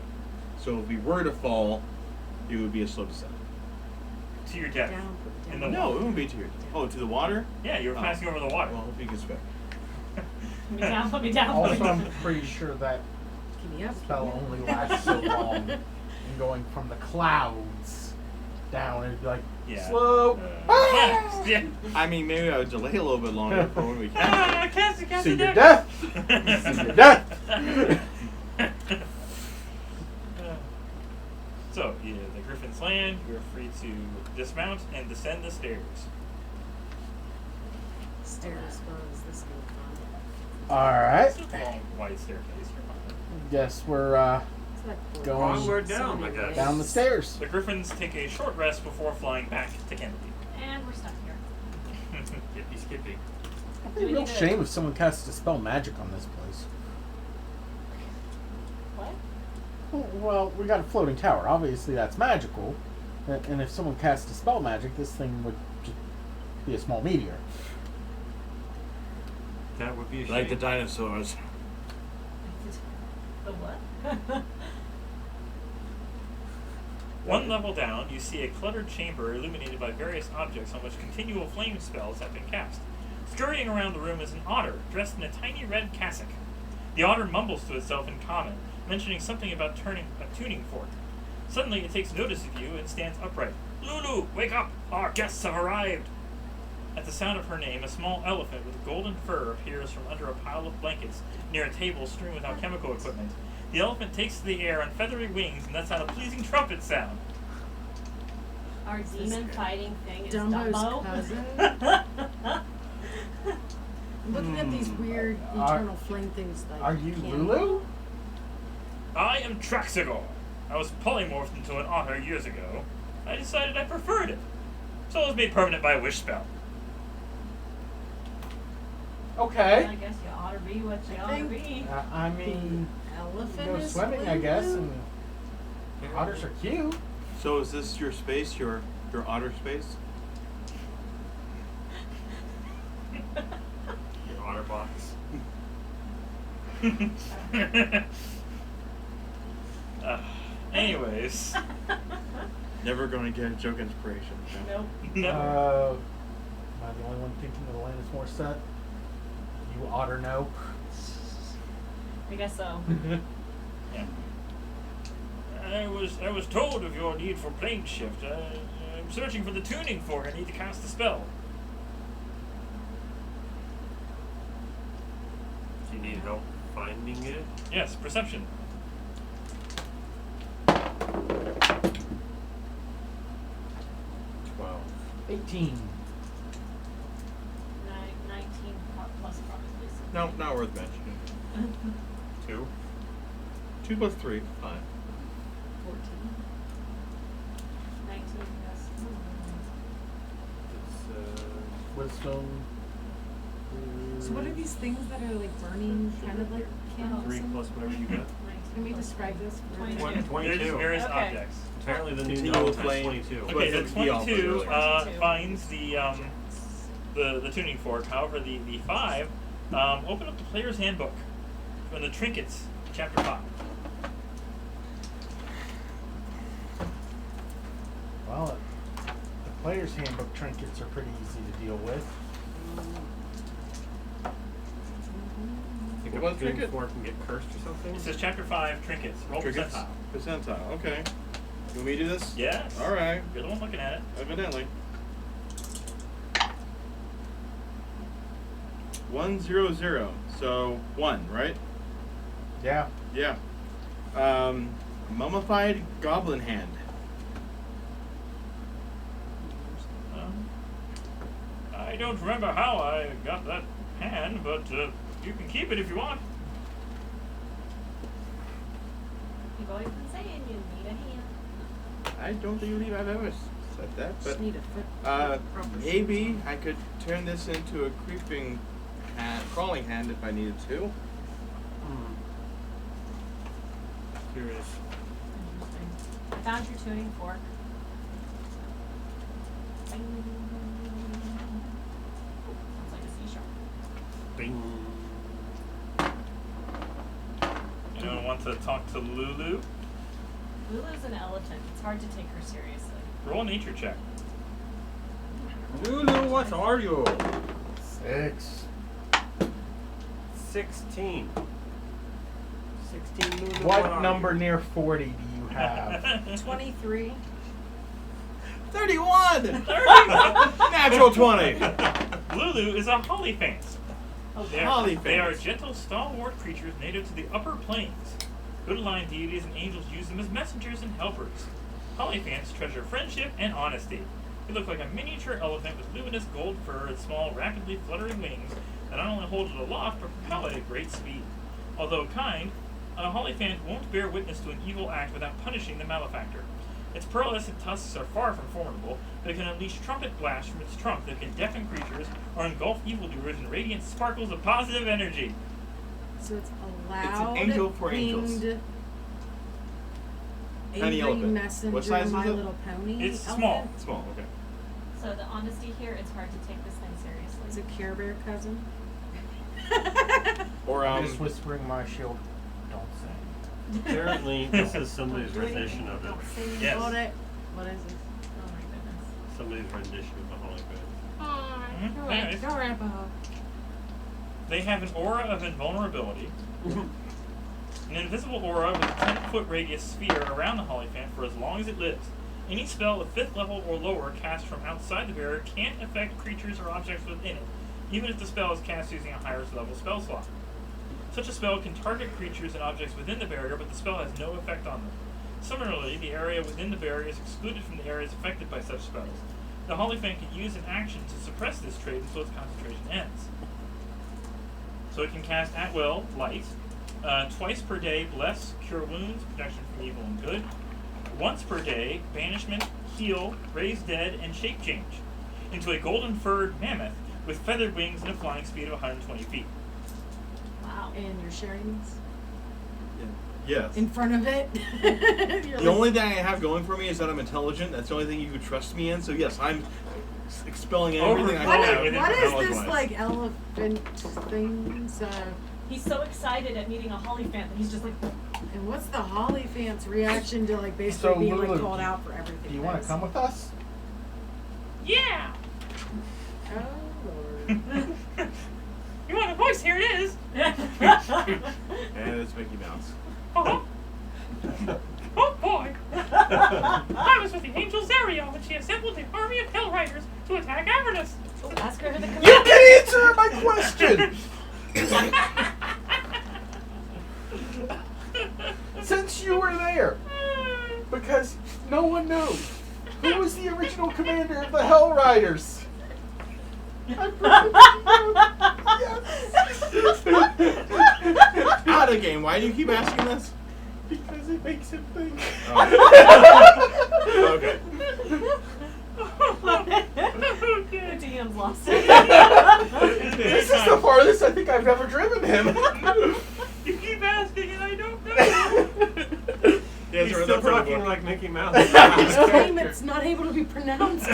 So if we were to fall, it would be a slow descent. To your death. Down, In the down. No, it wouldn't be to your. Oh, to the water? Yeah, you were Oh. passing over the water. Well, if you can spec. Put me down, put me down. Also, I'm pretty sure that Keep me up. spell only lasts so long. And going from the clouds down, it'd be like, Yeah. slow. Yeah. Yeah. I mean, maybe I would delay a little bit longer for when we cast it. Cast See it your down. death. See your death. So, yeah, the griffins land. You're free to dismount and descend the stairs. Stairs was this good All right. It's a long, wide staircase. You're fine. Guess we're fun. It's like Going Onward so down, I many guess. ways. down the stairs. The griffins take a short rest before flying back to Candlekeep. And we're stuck here. Skippy, skippy. It'd be a real shame if someone cast dispel magic on this place. What? Well, we got a floating tower. Obviously, that's magical. And if someone cast dispel magic, this thing would just be a small meteor. That would be a shame. Like the dinosaurs. The what? One level down, you see a cluttered chamber illuminated by various objects on which continual flame spells have been cast. Scurrying around the room is an otter, dressed in a tiny red cassock. The otter mumbles to itself in common, mentioning something about turning a tuning fork. Suddenly it takes notice of you and stands upright. Lulu, wake up! Our guests have arrived! At the sound of her name, a small elephant with golden fur appears from under a pile of blankets near a table strewn with alchemical equipment. The elephant takes to the air on feathery wings and lets out a pleasing trumpet sound. Our demon fighting thing is Dumbo's Dumbo. cousin. I'm looking at these weird eternal flame things. Like Are you candle. Lulu? I am Traxigor. I was polymorphed into an otter years ago. I decided I preferred it. So it was made permanent by a wish spell. Okay. I guess you ought to be what you ought to be. I mean, Elephant go is swimming, I guess, Lulu? and otters are cute. So is this your space, your otter space? Your otter box. Anyways. Never going to get a joke inspiration. Nope. No. Am I the only one thinking of Alanis Morissette? You otter know. I guess so. Yeah. I was told of your need for plane shift. I'm searching for the tuning fork. I need to cast a spell. Do you need help finding it? Yes, perception. 12. 18. 19 plus probably. No, not worth mentioning. 2. 2 plus 3, 5. 14. 19, yes. It's, Wisdom. So what are these things that are like burning, kind of like candles? 3 plus whatever you got. Can we describe this? For 22. 22. There's various Okay. objects. Apparently the new Continual gnome has flame. 22. What Okay, did the he offer 22 earlier? finds the tuning fork. However, the 5 open up the player's handbook from the trinkets, chapter 5. Well, the player's handbook trinkets are pretty easy to deal with. Think What a tuning trinket? fork can get cursed or something? It says chapter 5, trinkets. Roll Trinkets? percentile. Percentile, okay. Can we do this? Yes. Alright, You're the one looking at it. evidently. 100. So 1, right? Yeah. Yeah. Mummified goblin hand. I don't remember how I got that hand, but you can keep it if you want. You've always been saying you need a hand. I don't believe I've ever said that, Just but need a foot. proper maybe I could turn this into a creeping hand, crawling hand if I needed to. Curious. Interesting. I found your tuning fork. Bing. Sounds like a C sharp. Bing. Anyone want to talk to Lulu? Lulu's an elephant. It's hard to take her seriously. Roll a nature check. Lulu, what are you? 6. 16. 16 Lulu. What are number you? near 40 do you have? 23. 31! Natural 20! Lulu is a hollyphant. They are Hollyphant. gentle, stalwart creatures native to the upper planes. Good-aligned deities and angels use them as messengers and helpers. Hollyphants treasure friendship and honesty. They look like a miniature elephant with luminous gold fur and small, rapidly fluttering wings that not only hold it aloft but propel it at great speed. Although kind, a hollyphant won't bear witness to an evil act without punishing the malefactor. Its pearlescent tusks are far from formidable, but it can unleash trumpet blasts from its trunk that can deafen creatures or engulf evildoers in radiant sparkles of positive energy. So it's a It's loud, an angel for angels. winged, Tiny angry elephant. messenger, What size is My it? Little Pony. It's elephant. small. Small, okay. So the honesty here, it's hard to take this thing seriously. It's a Care Bear cousin. Or, I'm just whispering my shield. Don't say. Apparently, this is somebody's rendition of it. Don't say Yes. What is this? Oh my goodness. Somebody's rendition of the Hollywood. Mhm. Anyways. Go Arapaho. They have an aura of invulnerability. An invisible aura with a 10-foot radius sphere around the hollyphant for as long as it lives. Any spell of 5th level or lower cast from outside the barrier can't affect creatures or objects within it, even if the spell is cast using a higher level spell slot. Such a spell can target creatures and objects within the barrier, but the spell has no effect on them. Similarly, the area within the barrier is excluded from the areas affected by such spells. The hollyphant can use an action to suppress this trait until its concentration ends. So it can cast at will, light, twice per day, bless, cure wounds, protection from evil and good, once per day, banishment, heal, raise dead, and shape change, into a golden furred mammoth with feathered wings and a flying speed of 120 feet. Wow. And you're sharing this Yes. in front of it. The only thing I have going for me is that I'm intelligent. That's the only thing you could trust me in. So yes, I'm expelling everything I What have. is, what is this knowledge-wise. like elephant things? He's so excited at meeting a hollyphant that he's just like, And what's the hollyphant's reaction to like basically So, being Lulu, like called out for everything? Do you want to come with us? Yeah! Oh Lord. You want a voice? Here it is! And it's Mickey Mouse. Oh, oh boy! I was with the angel Zariel when she assembled the army of Hell Riders to attack Avernus. oh, ask her who the You commander can answer my question! Since you were there, because no one knows who was the original commander of the Hell Riders. I'm yes. Out of the game. Why do you keep asking this? Because it makes him think. Oh. Okay. The DM's lost it. This is the farthest I think I've ever driven him. You keep asking and I don't know. Yeah, He's sorry, still that's right. talking like Mickey Mouse. This claim it's not able to be pronounced.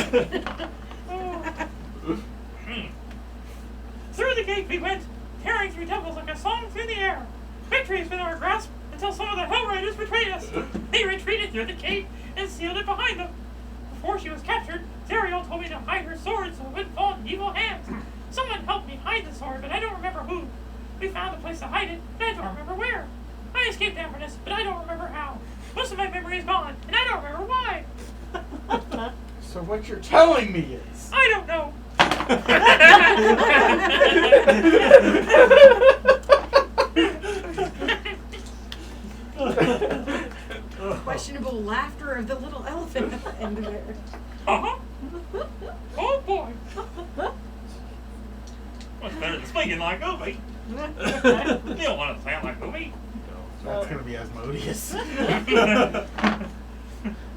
Through the gate we went, tearing through temples like a song through the air. Victory is within our grasp until some of the Hell Riders betrayed us. They retreated through the gate and sealed it behind them. Before she was captured, Zariel told me to hide her sword so it wouldn't fall in evil hands. Someone helped me hide the sword, but I don't remember who. We found a place to hide it, but I don't remember where. I escaped Avernus, but I don't remember how. Most of my memory is gone, and I don't remember why. So what you're telling me is, I don't know. Questionable laughter of the little elephant at the end of it. Uh-huh. Oh boy. Much better than speaking like Movie. You don't want to sound like Movie. That's gonna be Asmodeus.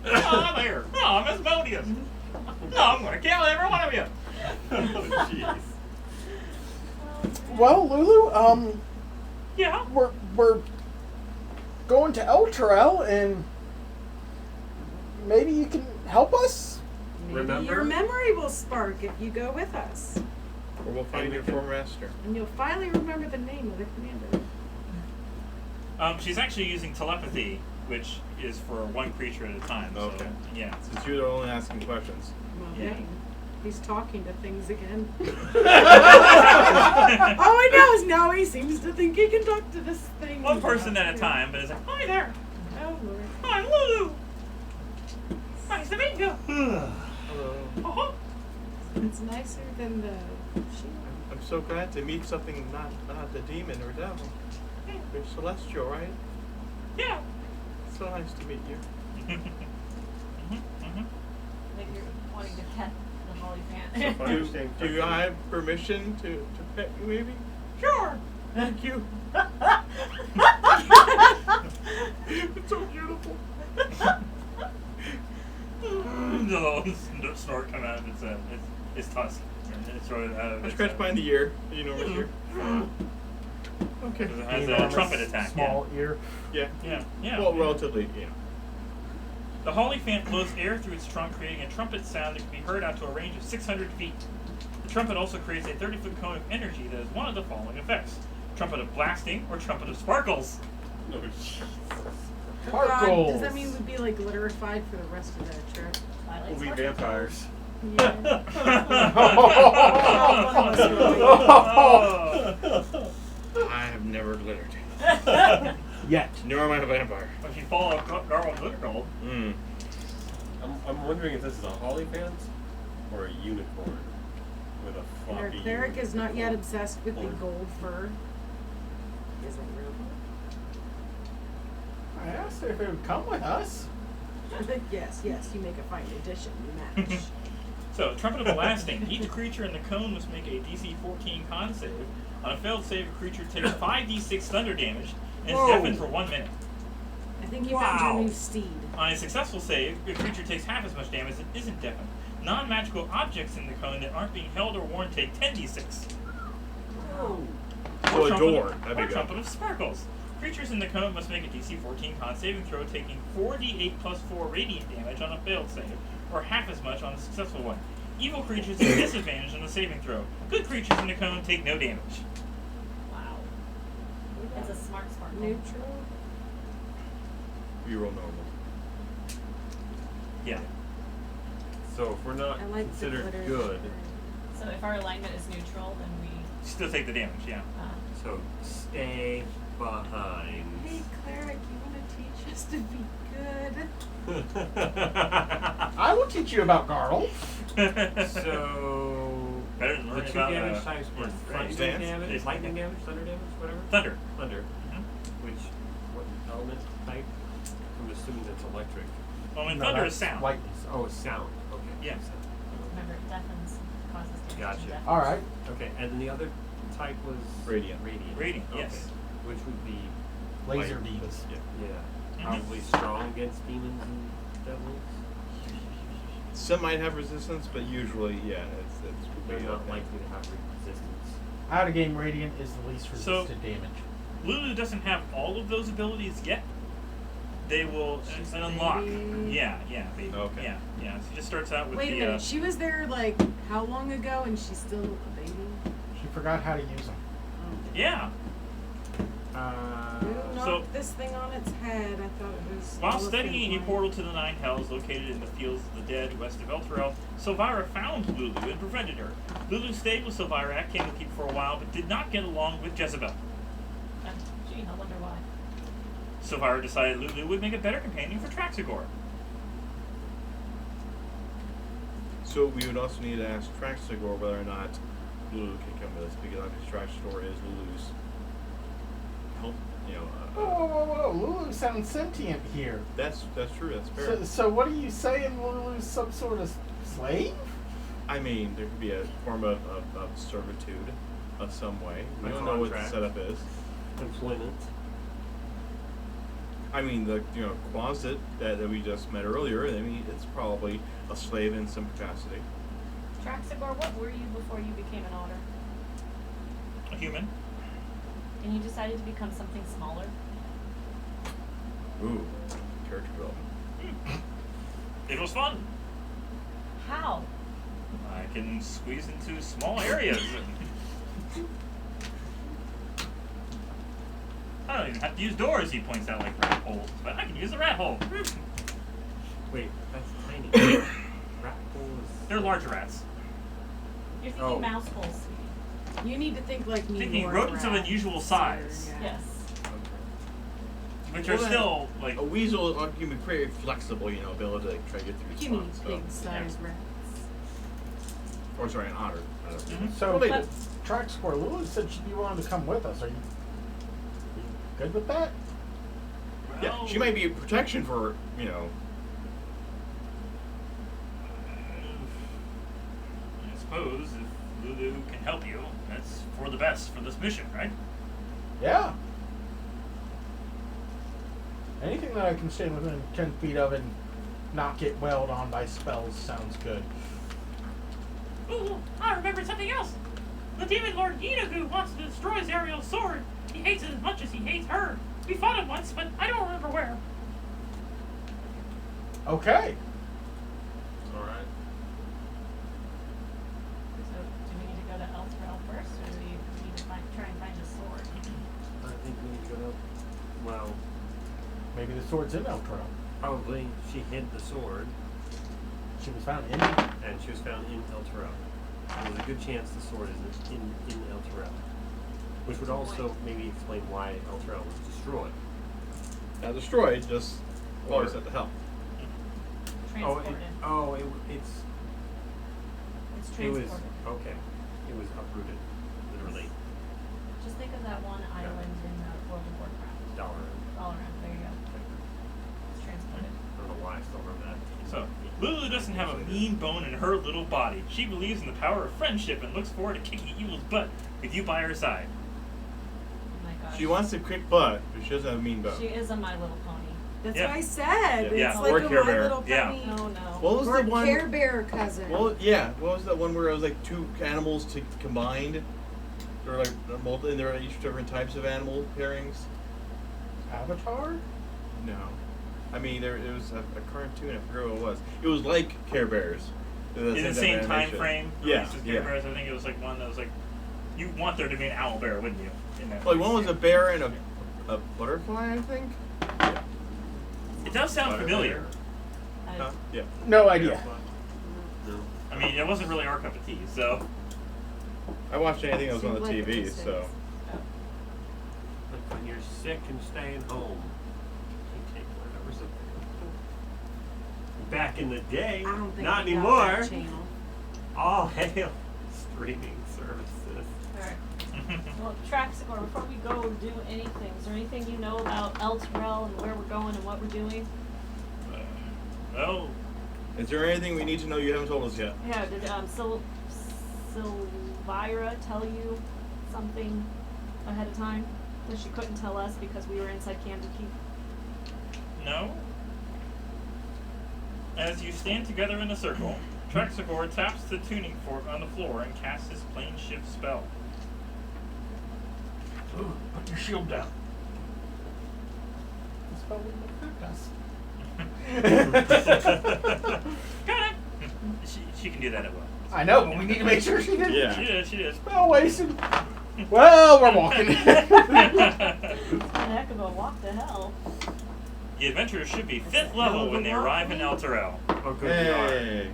Oh, there. Oh, Miss Modius. No, I'm going to kill every one of you. Oh, jeez. Well, Lulu, Yeah. we're going to Elturel, and maybe you can help us. Maybe Remember? your memory will spark if you go with us. Or we'll find your former master. And you'll finally remember the name of the commander. She's actually using telepathy, which is for one creature at a time. Okay. So, yeah. Since you're only asking questions. Well, Yeah. dang. He's talking to things again. All I know is now he seems to think he can talk to this thing. One person at a time, but it's like, hi there. Oh, Lord. I'm Lulu. Nice to meet you. Hello. Uh-huh. It's nicer than the shield. I'm so glad to meet something not a demon or devil. You're celestial, right? Yeah. So nice to meet you. Like you're wanting to pet the holly So fan. if I understand Do I correctly- have permission to pet you, maybe? Sure. Thank you. It's so beautiful. The snort come out of its tusk. And it's sort of out of I its, scratch behind the ear. You know, right here. Okay. Because it has The a enormous trumpet attack. Small ear. Yeah. Yeah. Yeah. Well, yeah. relatively, yeah. The holly fan blows air through its trunk, creating a trumpet sound that can be heard out to a range of 600 feet. The trumpet also creates a 30-foot cone of energy that has one of the following effects: trumpet of blasting or trumpet of sparkles. No, jeez. Oh, God, Sparkles. does that mean we'd be like glitterified for the rest of the trip? Twilight We'll be Sparkle. vampires. I have never glittered. Yet. Nor am I a vampire. If you follow Garwin Glittergold, Mm. I'm wondering if this is a hollyphant or a unicorn with a And floppy. our cleric is not yet obsessed with the horn. gold fur. Is it real? I asked her if it would come with us. Yes, you make a fine addition. You match. so trumpet of blasting. Each creature in the cone must make a DC 14 con save. On a failed save, a creature takes 5d6 thunder damage and is Whoa. deafened for 1 minute. I think you found your Wow. new steed. On a successful save, a creature takes half as much damage and isn't deafened. Non-magical objects in the cone that aren't being held or worn take 10d6. Oh. So a trumpet door. of- That'd or be good. trumpet of sparkles. Creatures in the cone must make a DC 14 con saving throw, taking 4d8 plus 4 radiant damage on a failed save, or half as much on a successful one. Evil creatures take disadvantage on the saving throw. Good creatures in the cone take no damage. Wow. It's a smart sparkle. Neutral. We roll normal. Yeah. So if we're not I like the considered glitter. good, So if our alignment is neutral, then we. Still take the damage, yeah. so stay behind. Hey, cleric, you want to teach us to be good? I will teach you about Garl. So Better than the learning two about damage types were yeah, lightning dance? damage, lightning damage, thunder damage, whatever. Thunder. Thunder. Mhm. Which what element type? I'm assuming it's electric. Well, I mean, No, thunder is that's sound. lightning. Oh, sound. Okay. Yeah. Sound. Remember, it deafens, causes damage. Gotcha. and deafens. All right. Okay, and then the other type was Radiant. Radiant. Radiant, Okay. yes. Which would be Laser Light. beams. Yeah. yeah, Mhm. probably strong against demons and devils. Some might have resistance, but usually, yeah, it's They're way not up. likely to have resistance. Out of game radiant is the least So- resisted damage. Lulu doesn't have all of those abilities yet. They will She's a unlock. baby. Yeah, baby. Okay. Yeah. So she just starts out with Wait a the. minute. She was there like how long ago, and she's still a baby. She forgot how to use them. Yeah. Who knocked So- this thing on its head? I thought it was. While elephant studying a line. portal to the Nine Hells located in the Fields of the Dead west of Elturel, Silvira found Lulu and prevented her. Lulu stayed with Silvira at Candlekeep for a while, but did not get along with Jezebel. Gee, I wonder why. Silvira decided Lulu would make a better companion for Traxigor. So we would also need to ask Traxigor whether or not Lulu can come with us, because obviously Traxigor is Lulu's help. You know. Whoa! Lulu sounds sentient here. That's true. That's fair. So what are you saying? Lulu's some sort of slave? I mean, there could be a form of servitude of some way. We A don't know what the contract. setup is. Employment. I mean, the Quonset that we just met earlier. I mean, it's probably a slave in some capacity. Traxigor, what were you before you became an otter? A human. And you decided to become something smaller? Ooh, character development. It was fun. How? I can squeeze into small areas. I don't even have to use doors, he points out like rat holes, but I can use a rat hole. Wait, that's tiny. Rat hole is. They're large rats. You're thinking Oh. mouse holes. You need to think like me. Thinking more rodents of rats. unusual size. Yeah. Yes. Which are Well, still like A weasel can be very flexible, ability to try to get through its You need spots. big size rats. Or sorry, an otter. Mhm. So, Well, But Traxigor, Lulu said she'd be willing to come with us. Are you good with that? Yeah, she might be a protection for I suppose if Lulu can help you, that's for the best for this mission, right? Yeah. Anything that I can stay within 10 feet of and not get wailed on by spells sounds good. Ooh, I remembered something else. The demon lord Yinagu wants to destroy Zariel's sword. He hates it as much as he hates her. We fought him once, but I don't remember where. Okay. Alright. So, do we need to go to Elturel first, or do we need to try and find a sword? I think we need to go to. Well, Maybe the sword's in Elturel. probably she hid the sword, She was found in. and she was found in Elturel. There's a good chance the sword is in Elturel, which would also maybe explain why Elturel was destroyed. Not destroyed, just always at the help. Transported. It's It's it was transported. okay. It was uprooted, literally. Just think of that one island in World of Warcraft. Dollar. All around. There you go. It's transported. I don't know why I still remember that. So, Lulu doesn't have a mean bone in her little body. She believes in the power of friendship and looks forward to kicking evil's butt with you by her side. Oh my gosh. She wants to kick butt, but she doesn't have a mean bone. She is a My Little Pony. That's Yeah. what I said. Yeah. It's Or like a Care My Bear. Little Yeah. Pony. No, no. What was Or the one? Care Bear cousin. Well, yeah. What was that one where it was like two animals combined? There were like and there were each different types of animal pairings. Avatar? No, I mean it was a cartoon. I forget what it was. It was like Care Bears. In the same type of time animation. frame, Yeah, released as Care yeah. Bears, I think it was like one that was like, you want there to be an owl bear, wouldn't you? In that Like one release? was a bear and a butterfly, I think. It does sound familiar. Huh? Yeah. No idea. No. I mean, it wasn't really our cup of tea, so. I watched anything that was on the Seemed like TV, it so. Like when you're sick and staying home, you take whatever's available. Back in the day, I don't think not we got anymore. that channel. All hail streaming services. Alright. Well, Traxigor, before we go do anything, is there anything you know about Elturel and where we're going and what we're doing? Well, Is there anything we need to know you haven't told us yet? Yeah, did Sylvira tell you something ahead of time that she couldn't tell us because we were inside Candlekeep? no. As you stand together in a circle, Traxigor taps the tuning fork on the floor and casts his plane shift spell. Ooh, put your shield down. The spell wouldn't affect us. Got it! She can do that at will. I know, but we need to make sure she didn't. Yeah. She did, she did. Spell wasted. Well, we're walking. A heck of a walk to hell. The adventurers should be 5th level when they arrive in Elturel. Oh, good we are. Hey.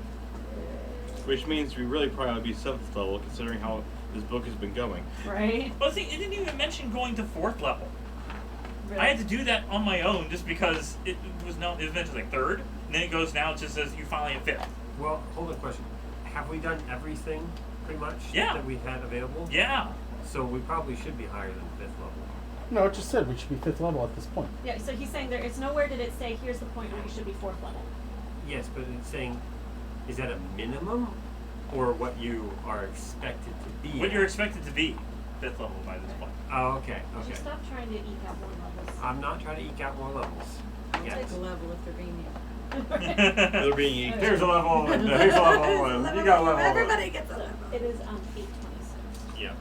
Which means we really probably ought to be 7th level, considering how this book has been going. Right? Well, see, it didn't even mention going to 4th level. Really? I had to do that on my own just because it was mentioned like 3rd, and then it goes now, it just says you finally hit 5th. Well, hold on, question. have we done everything pretty much Yeah. that we had available? Yeah. So we probably should be higher than 5th level. No, it just said we should be 5th level at this point. Yeah, so he's saying there. It's nowhere did it say here's the point where you should be 4th level. Yes, but it's saying, is that a minimum, or what you are expected to be? What at? you're expected to be 5th level by this point. Oh, okay, You should okay. stop trying to eke out more levels. I'm not trying to eke out more levels. I'll Yes. take a level if they're being They're being equal. Here's a level, and here's a level one. You got a level. Everybody gets a So level. it is 826. Yeah.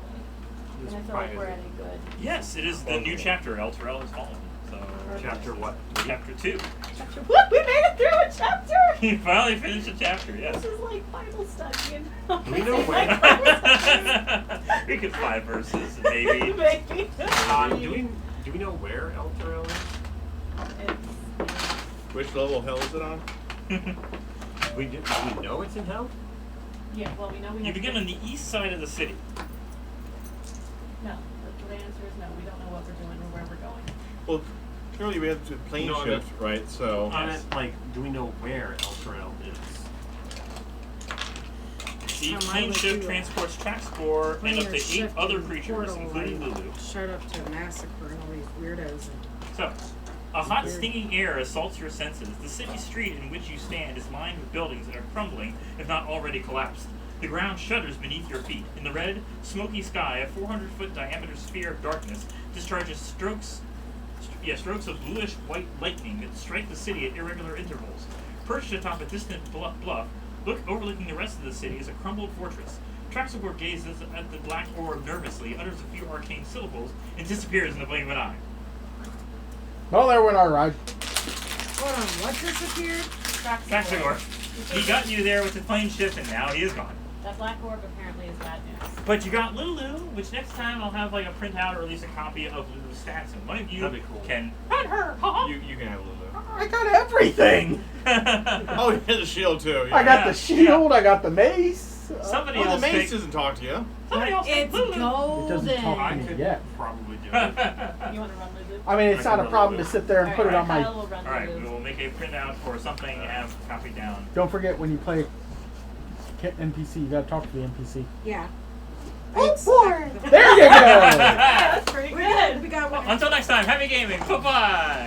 And I feel like we're at a good Yes, it is the new chapter. Elturel has fallen. So Chapter what? chapter 2. chapter. What? We made it through a chapter. You finally finished a chapter. Yes. This is like Bible study, you know. Do we know when? We could 5 verses, maybe. Maybe. Do we know where Elturel is? Which level hell is it on? Do we know it's in hell? Yeah, well, we know we You have begin to- on the east side of the city. No, the answer is no. We don't know what we're doing or where we're going. Well, clearly we have to plane No, I shift, right? So. I meant, like, do we know where Elturel is? The How plane might ship we do it? transports track spore and up to 8 Shifting other creatures, portal including and Lulu. Shut up to a massacre and all these weirdos. So, a hot, stinging air assaults your senses. The city street in which you stand is lined with buildings that are crumbling, if not already collapsed. The ground shudders beneath your feet. In the red, smoky sky, a 400-foot diameter sphere of darkness discharges strokes of bluish-white lightning that strike the city at irregular intervals. Perched atop a distant bluff, overlooking the rest of the city is a crumbled fortress. Traxelgore gazes at the black orb nervously, utters a few arcane syllables, and disappears in the blink of an eye. Well, there went our ride. Hold on, what disappeared? Traxelgore. He got you there with the plane shift, and now he is gone. That black orb apparently is bad news. But you got Lulu, which next time I'll have like a printout or at least a copy of Lulu's stats, and one of you That'd be cool. can Run her! Ha You can have Lulu. I got everything. Oh, he has a shield too. Yeah. I got Yeah. the shield. I got the mace. Somebody Well, else the mace take- doesn't talk to you. Somebody else take It's Lulu! It doesn't talk I to me could yet. probably do it. You want to run Lulu? I mean, it's I not can a problem run to sit there and put it on my. Kyle will run Alright, Lulu. we will make a printout for something and have copied down. Don't forget when you play NPC, you gotta talk to the NPC. Yeah. Oh, It's- There you go. That's pretty We good. got one. Until next time, happy gaming. Bye-bye.